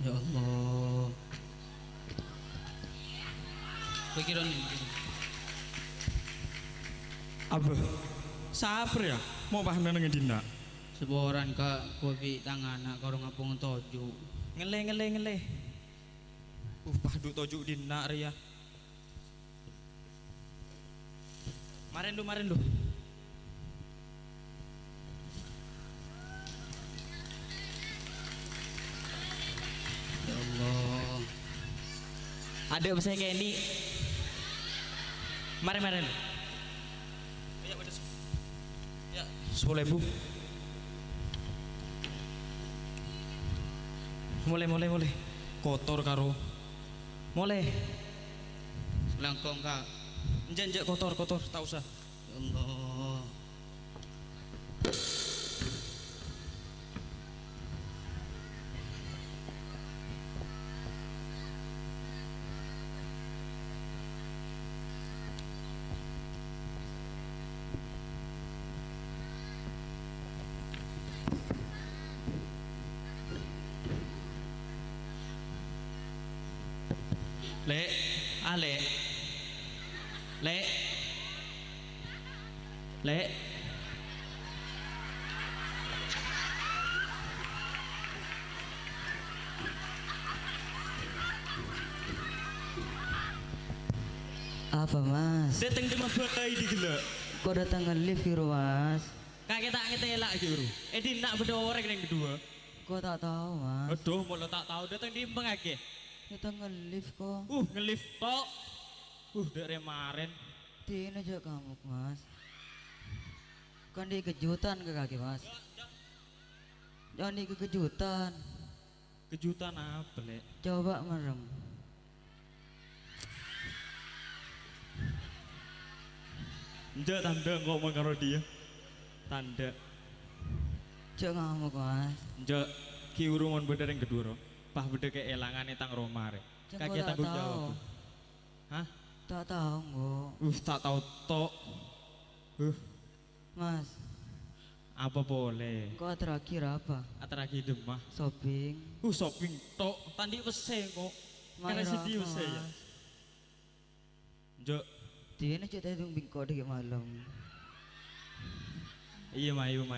Ya Allah. Pikiran ini. Abah, siapa ya? Mau paham dengan Dinda? Seboran ka kopi tangan nak karo ngapung toju. Ngele. Padu toju Dinda ria. Maren lu. Ya Allah. Ada pesan kayak ini. Maren. Ya, 10.000. Mulai. Kotor karo. Mulai. Selangkong kak. Janjak kotor, tak usah. Ya Allah. Lek. Apa mas? Datang di mabakai di gila. Kok datang ke lift gitu mas? Kakek tak ngetelak gitu. Nak beda orang yang kedua. Kok tak tahu mas? Aduh, mau tak tahu datang di mengake. Datang ke lift kok. Ngelift tok. Dari kemarin. Ini aja kamu mas. Kan di kejutan ke kaki mas. Jangan di kejutan. Kejutan apa lek? Coba merem. Nggak tanda ngomong karo dia. Tanda. Cok ngamuk mas. Nggak ki urungan beda yang kedua ro. Pah beda ke elangan tang romare. Kaki tanggung jawab. Hah? Tak tahu kok. Tak tahu tok. Mas. Apa boleh? Kok terakhir apa? Terakhir demah. Shopping. Shopping tok. Tandi wese kok. Karena sedih wese ya. Nggak. Dia ini cerita itu bingkok di malam. Iya mayu.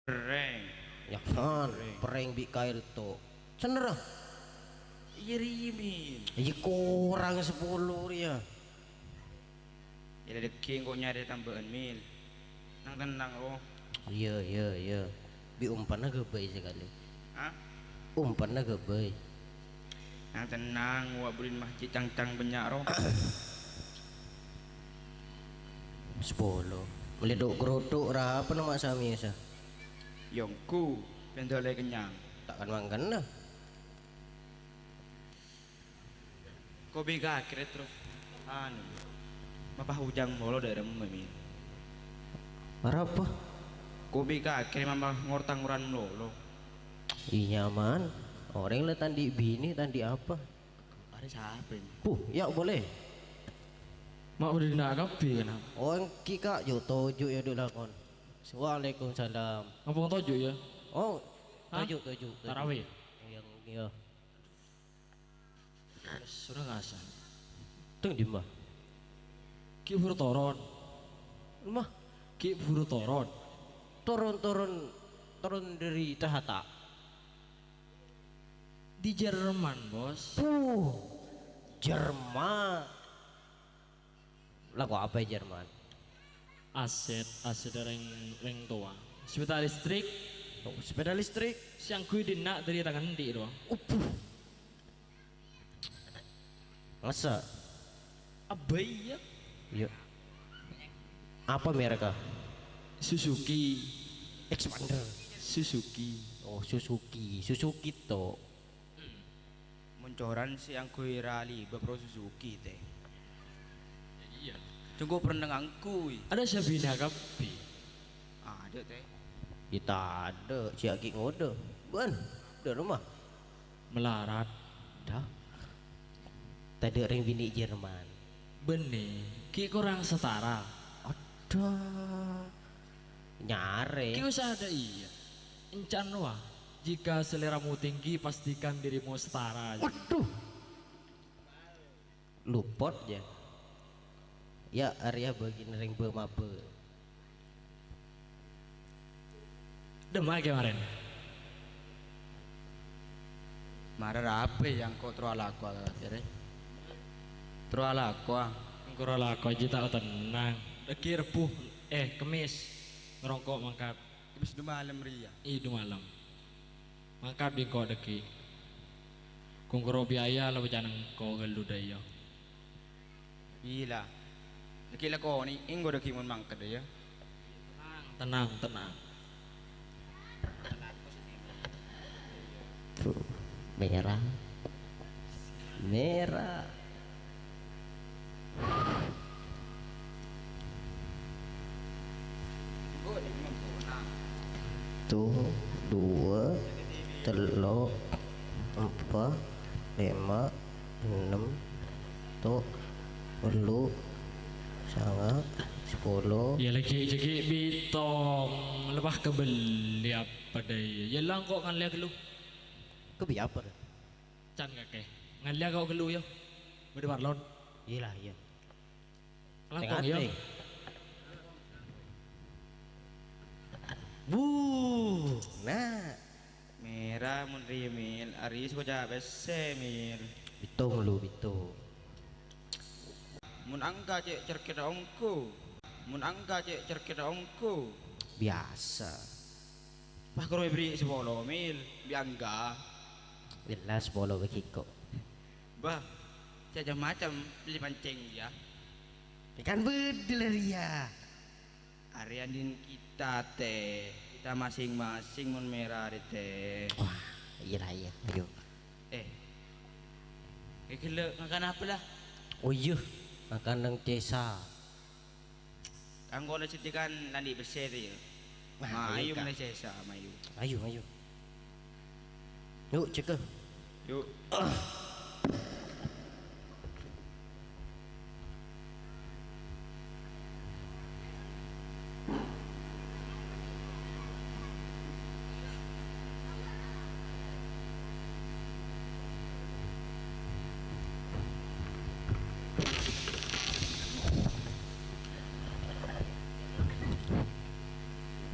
Pereng. Ya kan, pereng bi kail to. Cenderah. Iya Mil. Iya kurang 10 ya. Ya deki kok nyari tambahan Mil. Nang tenang oh. Iya. Bi umpannya gebay sekali. Hah? Umpannya gebay. Nang tenang, wak bulin masjid cang-cang banyak roh. 10. Meleduk geruduk ra apa nama sami sa? Yongku, pendole kenyang. Takkan makan dah. Kau bega akhirnya terus. Anu. Mapa hujang molo daerah Mil. Apa? Kau bega akhirnya mama ngortang uran lolo. Iya man. Orang lah tandi bini tandi apa? Ada siapa ini? Ya boleh. Mak udah dinagapi kenapa? Oh kika yo tojo ya dulu lakon. Waalaikumsalam. Apa tojo ya? Oh tojo. Tarawih. Yang iya. Sudah ngasan. Teng di mah. Ki buru toron. Mah ki buru toron. Turun dari tahta. Di Jerman bos. Jerman. Lagu apa Jerman? Aset ring tua. Sepeda listrik. Oh, sepeda listrik. Siang kui dinak dari tangan di doang. Masa? Abai ya. Iya. Apa mereknya? Suzuki. Expander. Suzuki. Oh Suzuki to. Muncoran siang kui rally bapro Suzuki teh. Iya. Tunggu perenangku. Ada Sabina kapi. Ada teh. Kita ada, si Aki ngode. Buan, udah rumah. Melarat. Dah. Tadi orang bini Jerman. Benih, ki kurang setara. Ada. Nyare. Ki usah ada iya. Encan wah. Jika seleramu tinggi, pastikan dirimu setara. Waduh. Lupot ya. Ya area bagian ring bemabe. Demai kemarin. Marah apa yang kau terlaku akhirnya? Terlaku. Engkau laku aja tak tenang. Deki repuh, kemis ngerongkok mangkat. Kemis du malam ria. Iya malam. Mangkat di kau deki. Kungkuro biaya lah jangan kau gelu daya. Gila. Deki lah kau ni, inggo deki mun mangkat ya. Tenang. Merah. Tuh 2 3 4 5 6 tuh 10 sangat 10. Ya lagi jadi bitong lepas kebeli apa daya. Ya lang kok kan lihat lu. Kebi apa? Can kakek. Ngan lihat kau gelu yo. Bede parlon. Iyalah iya. Langkong yo. Nah. Merah mun ria Mil, Aris ko jabe Mil. Bitong lu bitong. Mun angka cek cerkita ongku. Biasa. Pak karo beri 10 Mil, biangga. Jelas bolo bekiko. Bah, saja macam pilih pancing ya. Ikan bedel ya. Arian din kita teh, kita masing-masing mun merah teh. Wah, iya. Ayo. Kekele makan apa lah? Oh iya, makan nang desa. Kanggo na sitikan landi bersih ya. Mayu na desa, mayu. Ayo. Yuk, cek. Yuk.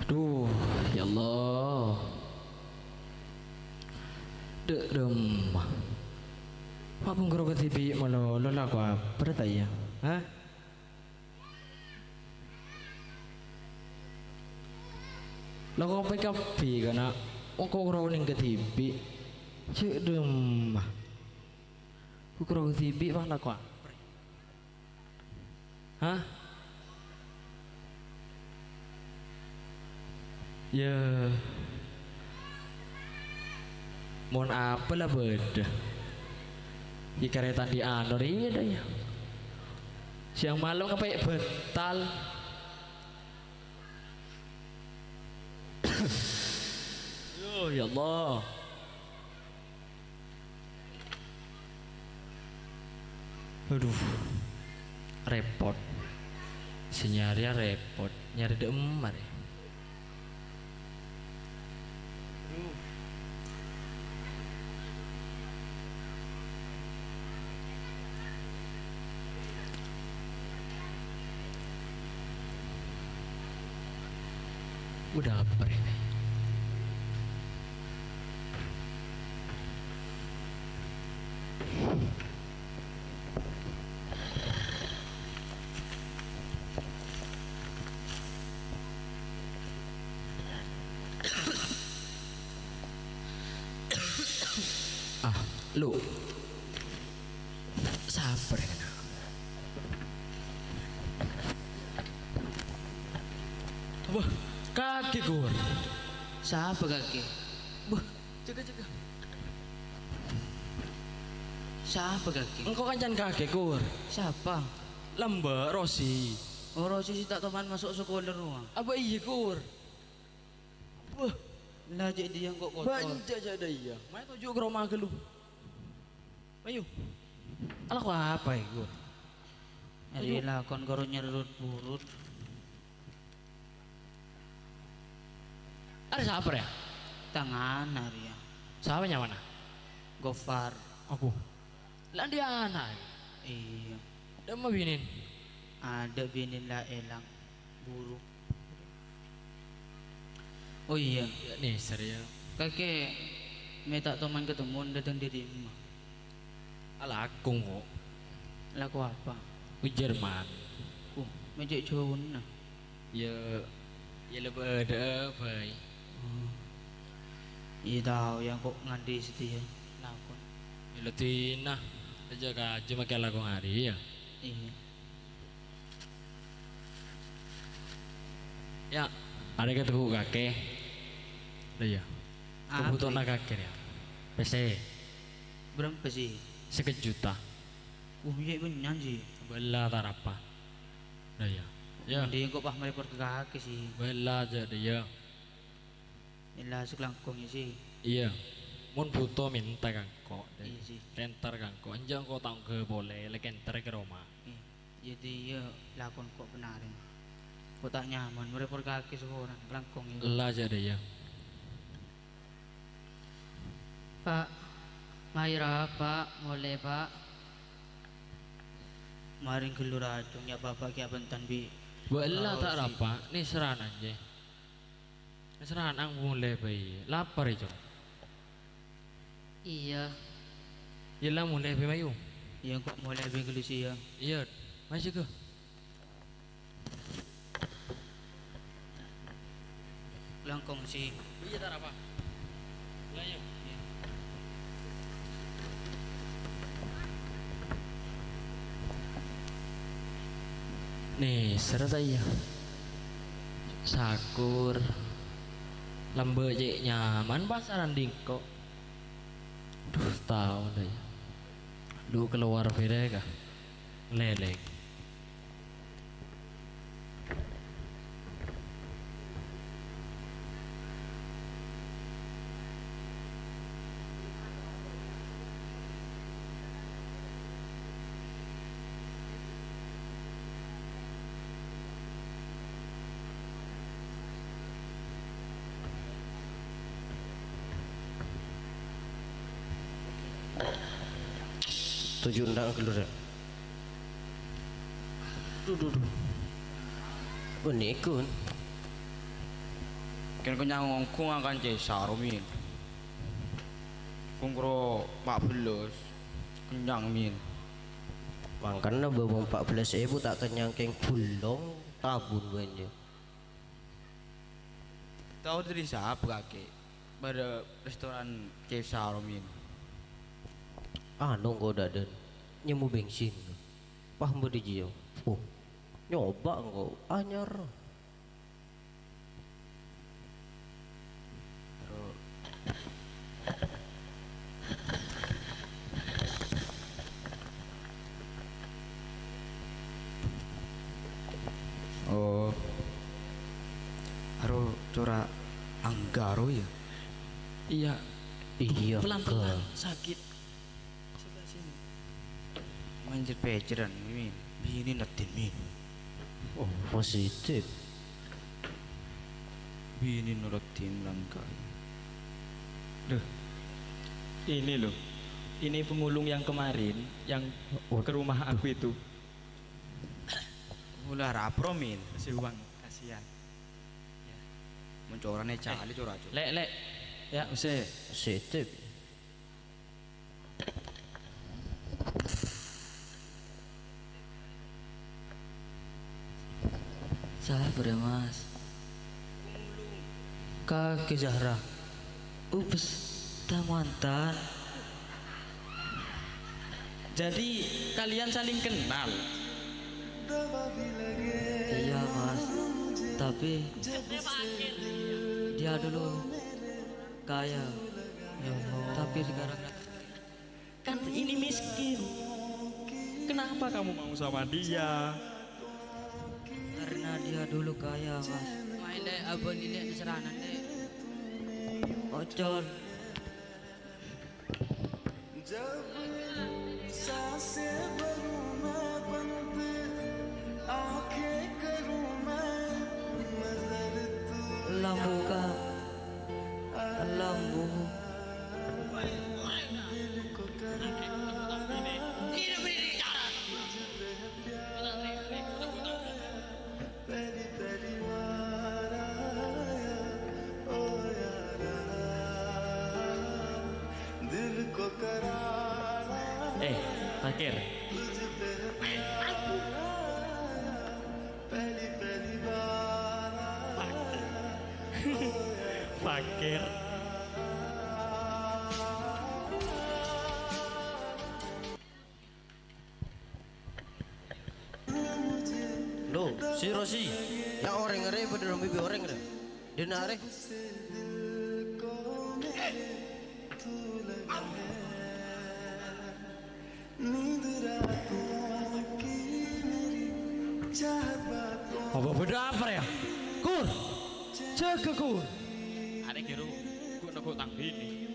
Aduh, ya Allah. Dek demah. Apa ngero ketibi malo lola ko apa ta ya? Ha? Lo ko kapi kana. O ko ngero ning ketibi. Cek demah. Ku ngero ketibi mana ko? Hah? Ya. Mohon apa lah beda. Di karetan di anor iya dah ya. Siang malam kayak bental. Oh ya Allah. Aduh. Repot. Senyari repot. Nyari demar ya. Udah lapar ini. Lu sabar ya. Wah, kaki gue. Siapa kaki? Wah, jaga. Siapa kaki? Engkau kan jangan kaki gue. Siapa? Lamba Rosi. Oh Rosi si tak teman masuk sekolah rumah. Apa iya gue? Wah, lah jadi dia kok kotor. banyak aja iya. Main tujuh ke rumah ke lu. Ayo. Alah kok apa ya gue? Jadi lakon karo nyerut-burut. Ada siapa ya? Tangan hari ya. Siapa yang mana? Gofar. Aku. Lah dia anak. Iya. Dia mau binin. Ada binin lah elang buruk. Oh iya. Nih serius. Kakek minta teman ketemu datang di rumah. Alah aku kok. Laku apa? Ke Jerman. Mejek jauh nah. Ya lebih ada baik. Iya tahu yang kok ngandi setia lakon. Ya Tina. Aja kaji makai lagu hari ya. Iya. Ya, ada ketemu kakek. Iya. Kebutuhan kakek ya. PC. Berapa sih? Sekejuta. Iya benar sih. Bela tarapa. Iya. Ya. Dia kok pah merepot ke kakek sih. Bela aja dia. Inilah sekelangkungnya sih. Iya. Mun butuh minta kangko. Iya sih. Kenter kangko. Anjang kau tahu ke boleh. Lekenter ke rumah. Jadi ya lakon kok benarin. Kok tak nyaman merepot kaki semua orang kelangkung itu. Lah aja dia. Pak, Maira Pak, boleh Pak. Maring gelur acungnya bapak kia bentan bi. Bela tak apa. Nih seran aja. Seran ang mulai bayi. Lapar itu. Iya. Yelah mulai bayi mayu. Iya kok mulai bayi gelusi ya. Iya. Masih ke. Langkong sih. Iya tak apa. Layu. Nih serta iya. Sakur. Lembe cek nyaman pasaran dingko. Duh tahu deh. Duh keluar mereka. Leleng. Tujuh ndang keluar. Duh. Benikun. Kan kenyang ngongkong akan cesar min. Kungkro 14 kenyang min. Makanya bawang 14.000 tak kenyang keng bulong tabun banyak. Tahu dari siapa kakek? Pada restoran cesar min. Anu kau dadan nyemu bensin. Paham bodi jio. Oh, nyoba engkau anyar. Oh, aro cora anggaro ya? Iya. Iya. Pelan-pelan sakit. Sebelah sini. Manjat peceran min. Bini natin min. Oh, positif. Bini nurutin langkah. Duh, ini loh, ini pemulung yang kemarin yang ke rumah aku itu. Ulah rapro min. Kasih uang, kasihan. Ya. Mencorane cali cora. Lek, ya usah. Positif. Sabar ya mas. Kak Zahra. Ups, tak mantan. Jadi kalian saling kenal. Iya mas. Tapi dia dulu kaya. Ya Allah. Tapi sekarang Kan ini miskin. Kenapa kamu mau sama dia? karena dia dulu kaya mas. Main deh abon ini di seranan deh. Ocon. Lambu ka. Lambu. Fakir. Fakir. Loh, si Rosi, yang orang ngere pada orang bibi orang ngere. Dia nare. Apa beda apa ya? Kur, jaga kur. Ada kira aku nak tang bini.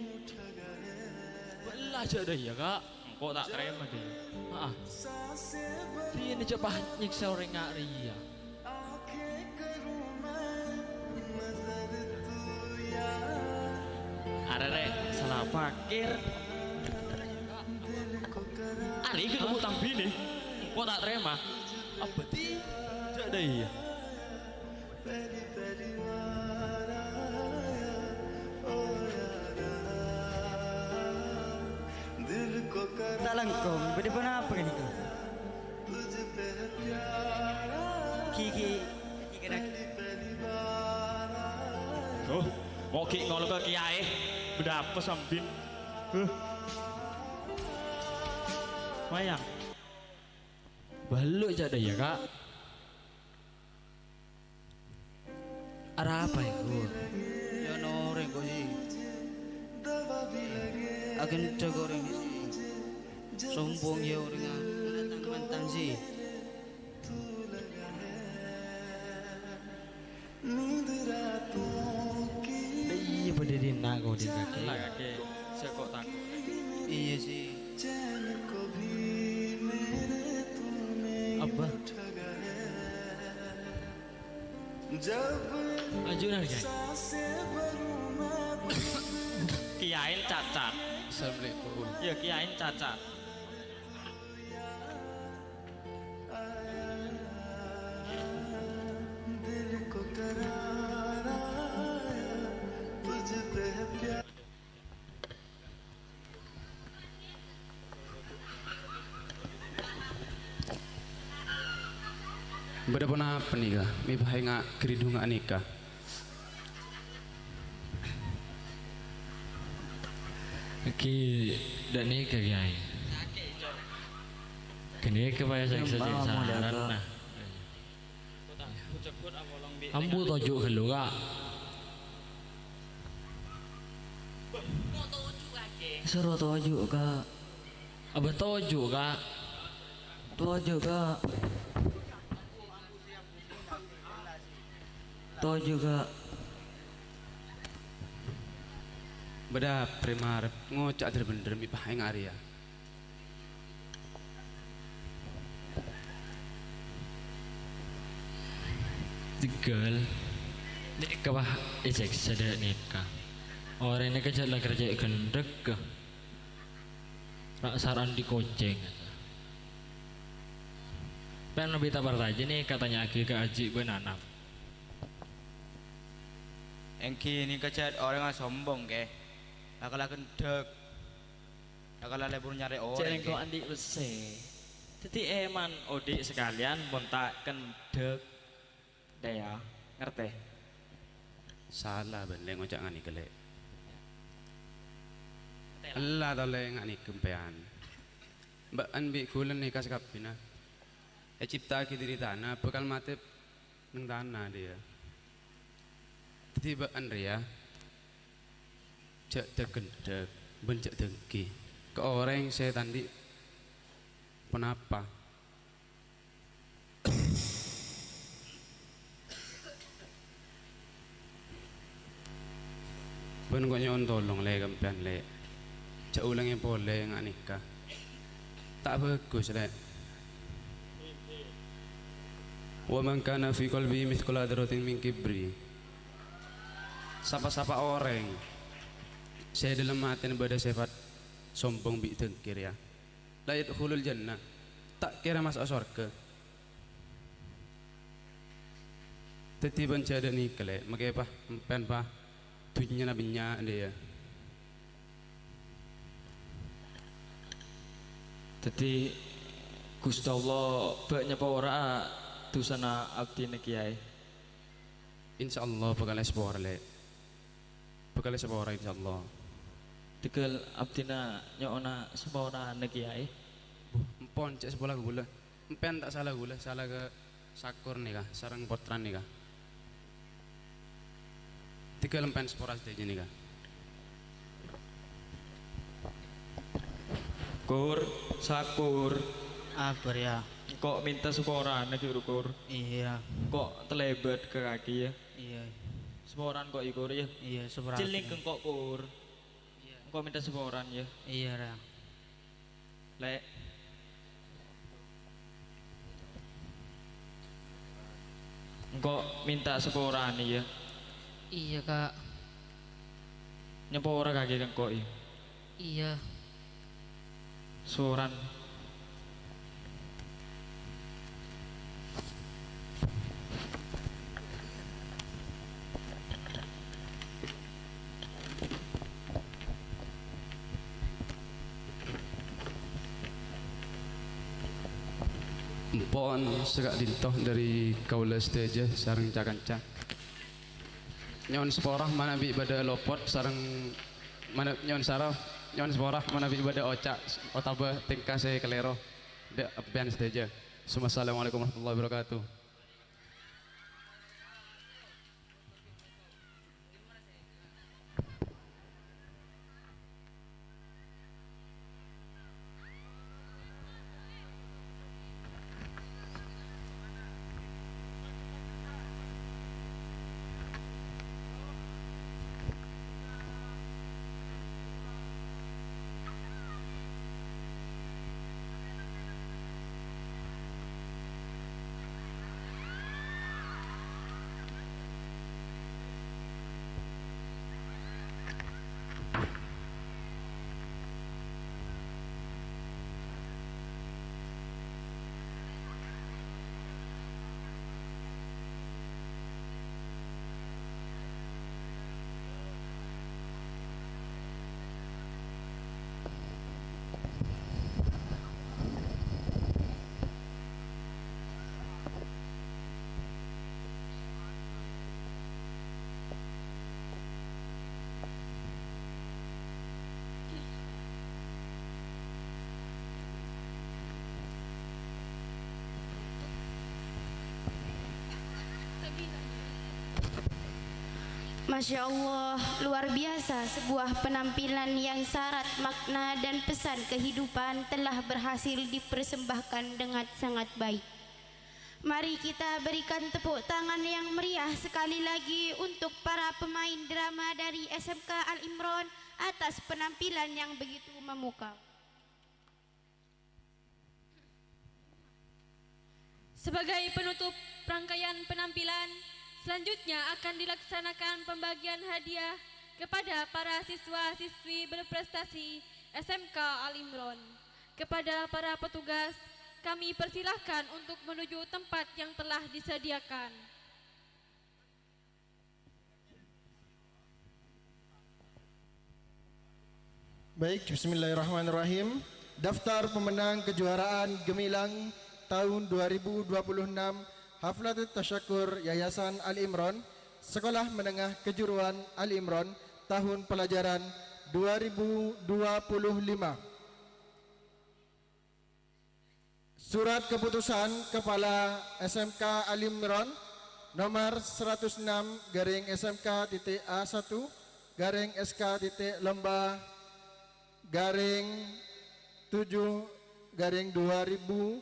Belah aja dah ya kak. Kok tak terima dia. Ah, ini coba nyiksa orang ngari ya. Ada deh salah fakir. Ada ikut kamu tang bini. Kok tak terima? Apa tidak ada ya? Tak langkong, beda pun apa kan itu? Kiki kena. Oh, mau ki ngolo ke kiai. Beda apa sambin? Mayang. Baluk aja ada ya kak. Ada apa itu? Ya noreng kok sih. Akan jaga orang ini sih. Sombong ya orang datang mantan sih. Iya pada dina kau di kaki. Lah kakek, saya kok takut. Iya sih. Apa? Ajunan kan? Kiain cacat. Assalamualaikum. Ya kiain cacat. Beda pun apa nih kah? Mi bahaya ngak keridu ngak nikah. Ki dak nikah kiai. Kini kebaya saya saran nah. Ambu tojuk gelo kak. Suruh tojuk kak. Abah tojuk kak. Tojuk kak. Tojuk kak. Beda primar ngocak bener mi bahaya ngak Arya. Tegal. Nek kebah ejek sedek nikah. Orang ini kerja lah kerja gendek ke. Rak saran di koceng. Pen lebih tabar aja nih katanya Aki ke Aji benanam. Engki ini kerja orang yang sombong ke. Lakalah gendek. Lakalah lebur nyari orang. Jangan kau andi usai. Jadi eman odik sekalian bontak gendek. Daya, ngerti? Salah bener ngocak ngani kelek. Allah toleh ngani kempean. Mbak anbi kulen nikah sekapina. Cipta ki diri tanah, bekal mati neng tanah dia. Tiba Andrea, cek tergendek, bencak dengki. Ke orang saya tandi, kenapa? Ben kok nyon tolong le kampian le. Cak ulang yang boleh ngak nikah. Tak bagus le. Wa man kana fi qalbi mithqala dzarratin min kibri. Sapa-sapa orang saya dalam hati pada sifat sombong bi dengkir ya. La yadkhulul jannah. Tak kira masuk surga. Tetiban jada nikah le. Makai apa? Empen pa. Tujuhnya nabinya dia. Jadi Gusti Allah banyak ora dusana abdi kiai. Insyaallah bakal sepor le. Bakal sepor insyaallah. Tegal abdina nyona sepora kiai. Empon cek sebelah gula. Empen tak salah gula, salah ke sakur nih kah, sarang potran nih kah. Tiga lempen sporas deh nih kah. Kur, sakur. Apa ya? Kok minta sporan nek kur? Iya. Kok telebat ke kaki ya? Iya. Sporan kok ikur ya? Iya, sporan. Ciling kok kur. Iya. Kok minta sporan ya? Iya ra. Lek. Kok minta sporan ya? Iya kak. Nyepo ora kaki kan kok ya? Iya. Sporan. Empon segak dintoh dari kaula stage sareng cakanca. Nyon sporah mana bi pada lopot sareng mana nyon sarah nyon sporah mana bi pada ocak otaba tingkah saya kelero de apian stage. Assalamualaikum warahmatullahi wabarakatuh. Masya Allah, luar biasa sebuah penampilan yang syarat makna dan pesan kehidupan telah berhasil dipersembahkan dengan sangat baik. Mari kita berikan tepuk tangan yang meriah sekali lagi untuk para pemain drama dari SMK Al-Imron atas penampilan yang begitu memukau. Sebagai penutup rangkaian penampilan, selanjutnya akan dilaksanakan pembagian hadiah kepada para siswa-siswi berprestasi SMK Al-Imron. Kepada para petugas, kami persilahkan untuk menuju tempat yang telah disediakan. Baik, bismillahirrahmanirrahim. Daftar pemenang kejuaraan gemilang tahun 2026 Haflatul Tasyakur Yayasan Al-Imron Sekolah Menengah Kejuruan Al-Imron tahun pelajaran 2025. Surat keputusan Kepala SMK Al-Imron nomor 106 garing SMK.A1 garing SK.Lomba garing 7 garing 2026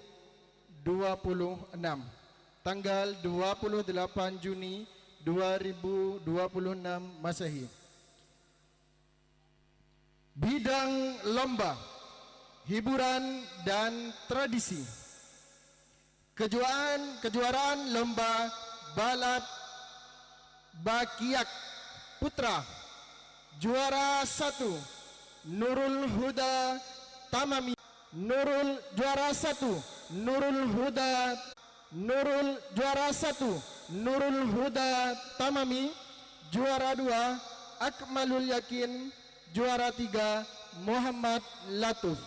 tanggal 28 Juni 2026 Masehi. Bidang lomba, hiburan dan tradisi. Kejuaraan lomba balap Bakiak Putra. Juara 1 Nurul Huda Tamami. Juara 1 Nurul Huda Tamami. Juara 2 Akmalul Yakin. Juara 3 Muhammad Latuf.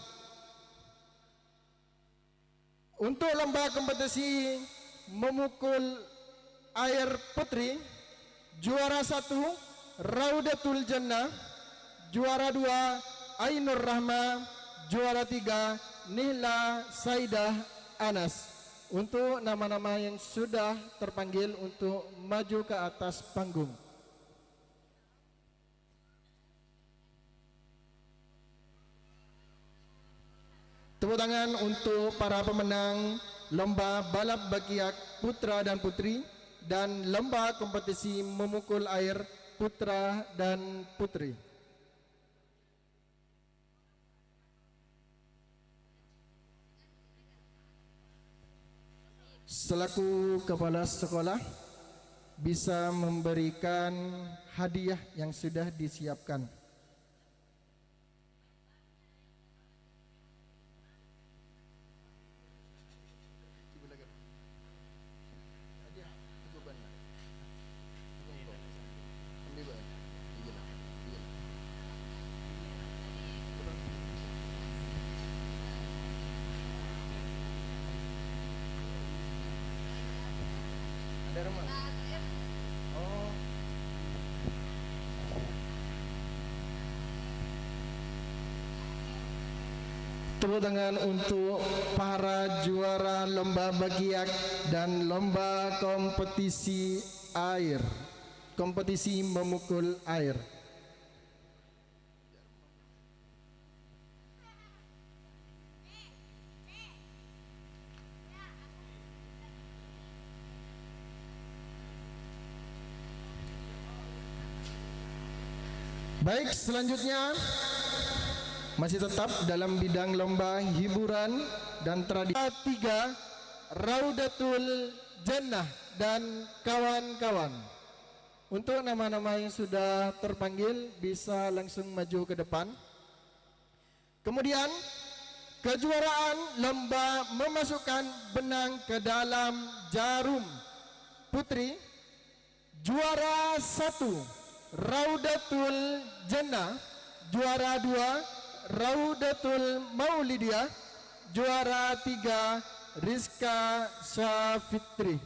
Untuk lomba kompetisi memukul air putri, juara 1 Raudatul Jannah, juara 2 Ainur Rahma, juara 3 Nihla Saidah Anas. Untuk nama-nama yang sudah terpanggil untuk maju ke atas panggung. Tepuk tangan untuk para pemenang lomba balap Bakiak putra dan putri dan lomba kompetisi memukul air putra dan putri. Selaku kepala sekolah bisa memberikan hadiah yang sudah disiapkan. Ada rumah? Oh. Tepuk tangan untuk para juara lomba Bakiak dan lomba kompetisi air. Kompetisi memukul air. Baik, selanjutnya masih tetap dalam bidang lomba hiburan dan tradisi. 3 Raudatul Jannah dan kawan-kawan. Untuk nama-nama yang sudah terpanggil bisa langsung maju ke depan. Kemudian kejuaraan lomba memasukkan benang ke dalam jarum putri. Juara 1 Raudatul Jannah, juara 2 Raudatul Maulidiyah, juara 3 Rizka Syafitri.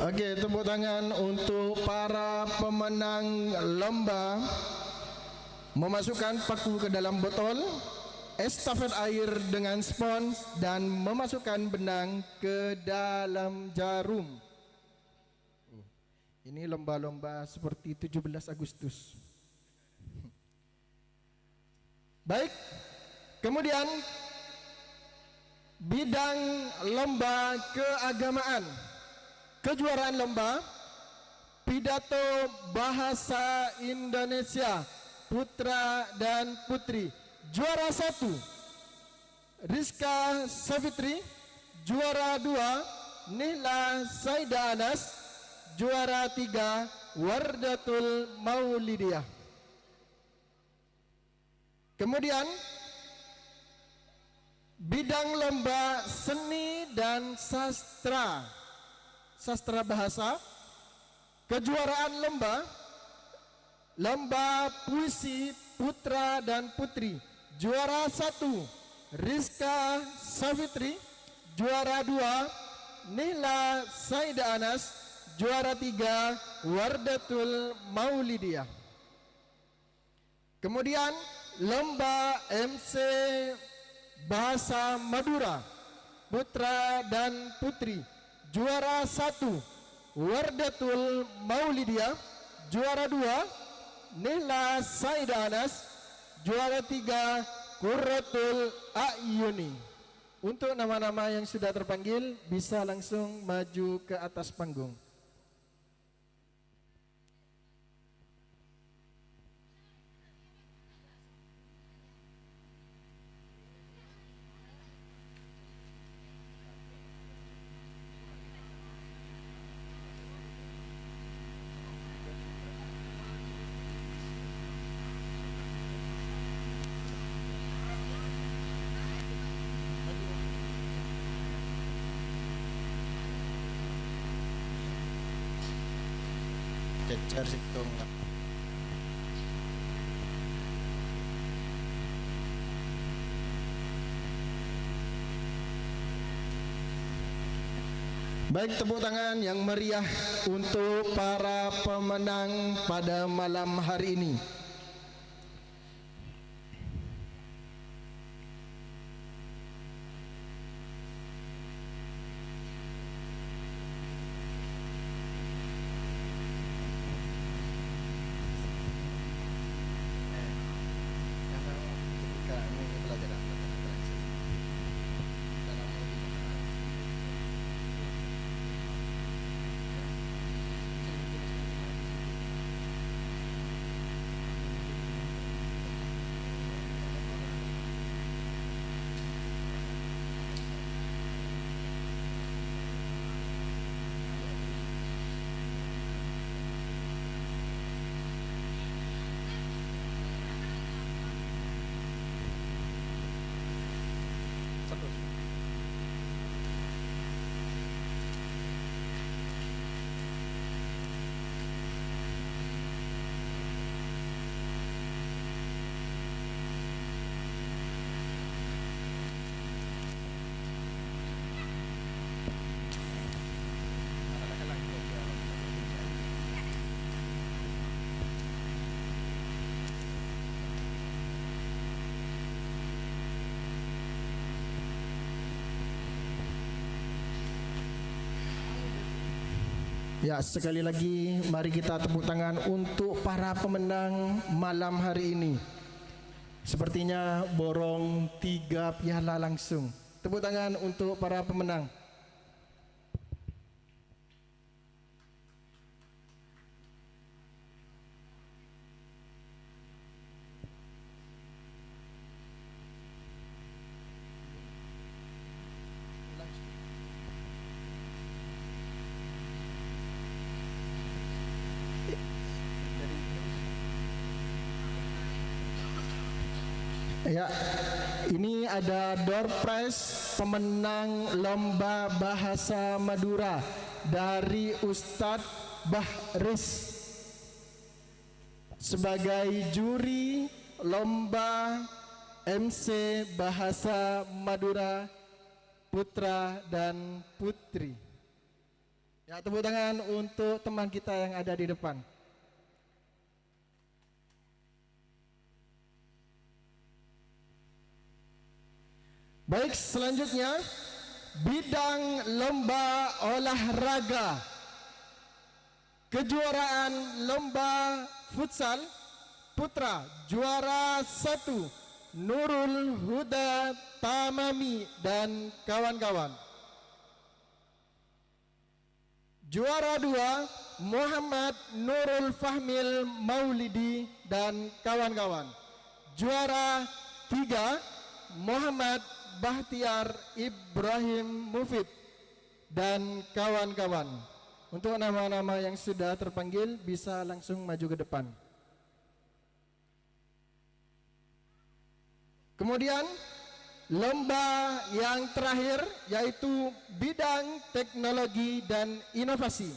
Oke, tepuk tangan untuk para pemenang lomba memasukkan paku ke dalam botol, estafet air dengan spons, dan memasukkan benang ke dalam jarum. Ini lomba-lomba seperti 17 Agustus. Baik, kemudian bidang lomba keagamaan. Kejuaraan lomba pidato bahasa Indonesia putra dan putri. Juara 1 Rizka Savitri, juara 2 Nihla Saida Anas, juara 3 Wardatul Maulidiah. Kemudian bidang lomba seni dan sastra bahasa, kejuaraan lomba puisi putra dan putri. Juara 1 Rizka Savitri, juara 2 Nihla Saida Anas, juara 3 Wardatul Maulidiah. Kemudian lomba MC bahasa Madura putra dan putri. Juara 1 Wardatul Maulidiah, juara 2 Nihla Saida Anas, juara 3 Qurratul A'yuni. Untuk nama-nama yang sudah terpanggil bisa langsung maju ke atas panggung. Cecer situ enggak. Baik, tepuk tangan yang meriah untuk para pemenang pada malam hari ini. Ya, sekali lagi mari kita tepuk tangan untuk para pemenang malam hari ini. Sepertinya borong 3 piala langsung. Tepuk tangan untuk para pemenang. Ya, ini ada door prize pemenang lomba bahasa Madura dari Ustadz Bahris sebagai juri lomba MC bahasa Madura putra dan putri. Ya, tepuk tangan untuk teman kita yang ada di depan. Baik, selanjutnya bidang lomba olahraga. Kejuaraan lomba futsal putra juara 1 Nurul Huda Tamami dan kawan-kawan. Juara 2 Muhammad Nurul Fahmil Maulidi dan kawan-kawan. Juara 3 Muhammad Bahtiar Ibrahim Mufid dan kawan-kawan. Untuk nama-nama yang sudah terpanggil bisa langsung maju ke depan. Kemudian lomba yang terakhir yaitu bidang teknologi dan inovasi.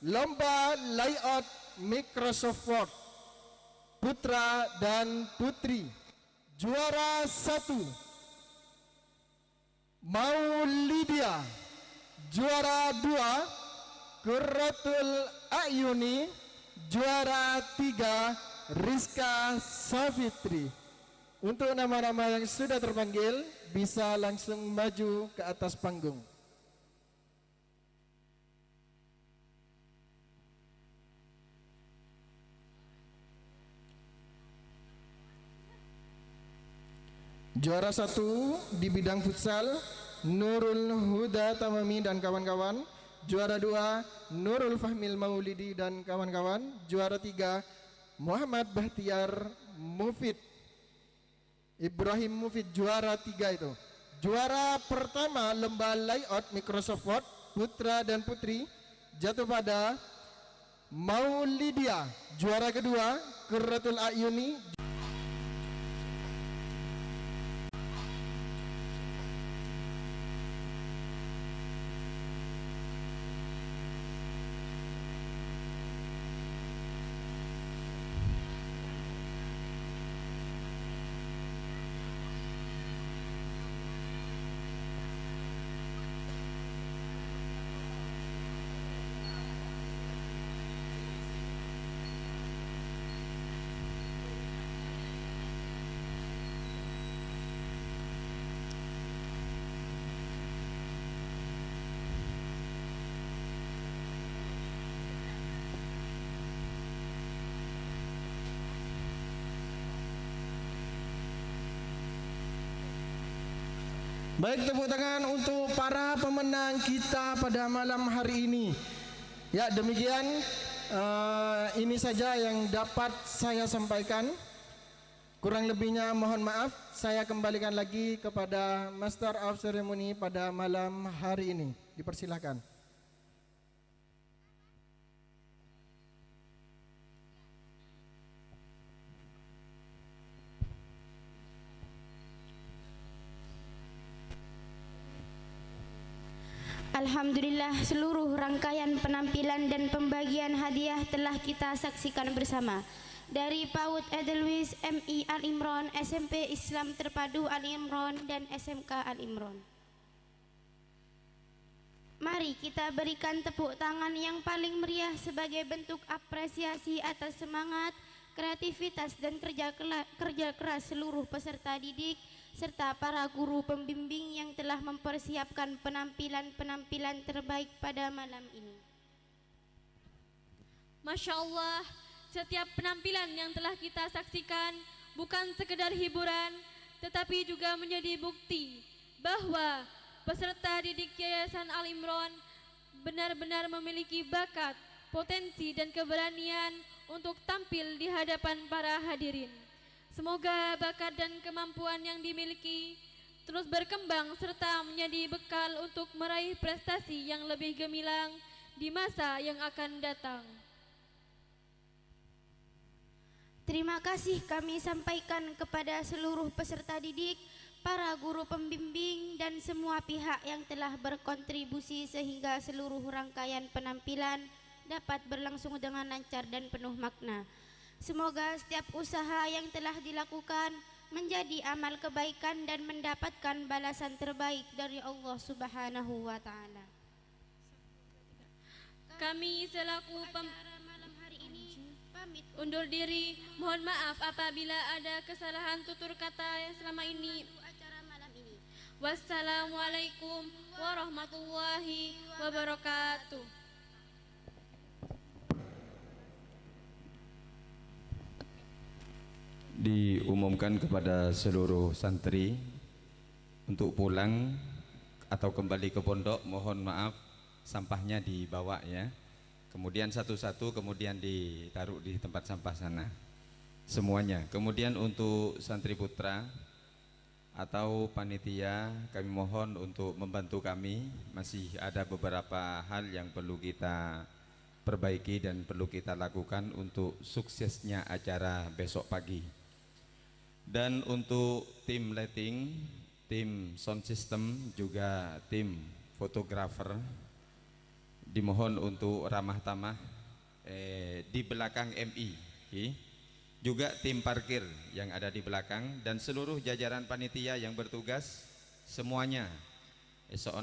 Lomba layout Microsoft Word putra dan putri. Juara 1 Maulidia. Juara 2 Qurratul Ayuni. Juara 3 Rizka Safitri. Untuk nama-nama yang sudah terpanggil bisa langsung maju ke atas panggung. Juara 1 di bidang futsal Nurul Huda Tamami dan kawan-kawan. Juara 2 Nurul Fahmil Maulidi dan kawan-kawan. Juara 3 Muhammad Bahtiar Mufid Ibrahim Mufid, juara 3 itu. Juara pertama lomba layout Microsoft Word putra dan putri jatuh pada Maulidia. Juara kedua Qurratul Ayuni. Baik, tepuk tangan untuk para pemenang kita pada malam hari ini. Ya, demikian ini saja yang dapat saya sampaikan. Kurang lebihnya mohon maaf. Saya kembalikan lagi kepada Master of Ceremony pada malam hari ini. Dipersilakan. Alhamdulillah, seluruh rangkaian penampilan dan pembagian hadiah telah kita saksikan bersama. Dari PAUD Edelweiss, MI Al Imron, SMP Islam Terpadu Al Imron, dan SMK Al Imron. Mari kita berikan tepuk tangan yang paling meriah sebagai bentuk apresiasi atas semangat, kreativitas, dan kerja keras seluruh peserta didik serta para guru pembimbing yang telah mempersiapkan penampilan-penampilan terbaik pada malam ini. Masya Allah, setiap penampilan yang telah kita saksikan bukan sekedar hiburan, tetapi juga menjadi bukti bahwa peserta didik Yayasan Al Imron benar-benar memiliki bakat, potensi, dan keberanian untuk tampil di hadapan para hadirin. Semoga bakat dan kemampuan yang dimiliki terus berkembang serta menjadi bekal untuk meraih prestasi yang lebih gemilang di masa yang akan datang. Terima kasih kami sampaikan kepada seluruh peserta didik, para guru pembimbing, dan semua pihak yang telah berkontribusi sehingga seluruh rangkaian penampilan dapat berlangsung dengan lancar dan penuh makna. Semoga setiap usaha yang telah dilakukan menjadi amal kebaikan dan mendapatkan balasan terbaik dari Allah Subhanahu wa Ta'ala. Kami selaku undur diri. Mohon maaf apabila ada kesalahan tutur kata yang selama ini. Wassalamualaikum warahmatullahi wabarakatuh. Diumumkan kepada seluruh santri untuk pulang atau kembali ke pondok, mohon maaf sampahnya dibawa ya. Kemudian satu-satu kemudian ditaruh di tempat sampah sana semuanya. Kemudian untuk santri putra atau panitia, kami mohon untuk membantu kami. Masih ada beberapa hal yang perlu kita perbaiki dan perlu kita lakukan untuk suksesnya acara besok pagi. Dan untuk tim lighting, tim sound system, juga tim fotografer, dimohon untuk ramah tamah di belakang MI, juga tim parkir yang ada di belakang dan seluruh jajaran panitia yang bertugas semuanya esok